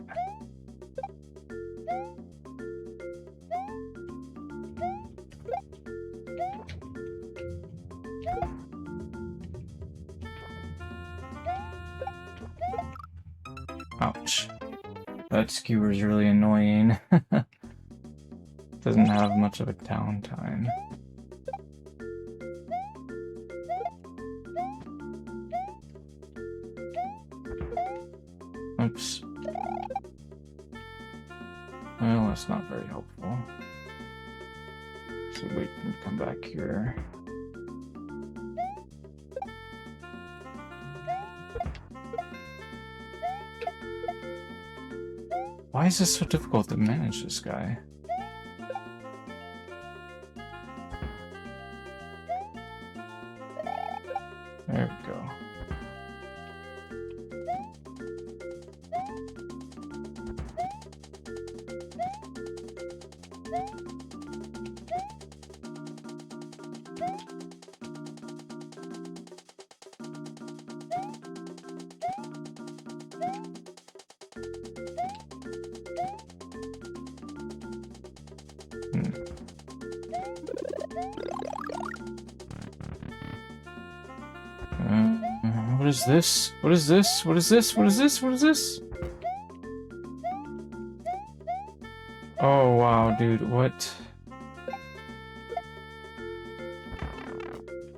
Ouch. That skewer is really annoying. Doesn't have much of a downtime. Oops. Well, that's not very helpful. So wait for him to come back here. Why is this so difficult to manage this guy? There we go. What is this? What is this? What is this? What is this? What is this? Oh wow, dude, what?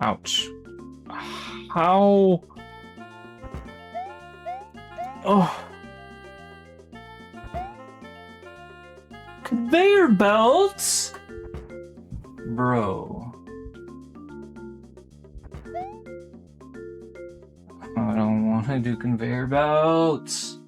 Ouch. How? Oh. Conveyor belts? Bro. I don't want to do conveyor belts.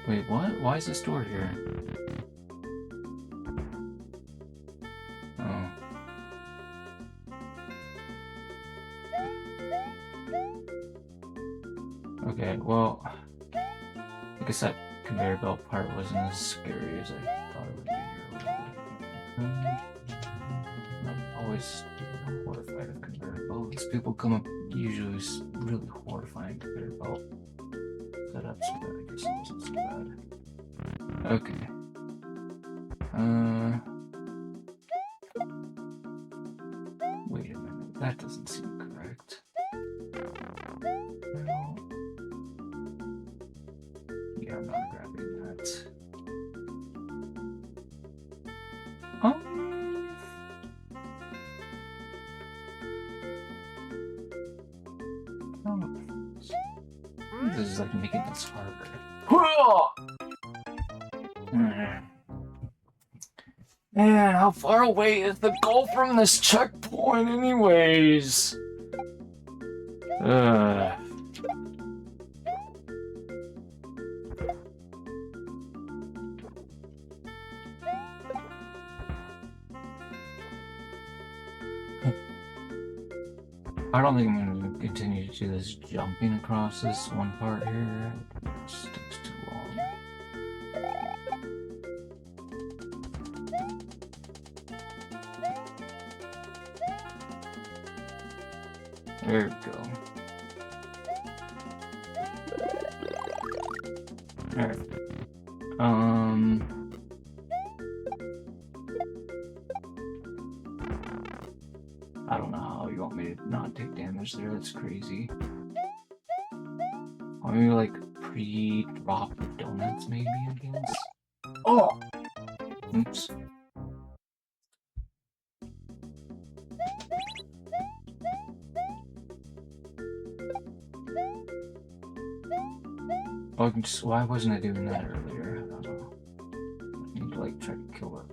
Wait, what? Why is this door here? Oh. Okay, well, I guess that conveyor belt part wasn't as scary as I thought it would be. I'm always horrified of conveyor belts. People come up usually really horrifying conveyor belt setups, but I guess it wasn't so bad. Okay. Wait a minute, that doesn't seem correct. No. Yeah, I'm not grabbing that. This is like making this harder. Man, how far away is the goal from this checkpoint anyways? I don't think I'm going to continue to do this jumping across this one part here. It just takes too long. There we go. Alright. I don't know how you want me to not take damage there, that's crazy. Or maybe like pre-drop donuts maybe, I guess? Oh! Oops. Oh, I can just, why wasn't I doing that earlier? I don't know. I need to like try to kill it.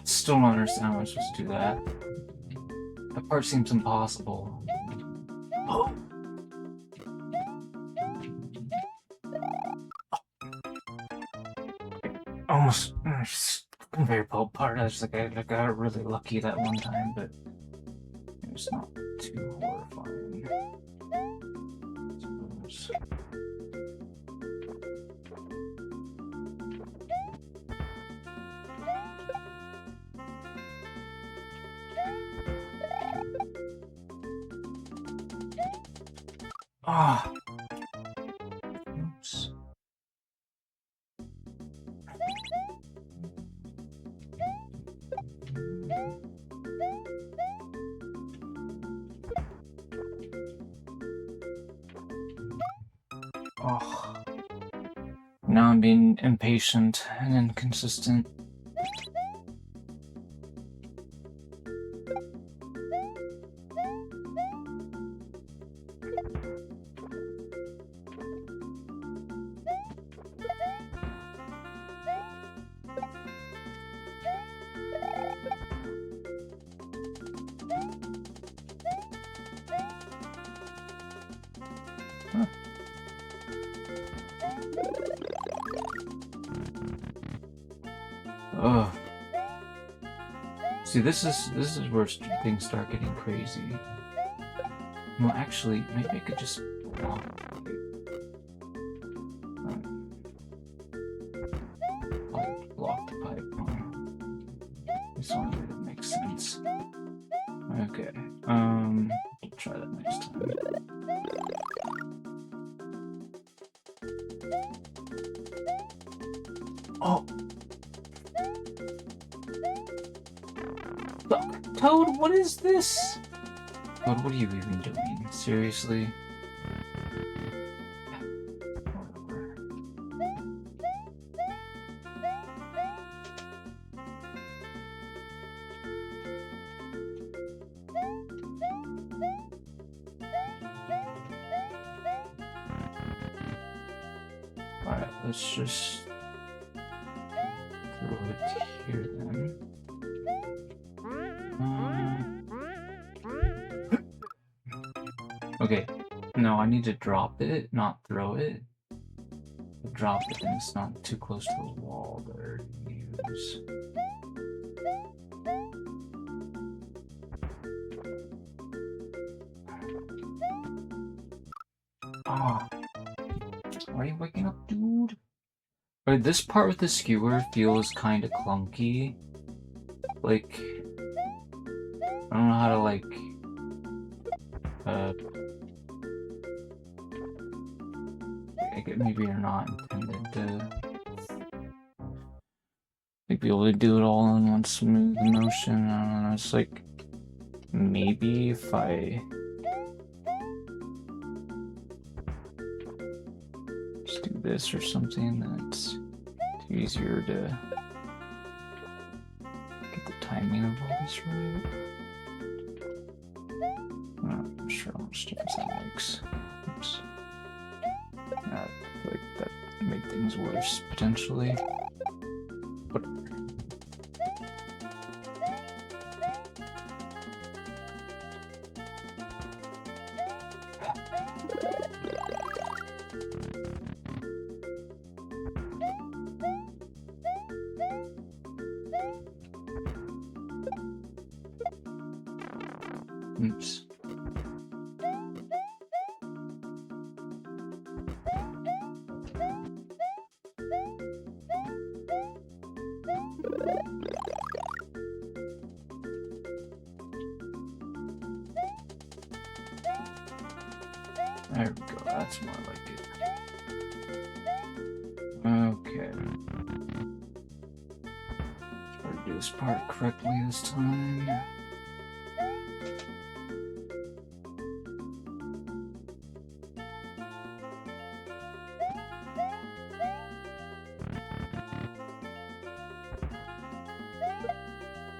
Still don't understand how I'm supposed to do that. That part seems impossible. Oh! Almost conveyor belt part. I was like, I got really lucky that one time, but it was not too horrifying. I suppose. Ah. Oops. Oh. Now I'm being impatient and inconsistent. See, this is where things start getting crazy. Well, actually, maybe I could just block it. Block the pipe. This one makes sense. Okay. Try that next time. Oh. Look, Toad, what is this? Toad, what are you even doing? Seriously? Alright, let's just throw it here then. Okay, no, I need to drop it, not throw it. Drop it and it's not too close to the wall there to use. Ah, why are you waking up, dude? Right, this part with the skewer feels kind of clunky. Like, I don't know how to like, maybe you're not intended to like be able to do it all in one smooth motion. I don't know. It's like maybe if I just do this or something, then it's easier to get the timing of all this right. I'm not sure how much difference that makes. Oops. I feel like that made things worse, potentially. But oops. There we go, that's more like it. Okay. Try to do this part correctly this time.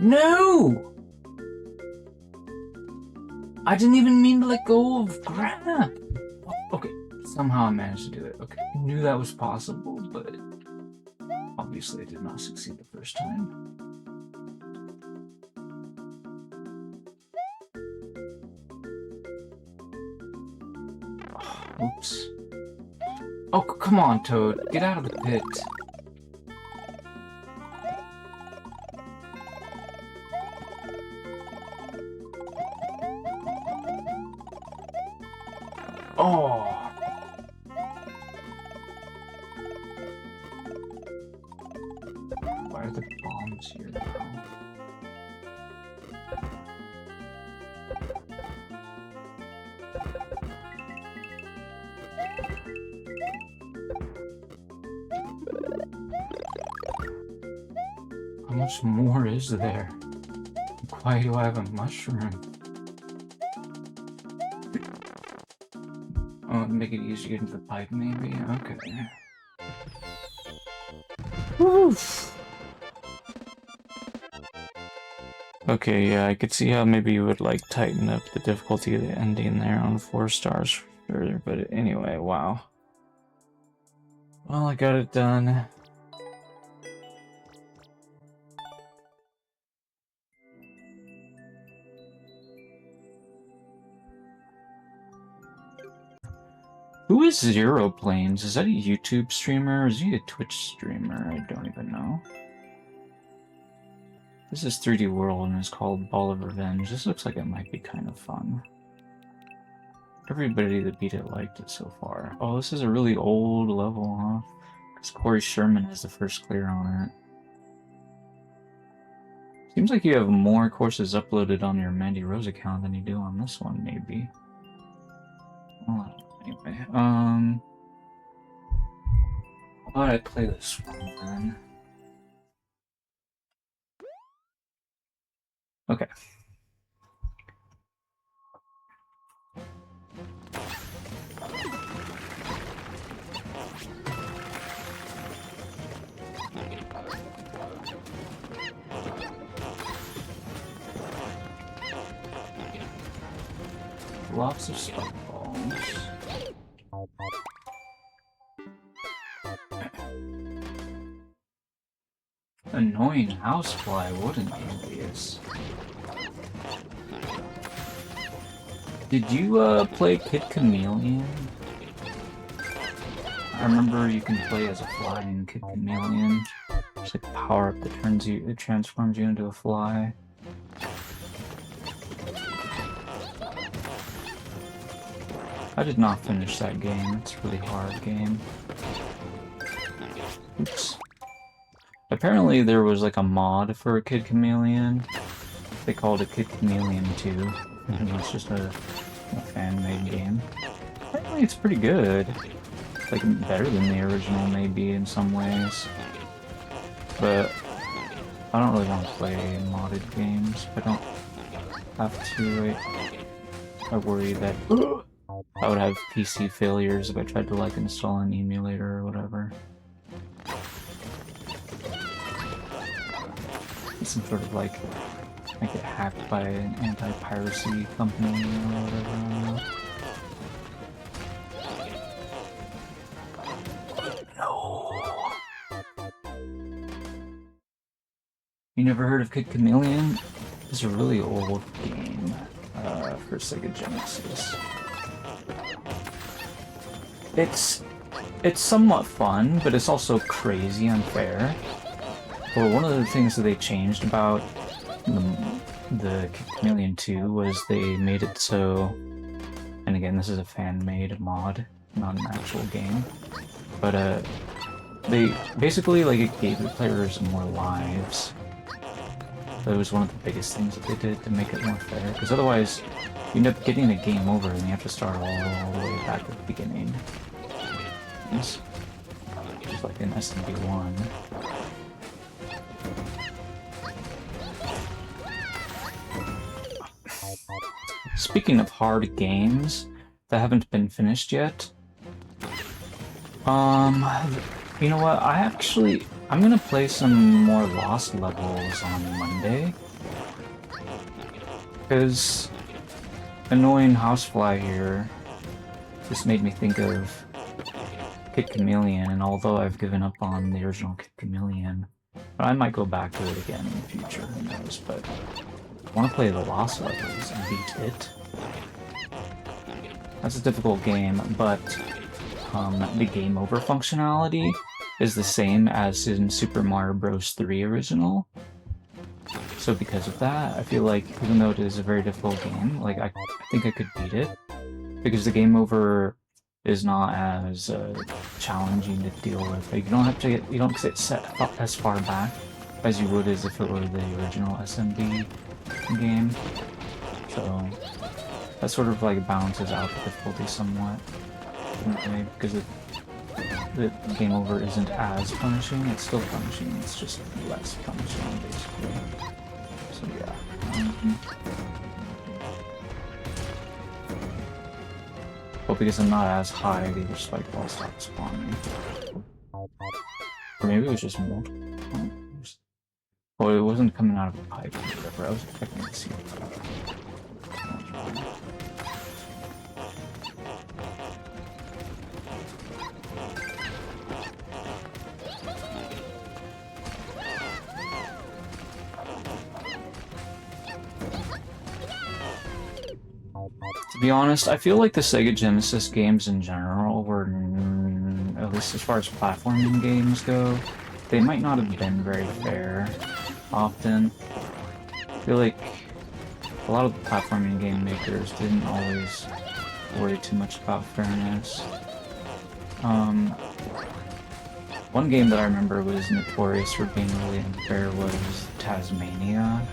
No! I didn't even mean to let go of Grana. Okay, somehow I managed to do it. Okay, I knew that was possible, but obviously I did not succeed the first time. Oh, oops. Oh, come on, Toad. Get out of the pit. Oh! Why are the bombs here now? How much more is there? Why do I have a mushroom? Oh, make it easier to get into the pipe, maybe? Okay. Woof! Okay, yeah, I could see how maybe you would, like, tighten up the difficulty of the ending there on 4 stars further, but anyway, wow. Well, I got it done. Who is Zero Planes? Is that a YouTube streamer or is he a Twitch streamer? I don't even know. This is 3D World and it's called Ball of Revenge. This looks like it might be kind of fun. Everybody that beat it liked it so far. Oh, this is a really old level, huh? Because Corey Sherman is the first clear on it. Seems like you have more courses uploaded on your Mandy Rose account than you do on this one, maybe. Well, anyway, why did I play this one then? Okay. Lots of spike balls. Annoying housefly, what an alias. Did you play Kid Chameleon? I remember you can play as a fly in Kid Chameleon. It's like power up that transforms you into a fly. I did not finish that game. It's a really hard game. Oops. Apparently there was like a mod for Kid Chameleon. They called it Kid Chameleon 2. And it's just a fan-made game. Apparently it's pretty good. Like, better than the original maybe in some ways. But I don't really want to play modded games. I don't have to. I worry that I would have PC failures if I tried to like install an emulator or whatever. Some sort of like I get hacked by an anti-piracy company or whatever. No. You never heard of Kid Chameleon? It's a really old game for Sega Genesis. It's somewhat fun, but it's also crazy unfair. Well, one of the things that they changed about the Kid Chameleon 2 was they made it so, and again, this is a fan-made mod, not an actual game, but they basically, like, it gave the players more lives. That was one of the biggest things that they did to make it more fair, because otherwise you end up getting a game over and you have to start all the way back at the beginning. It's just like in SMB1. Speaking of hard games that haven't been finished yet, you know what, I'm gonna play some more Lost levels on Monday, because annoying housefly here just made me think of Kid Chameleon, and although I've given up on the original Kid Chameleon, I might go back to it again in the future, who knows, but I want to play the Lost levels and beat it. That's a difficult game, but the game over functionality is the same as in Super Mario Bros. 3 original. So because of that, I feel like even though it is a very difficult game, like I think I could beat it, because the game over is not as challenging to deal with. Like, you don't get set as far back as you would as if it were the original SMB game. So that sort of like balances out the difficulty somewhat, because the game over isn't as punishing. It's still punishing, it's just less punishing, basically. So yeah. Well, because I'm not as high, the other spike balls stopped spawning. Or maybe it was just mold. Oh, it wasn't coming out of a pipe or whatever. I was expecting to see it. To be honest, I feel like the Sega Genesis games in general were, at least as far as platforming games go, they might not have been very fair often. feel like a lot of the platforming game makers didn't always worry too much about fairness. One game that I remember was notorious for being really unfair was Tasmania.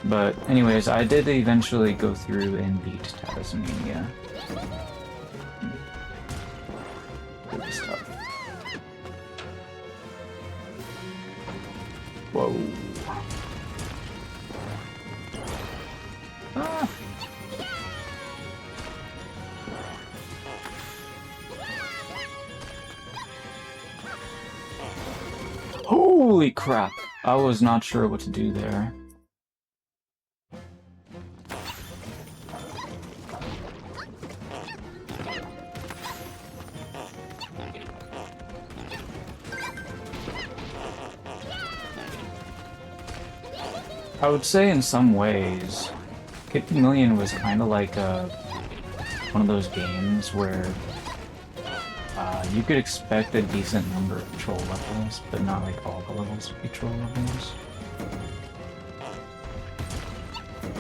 But anyways, I did eventually go through and beat Tasmania. Good stuff. Whoa. Ah. Holy crap! I was not sure what to do there. I would say in some ways, 50 Million was kind of like one of those games where you could expect a decent number of patrol levels, but not like all the levels of patrol levels.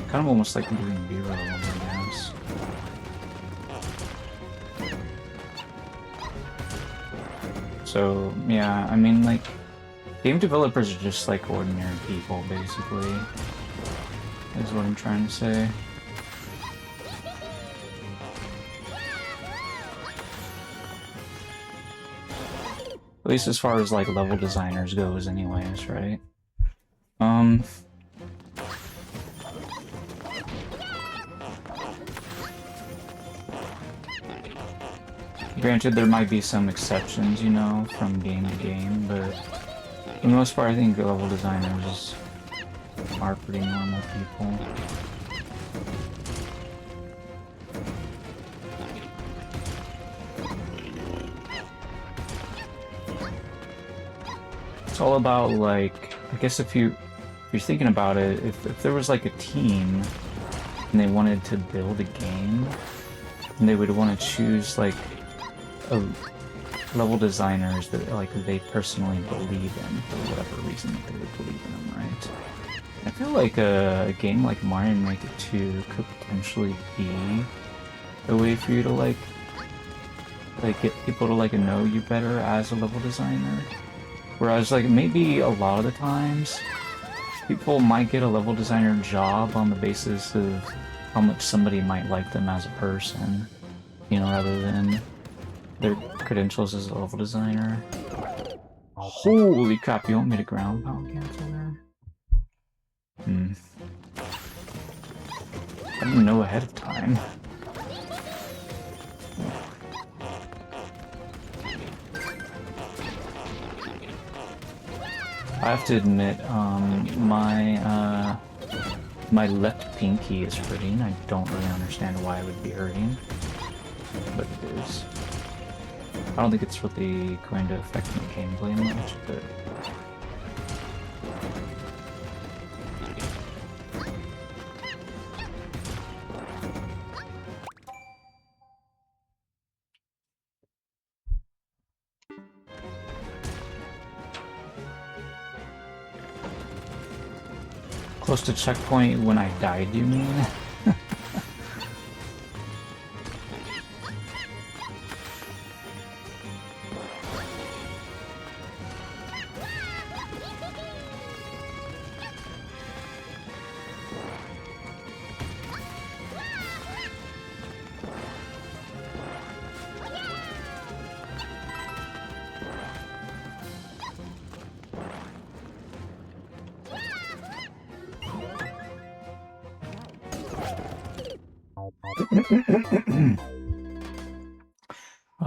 Kind of almost like doing B-roll, I guess. So, yeah, I mean, like, game developers are just like ordinary people, basically, is what I'm trying to say. At least as far as like level designers goes anyways, right? Granted, there might be some exceptions, you know, from game to game, but for the most part, I think level designers are pretty normal people. It's all about, like, I guess if you're thinking about it, if there was like a team and they wanted to build a game, and they would want to choose like a level designers that like they personally believe in for whatever reason that they would believe in them, right? I feel like a game like Mario Maker 2 could potentially be a way for you to like get people to like know you better as a level designer. Whereas like maybe a lot of the times people might get a level designer job on the basis of how much somebody might like them as a person, you know, rather than their credentials as a level designer. Holy crap, you want me to ground pound cancel there? I didn't know ahead of time. I have to admit, my left pinky is hurting. I don't really understand why it would be hurting, but it is. I don't think it's really going to affect my gameplay much, but... Close to checkpoint when I died, you mean?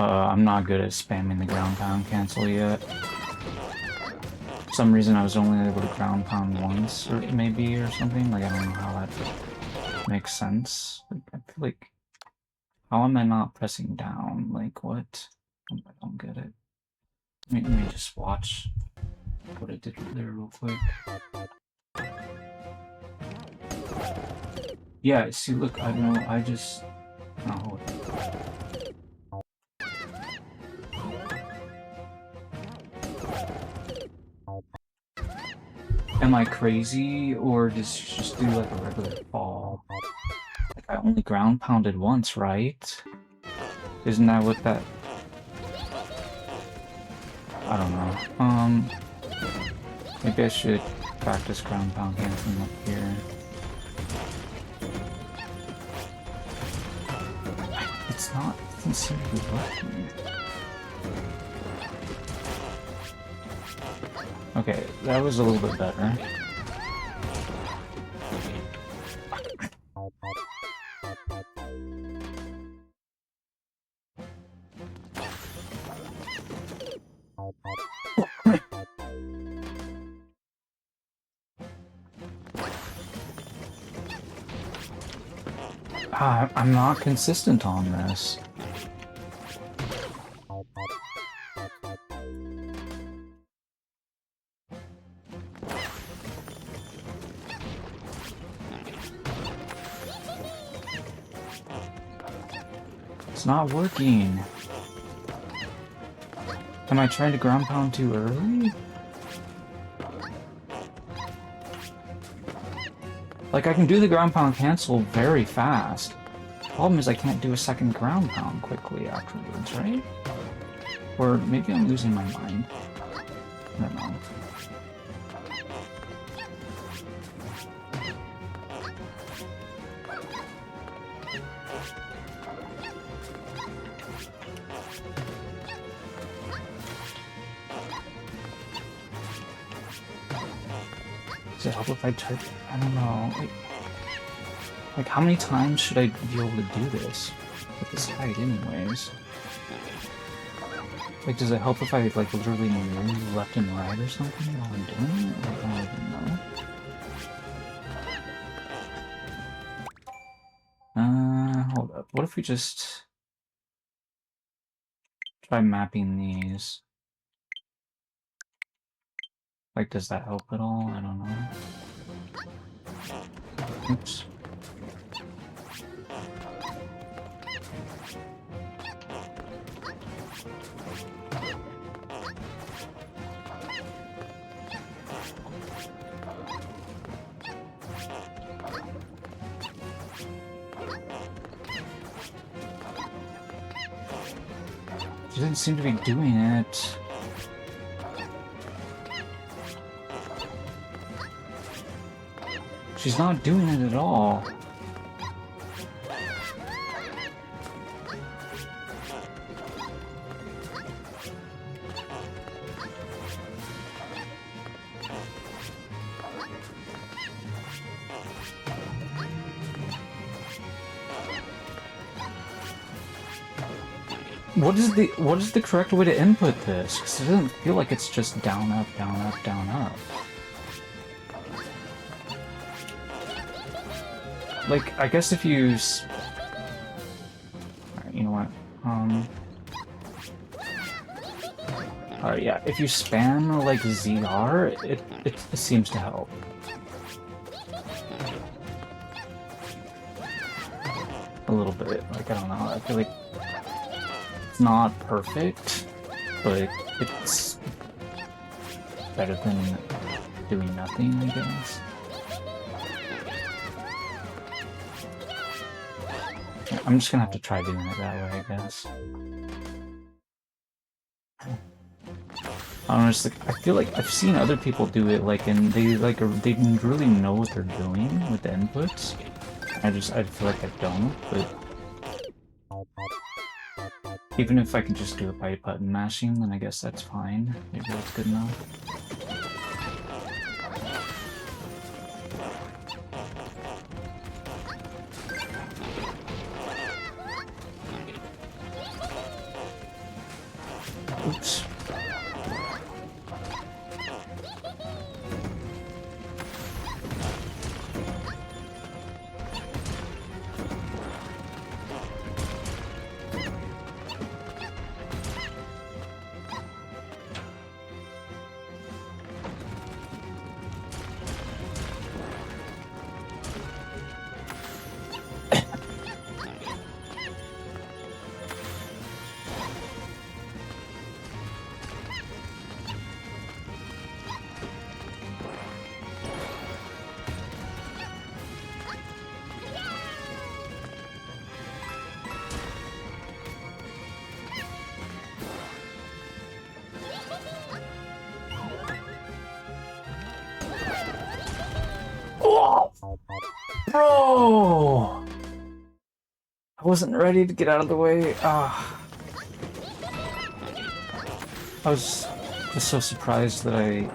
I'm not good at spamming the ground pound cancel yet. For some reason I was only able to ground pound once, or maybe, or something. Like, I don't know how that makes sense. Like, I feel like, how am I not pressing down? Like, what? I don't get it. Let me just watch what I did there real quick. Yeah, see, look, I know, I just... Oh, hold on. Am I crazy, or does she just do like a regular fall? Like, I only ground pounded once, right? Isn't that what that... I don't know. Maybe I should practice ground pound canceling up here. It's not... It doesn't seem to be working. Okay, that was a little bit better. I'm not consistent on this. It's not working. Am I trying to ground pound too early? Like, I can do the ground pound cancel very fast. Problem is I can't do a second ground pound quickly afterwards, right? Or maybe I'm losing my mind. I don't know. Does it help if I try? I don't know. Like, how many times should I be able to do this with this height anyways? Like, does it help if I, like, literally move left and right or something while I'm doing it? Like, I don't even know. Hold up. What if we just try mapping these? Like, does that help at all? I don't know. Oops. She didn't seem to be doing it. She's not doing it at all. What is the correct way to input this? Because it doesn't feel like it's just down, up, down, up, down, up. Like, I guess if you... Alright, you know what? Alright, yeah, if you spam, like, ZR, it seems to help. A little bit, like, I don't know, I feel like it's not perfect, but it's better than doing nothing, I guess. I'm just gonna have to try doing it that way, I guess. I don't know, just like, I feel like I've seen other people do it, like, and they really know what they're doing with the inputs. I feel like I don't, but even if I can just do it by button mashing, then I guess that's fine. Maybe that's good enough. Oops. Oh! Bro! I wasn't ready to get out of the way. I was just so surprised that I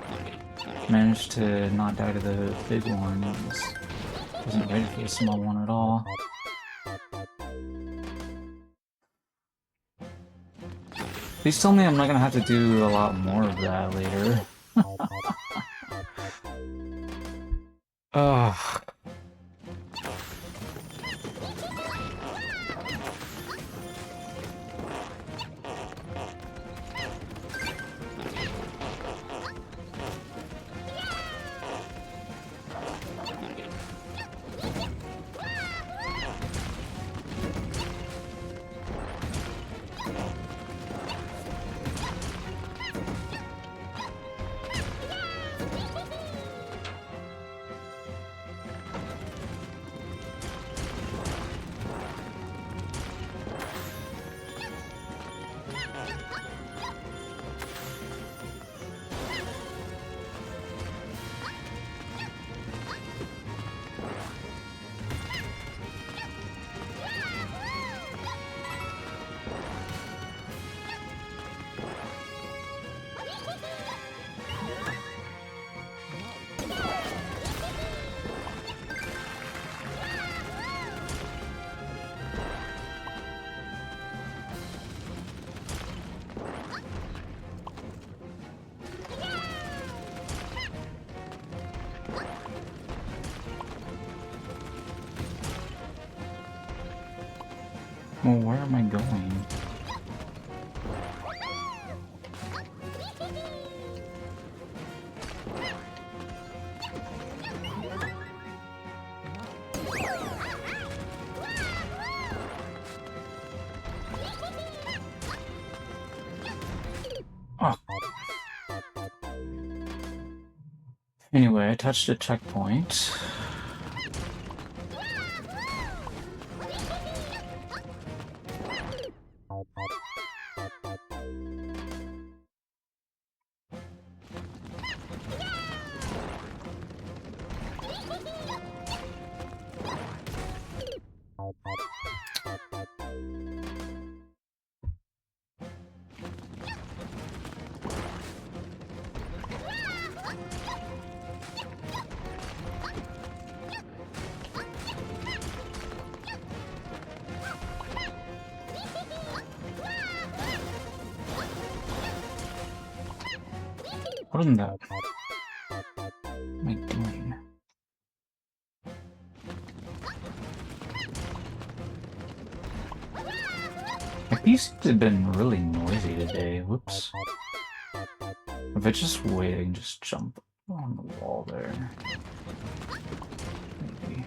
managed to not die to the big one. I wasn't ready for the small one at all. Please tell me I'm not gonna have to do a lot more of that later. Ugh. Well, where am I going? Oh. Anyway, I touched a checkpoint. What in the... What am I doing? My PC's been really noisy today. Whoops. If I just wait, I can just jump on the wall there. Maybe.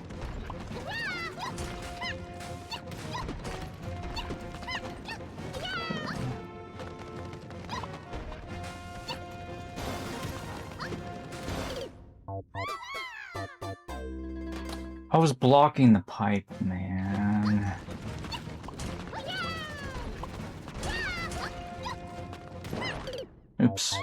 I was blocking the pipe, man. Oops.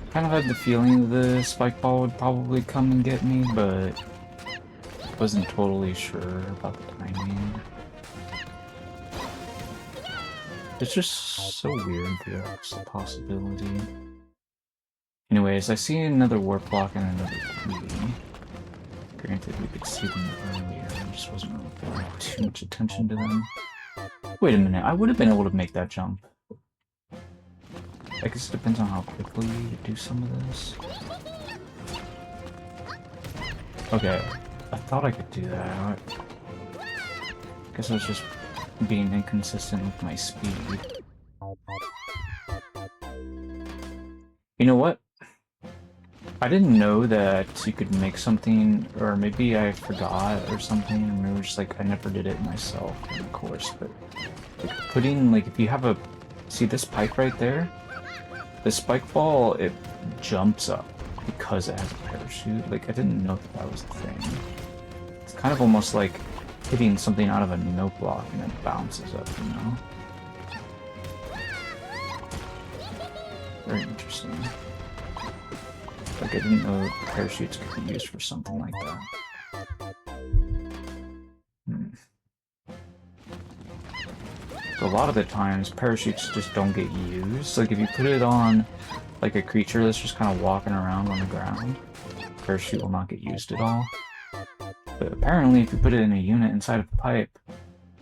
Kind of had the feeling the spike ball would probably come and get me, but wasn't totally sure about the timing. It's just so weird that that's a possibility. Anyways, I see another warp block and another key. Granted, we could see them earlier, I just wasn't really paying too much attention to them. Wait a minute, I would have been able to make that jump. I guess it depends on how quickly you do some of this. Okay, I thought I could do that. I guess I was just being inconsistent with my speed. You know what? I didn't know that you could make something, or maybe I forgot or something, and we were just like, I never did it myself in the course, but like putting, like, if you have a, see this pipe right there? The spike ball, it jumps up because it has a parachute. Like, I didn't know that was a thing. It's kind of almost like hitting something out of a note block and it bounces up, you know? Very interesting. Like, I didn't know parachutes could be used for something like that. So a lot of the times, parachutes just don't get used. Like, if you put it on, like, a creature that's just kind of walking around on the ground, parachute will not get used at all. But apparently, if you put it in a unit inside of a pipe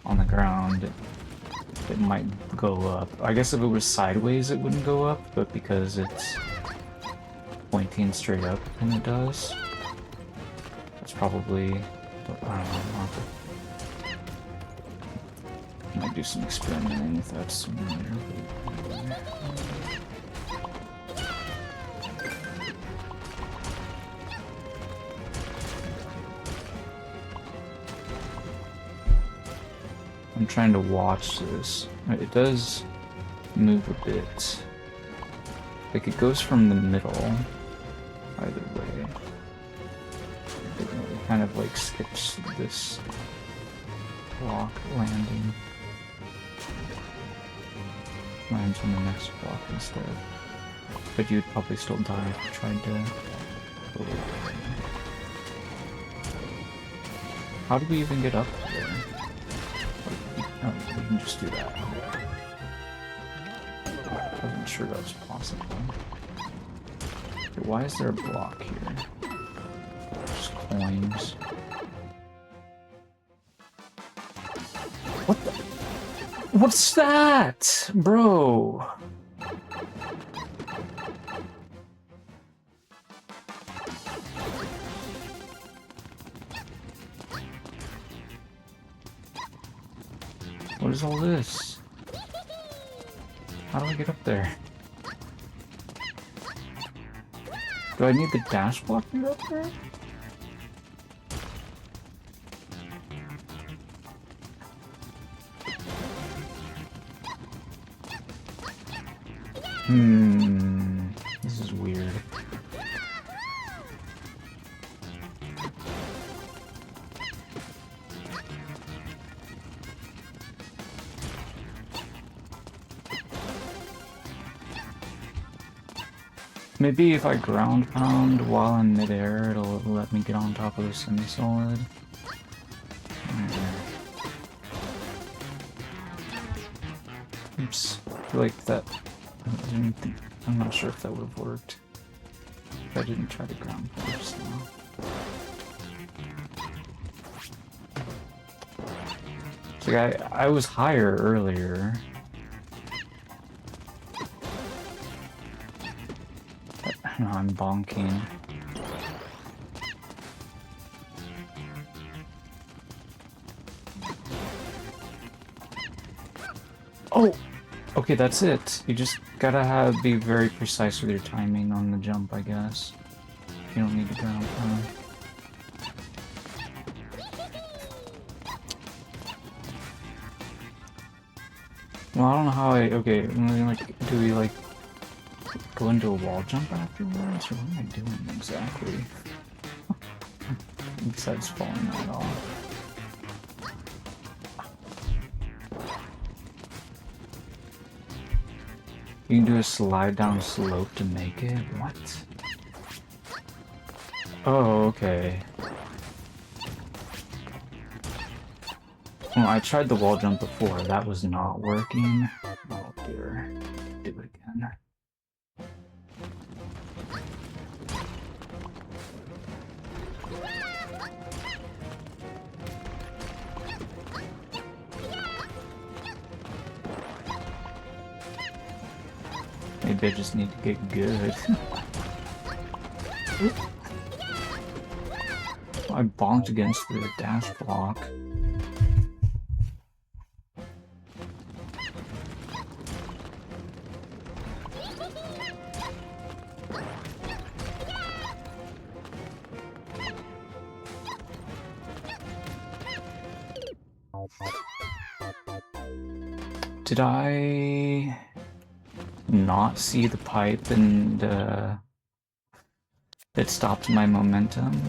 on the ground, it might go up. I guess if it was sideways, it wouldn't go up, but because it's pointing straight up, and it does. That's probably... I don't know. I might do some experimenting with that sooner or later. I'm trying to watch this. It does move a bit. Like, it goes from the middle, either way. It kind of, like, skips this block landing. Lands on the next block instead. But you'd probably still die if you tried to go away. How do we even get up there? Oh, we can just do that. I wasn't sure that was possible. Okay, why is there a block here? Just coins. What the? What's that? Bro! What is all this? How do I get up there? Do I need the dash block to get up there? This is weird. Maybe if I ground pound while in midair, it'll let me get on top of the semi-solid. Oops. I feel like that... I'm not sure if that would have worked. If I didn't try to ground pound just now. It's like I was higher earlier. No, I'm bonking. Oh! Okay, that's it. You just gotta be very precise with your timing on the jump, I guess. You don't need to ground pound. Well, I don't know how okay, like, do we, like, go into a wall jump afterwards, or what am I doing exactly? Besides falling right off. You can do a slide down slope to make it? What? Oh, okay. Well, I tried the wall jump before. That was not working. Oh dear. Do it again. Maybe I just need to get good. I bonked against the dash block. Did I not see the pipe and it stopped my momentum?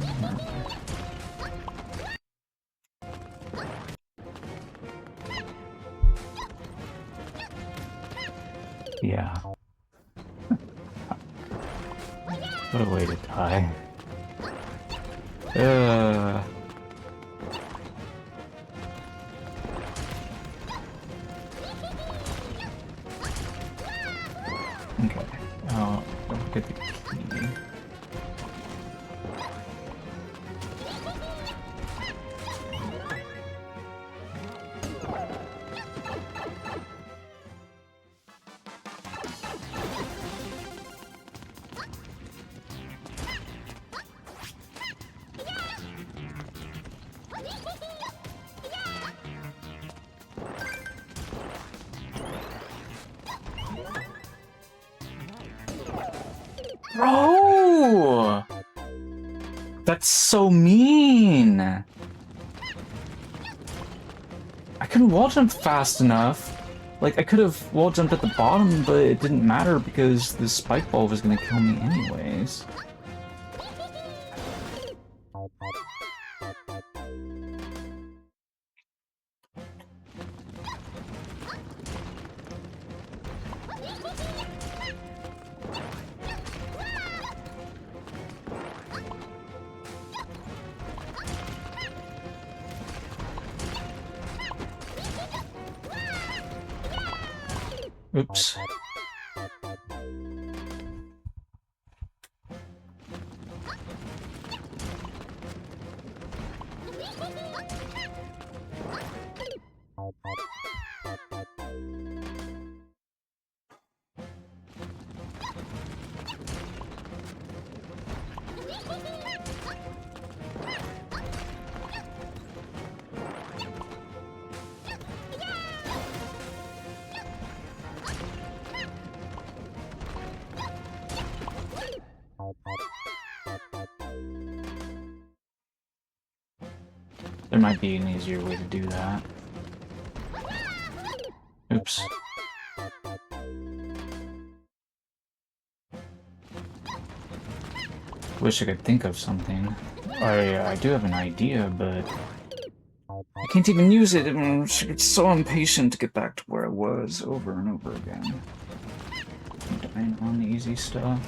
Yeah. What a way to die. Okay. Oh, don't get the key. Bro! That's so mean! I couldn't wall jump fast enough. Like, I could have wall jumped at the bottom, but it didn't matter because the spike ball was gonna kill me anyways. Oops. There might be an easier way to do that. Oops. Wish I could think of something. I do have an idea, but I can't even use it. I'm so impatient to get back to where I was over and over again. I'm dying on the easy stuff.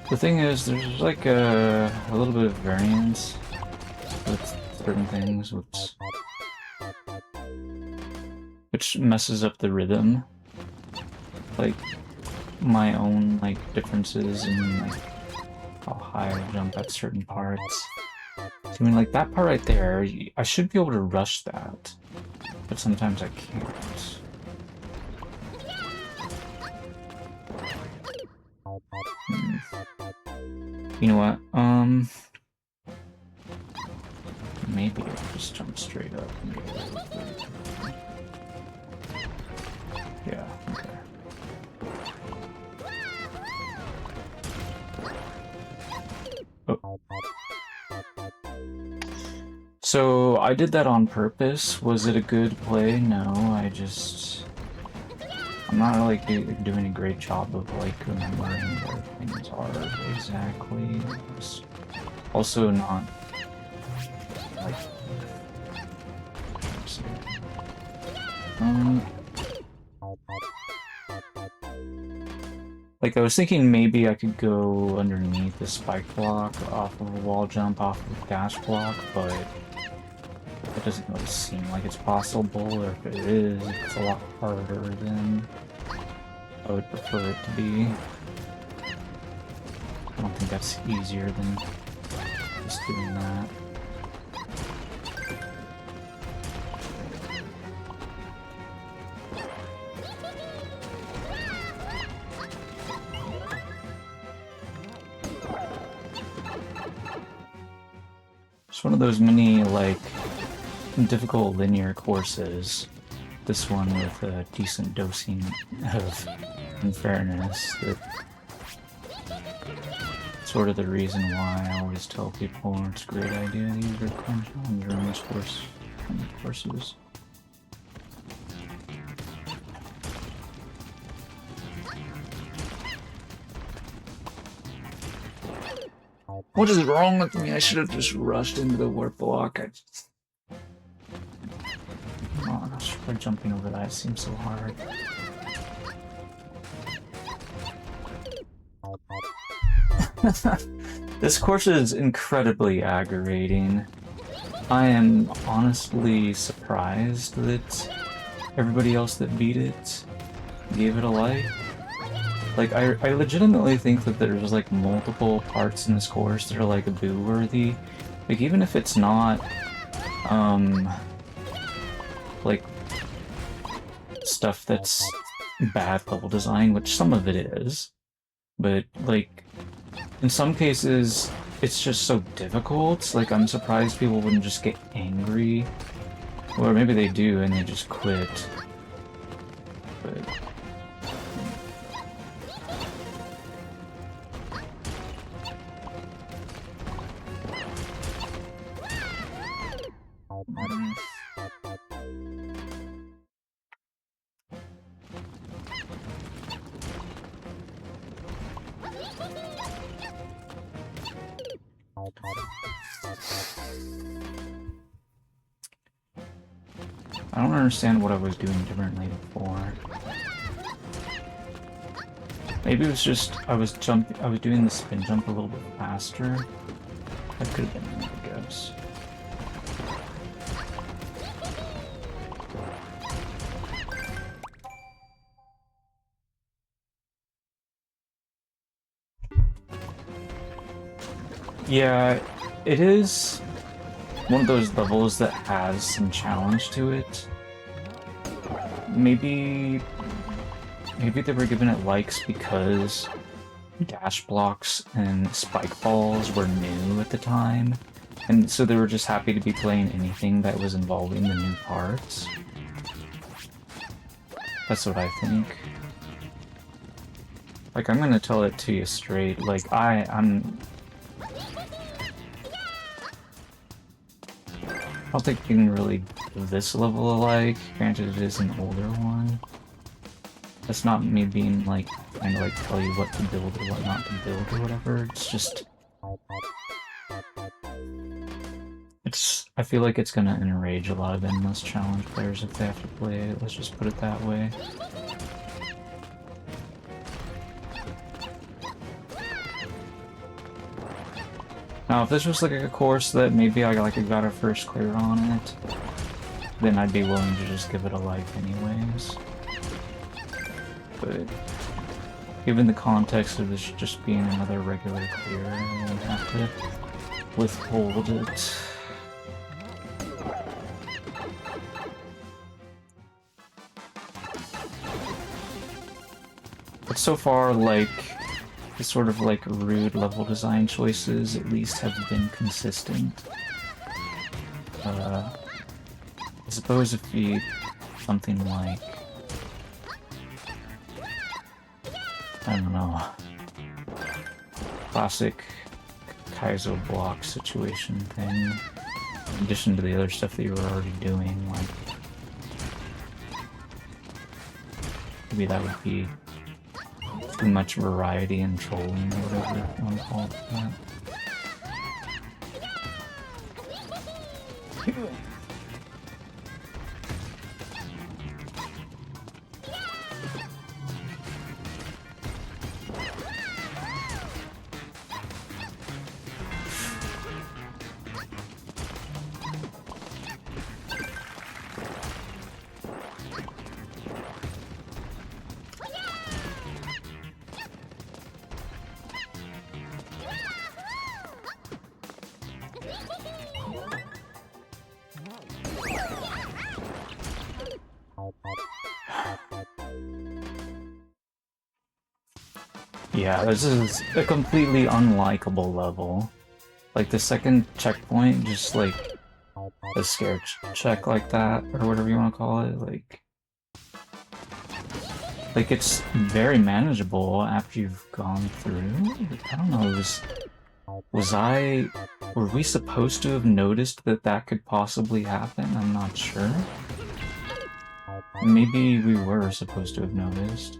The thing is, there's like a little bit of variance with certain things, which messes up the rhythm. Like my own like differences in like how high I jump at certain parts. So, I mean, like that part right there, I should be able to rush that, but sometimes I can't. You know what? Maybe I'll just jump straight up and get it. Yeah, okay. Oh. So I did that on purpose. Was it a good play? No, I'm not like doing a great job of like remembering where things are exactly. It's also not like like I was thinking maybe I could go underneath the spike block off of a wall jump off of a dash block, but it doesn't really seem like it's possible, or if it is, it's a lot harder than I would prefer it to be. I don't think that's easier than just doing that. It's one of those mini, like, difficult linear courses. This one with a decent dosing of unfairness. That's sort of the reason why I always tell people it's a great idea to use recon challenger on this courses. What is wrong with me? I should have just rushed into the warp block. Or jumping over that seems so hard. This course is incredibly aggravating. I am honestly surprised that everybody else that beat it gave it a like. Like, I legitimately think that there's, like, multiple parts in this course that are, like, boo-worthy. Like, even if it's not, like, stuff that's bad level design, which some of it is, but, like, in some cases, it's just so difficult. Like, I'm surprised people wouldn't just get angry. Or maybe they do and they just quit. But... I don't understand what I was doing differently before. Maybe it was just I was doing the spin jump a little bit faster. That could have been it, I guess. Yeah, it is one of those levels that has some challenge to it. Maybe they were giving it likes because dash blocks and spike balls were new at the time, and so they were just happy to be playing anything that was involving the new parts. That's what I think. Like, I'm gonna tell it to you straight, like, I don't think you can really give this level a like. Granted, it is an older one. That's not me being like, trying to like tell you what to build or what not to build or whatever. It's just... I feel like it's gonna enrage a lot of endless challenge players if they have to play it. Let's just put it that way. Now, if this was like a course that maybe I got a first clear on it, then I'd be willing to just give it a like anyways. But given the context of this just being another regular clear, I would have to withhold it. But so far, like, the sort of like rude level design choices at least have been consistent. I suppose if you something like, I don't know, classic Kaizo block situation thing, in addition to the other stuff that you were already doing, like, maybe that would be too much variety and trolling, or whatever you want to call it. Yeah, this is a completely unlikable level. Like, the second checkpoint, just like a scare check like that, or whatever you want to call it, like it's very manageable after you've gone through. I don't know, were we supposed to have noticed that that could possibly happen? I'm not sure. Maybe we were supposed to have noticed.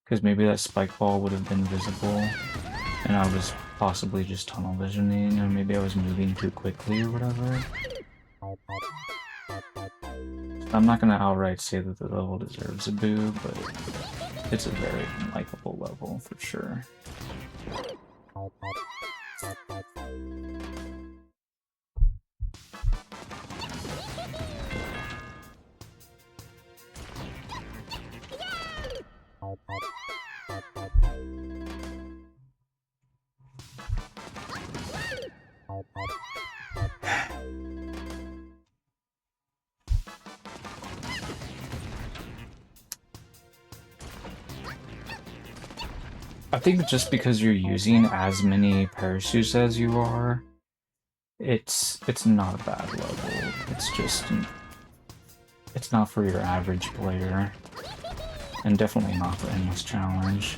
Because maybe that spike ball would have been visible, and I was possibly just tunnel visioning, or maybe I was moving too quickly or whatever. I'm not gonna outright say that the level deserves a boo, but it's a very likable level for sure. I think just because you're using as many parachutes as you are, it's not a bad level. It's just it's not for your average player, and definitely not for Endless Challenge.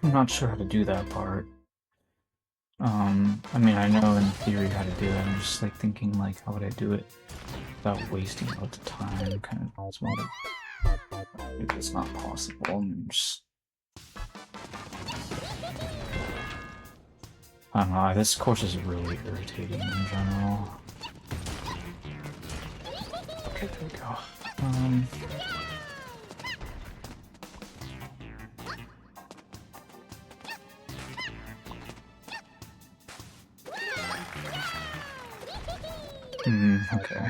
I'm not sure how to do that part. I mean, I know in theory how to do it. I'm just like thinking like, how would I do it without wasting lots of time? Kind of if it's not possible. I'm just, I don't know. This course is really irritating in general. Okay, there we go. Okay.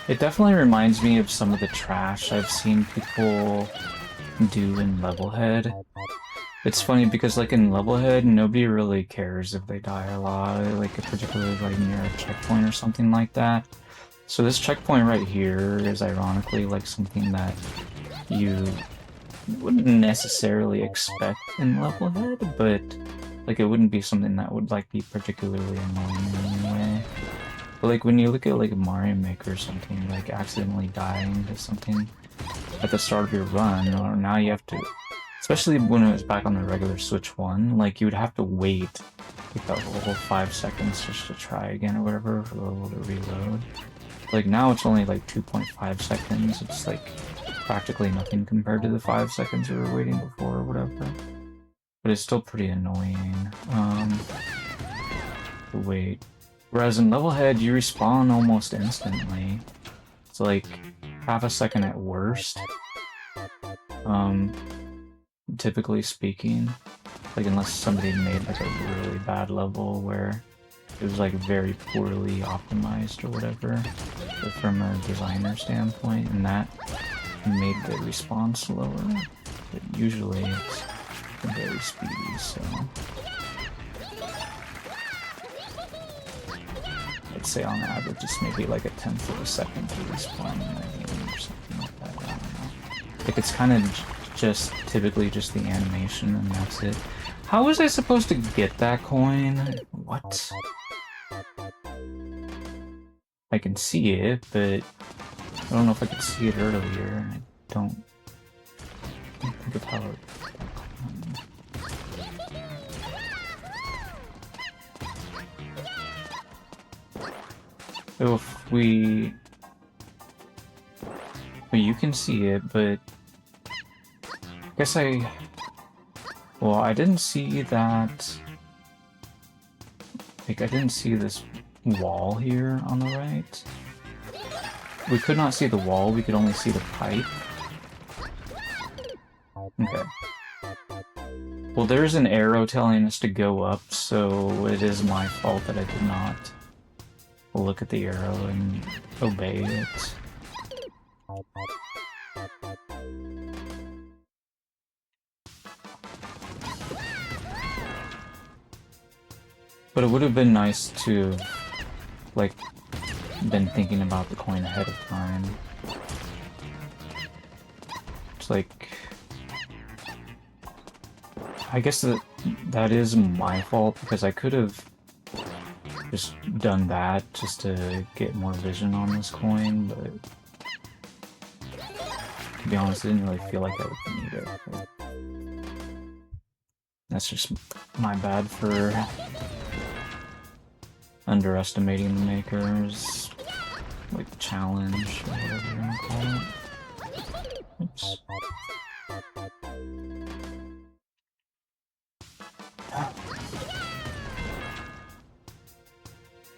It definitely reminds me of some of the trash I've seen people do in Levelhead. It's funny because, like, in Levelhead, nobody really cares if they die a lot, like, particularly like near a checkpoint or something like that. So this checkpoint right here is ironically like something that you wouldn't necessarily expect in Levelhead, but like it wouldn't be something that would like be particularly annoying in any way. But like when you look at like Mario Maker or something, like accidentally dying to something at the start of your run, or now you have to, especially when it was back on the regular Switch 1, like you would have to wait like that whole 5 seconds just to try again or whatever for the level to reload. Like now it's only like 2.5 seconds, it's like practically nothing compared to the 5 seconds we were waiting before or whatever. But it's still pretty annoying. Wait. Whereas in Levelhead, you respawn almost instantly. It's like half a second at worst. Typically speaking. Like unless somebody made like a really bad level where it was like very poorly optimized or whatever from a designer standpoint, and that made the respawn slower. But usually it's very speedy, so I'd say on average it's maybe like a tenth of a second to respawn in my game or something like that. I don't know. Like it's kind of just typically just the animation and that's it. How was I supposed to get that coin? What? I can see it, but I don't know if I could see it earlier. I don't think of how it... If we... Well, you can see it, but... I guess I... Well, I didn't see that... Like, I didn't see this wall here on the right. We could not see the wall, we could only see the pipe. Okay. Well, there's an arrow telling us to go up, so it is my fault that I did not look at the arrow and obey it. But it would have been nice to, like, been thinking about the coin ahead of time. It's like... I guess That is my fault, because I could have just done that just to get more vision on this coin, but to be honest, I didn't really feel like I would need it. But that's just my bad for underestimating the makers, like challenge or whatever you want to call it. Oops.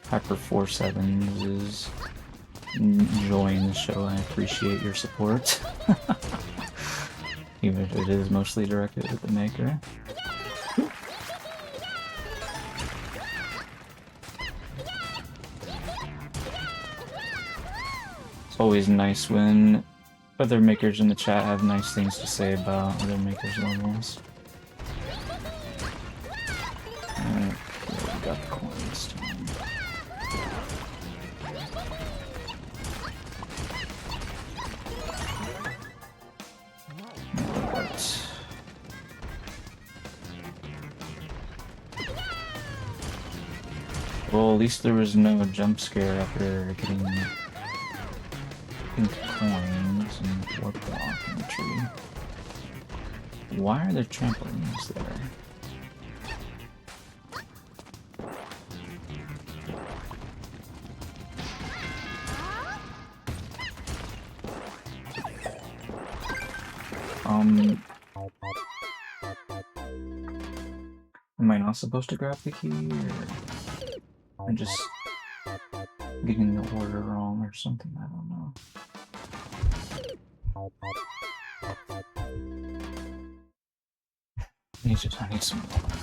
Hyper47 is enjoying the show. I appreciate your support. Even if it is mostly directed at the maker. It's always nice when other makers in the chat have nice things to say about other makers' levels. Okay, we got the coins time. Well, at least there was no jump scare after getting pink coins and warp block in the tree. Why are there trampolines there? Am I not supposed to grab the key, or I'm just getting the order wrong or something? I don't know. I need some water.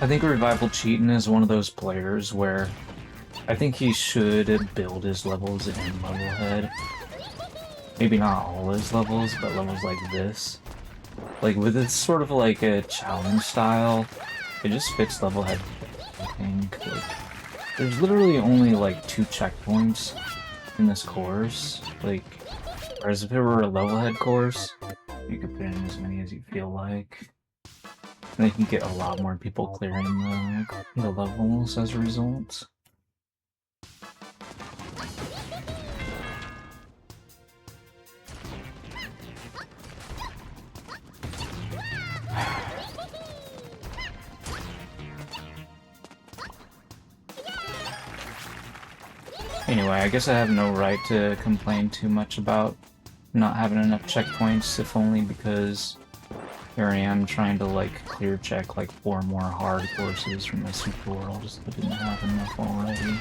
I think Revival Cheatin' is one of those players where I think he should build his levels in Levelhead. Maybe not all his levels, but levels like this. Like, with this sort of like a challenge style, it just fits Levelhead, I think. Like, there's literally only like 2 checkpoints in this course. Like, whereas if it were a Levelhead course, you could put in as many as you feel like. And you can get a lot more people clearing the levels as a result. Anyway, I guess I have no right to complain too much about not having enough checkpoints, if only because here I am trying to like clear check like 4 more hard courses from my Super World, just I didn't have enough already.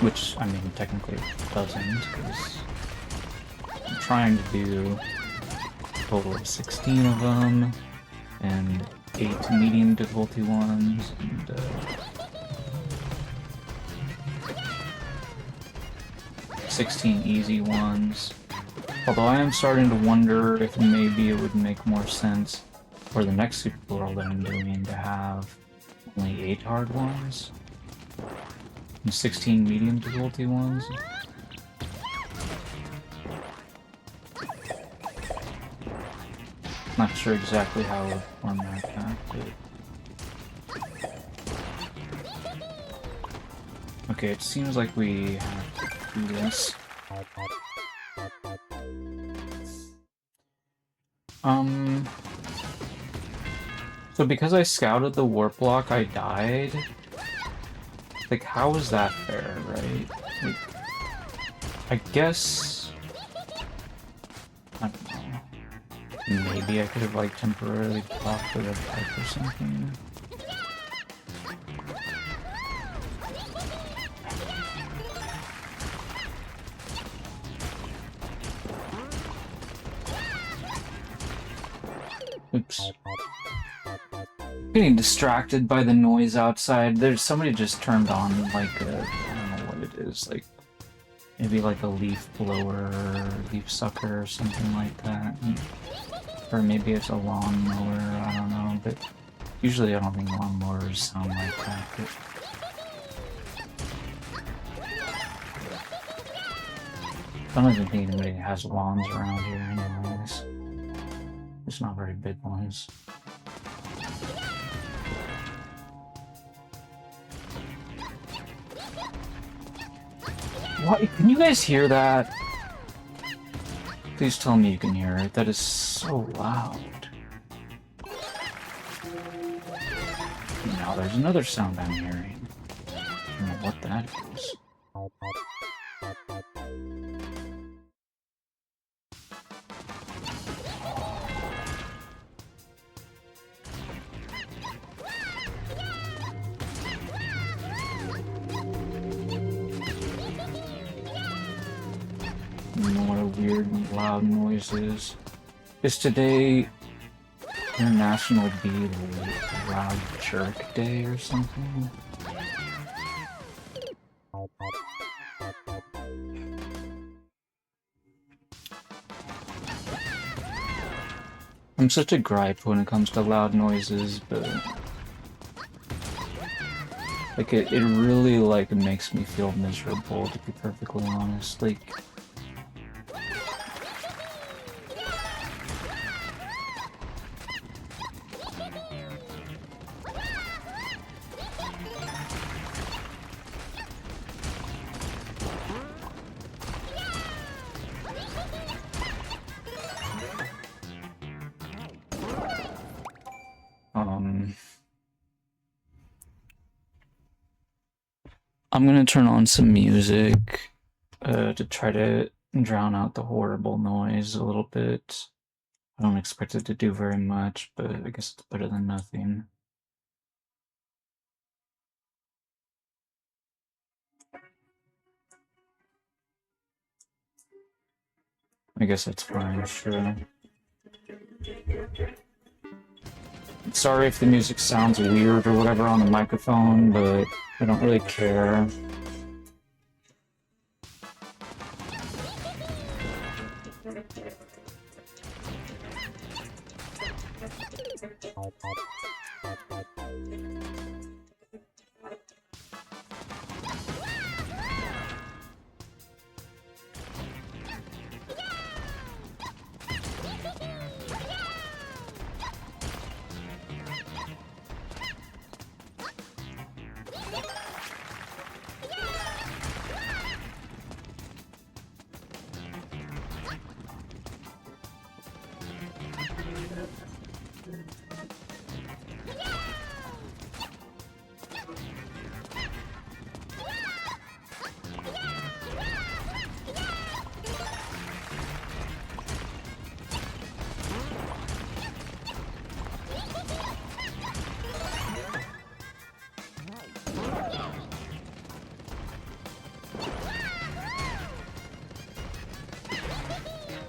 Which, I mean, technically doesn't, because I'm trying to do a total of 16 of them, and 8 medium difficulty ones, and 16 easy ones. Although I am starting to wonder if maybe it would make more sense for the next Super World that I'm doing to have only 8 hard ones and 16 medium difficulty ones. Not sure exactly how I would format that, but... Okay, it seems like we have to do this. So because I scouted the warp block, I died? Like, how is that fair, right? Like, I guess... I don't know. Maybe I could have, like, temporarily blocked the red pipe or something. Oops. Getting distracted by the noise outside. There's somebody just turned on like I don't know what it is, like Maybe like a leaf blower, leaf sucker, or something like that. Or maybe it's a lawnmower, I don't know, but usually I don't think lawnmowers sound like that. But... I don't even think anybody has lawns around here anyways. There's not very big ones. What? Can you guys hear that? Please tell me you can hear it. That is so loud. Now there's another sound I'm hearing. I don't know what that is. More weird and loud noises. Is today International Bee Loud Jerk Day or something? I'm such a gripe when it comes to loud noises, but like it really like makes me feel miserable, to be perfectly honest. Like I'm gonna turn on some music to try to drown out the horrible noise a little bit. I don't expect it to do very much, but I guess it's better than nothing. I guess that's fine, sure. Sorry if the music sounds weird or whatever on the microphone, but I don't really care.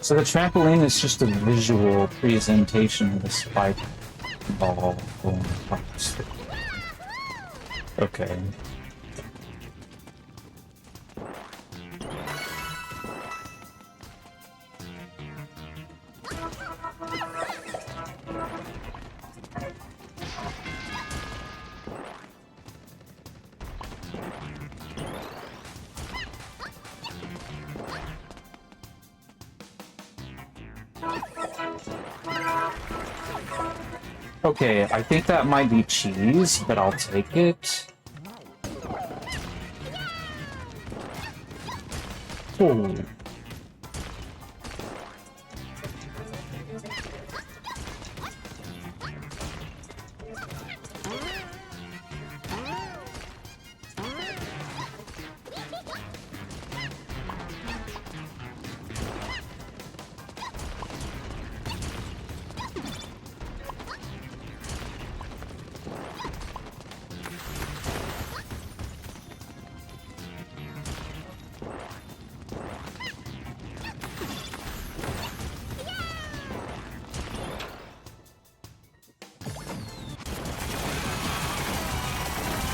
So the trampoline is just a visual presentation of the spike ball going across. Okay. Okay, I think that might be cheese, but I'll take it. Oh.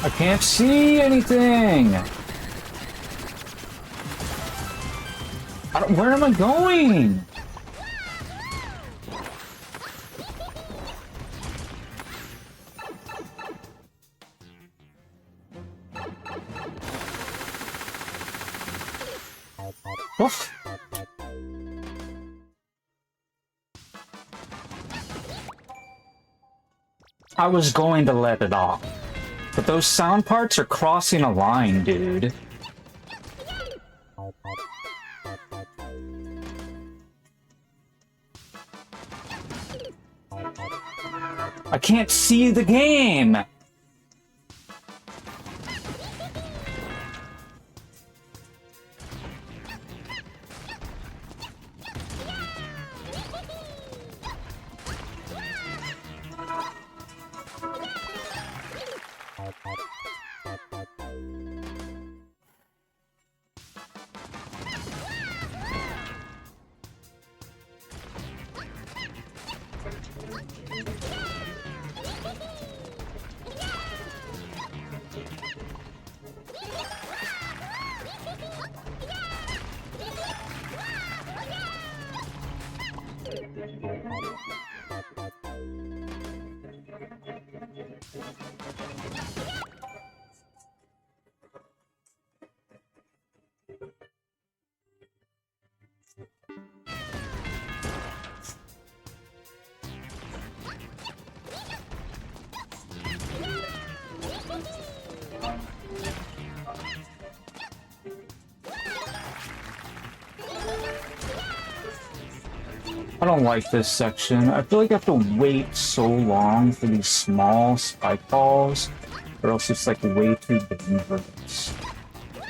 I can't see anything! Where am I going? Oof. I was going to let it off, but those sound parts are crossing a line, dude. I can't see the game! I don't like this section. I feel like I have to wait so long for these small spike balls, or else it's like way too dangerous.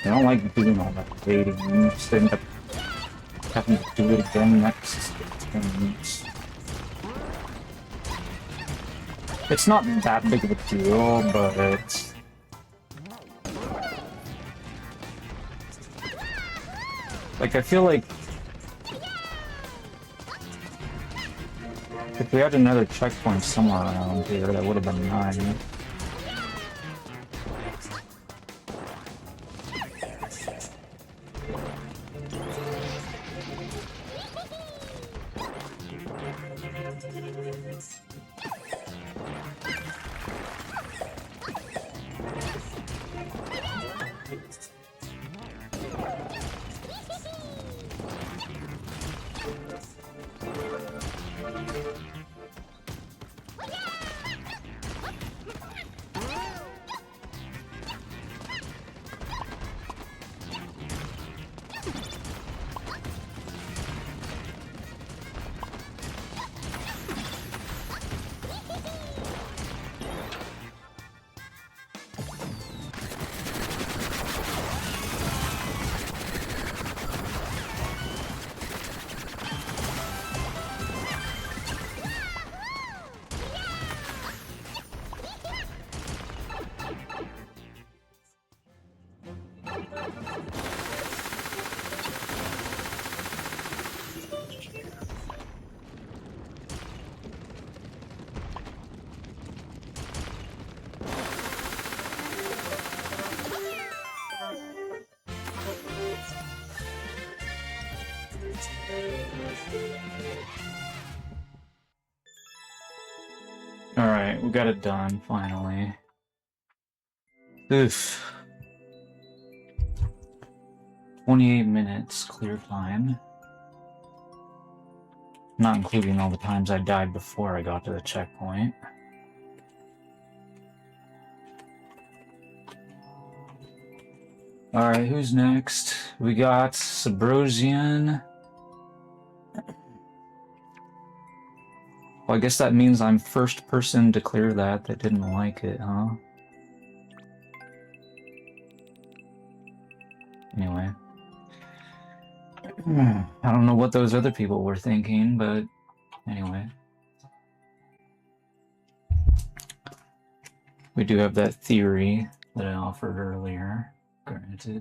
I don't like doing all that waiting. You just end up having to do it again next turns. It's not that big of a deal, but like I feel like if we had another checkpoint somewhere around here, that would have been nice. Alright, we got it done, finally. Oof. 28 minutes clear time. Not including all the times I died before I got to the checkpoint. Alright, who's next? We got Sabrosian. Well, I guess that means I'm first person to clear that didn't like it, huh? Anyway. I don't know what those other people were thinking, but anyway. We do have that theory that I offered earlier, granted.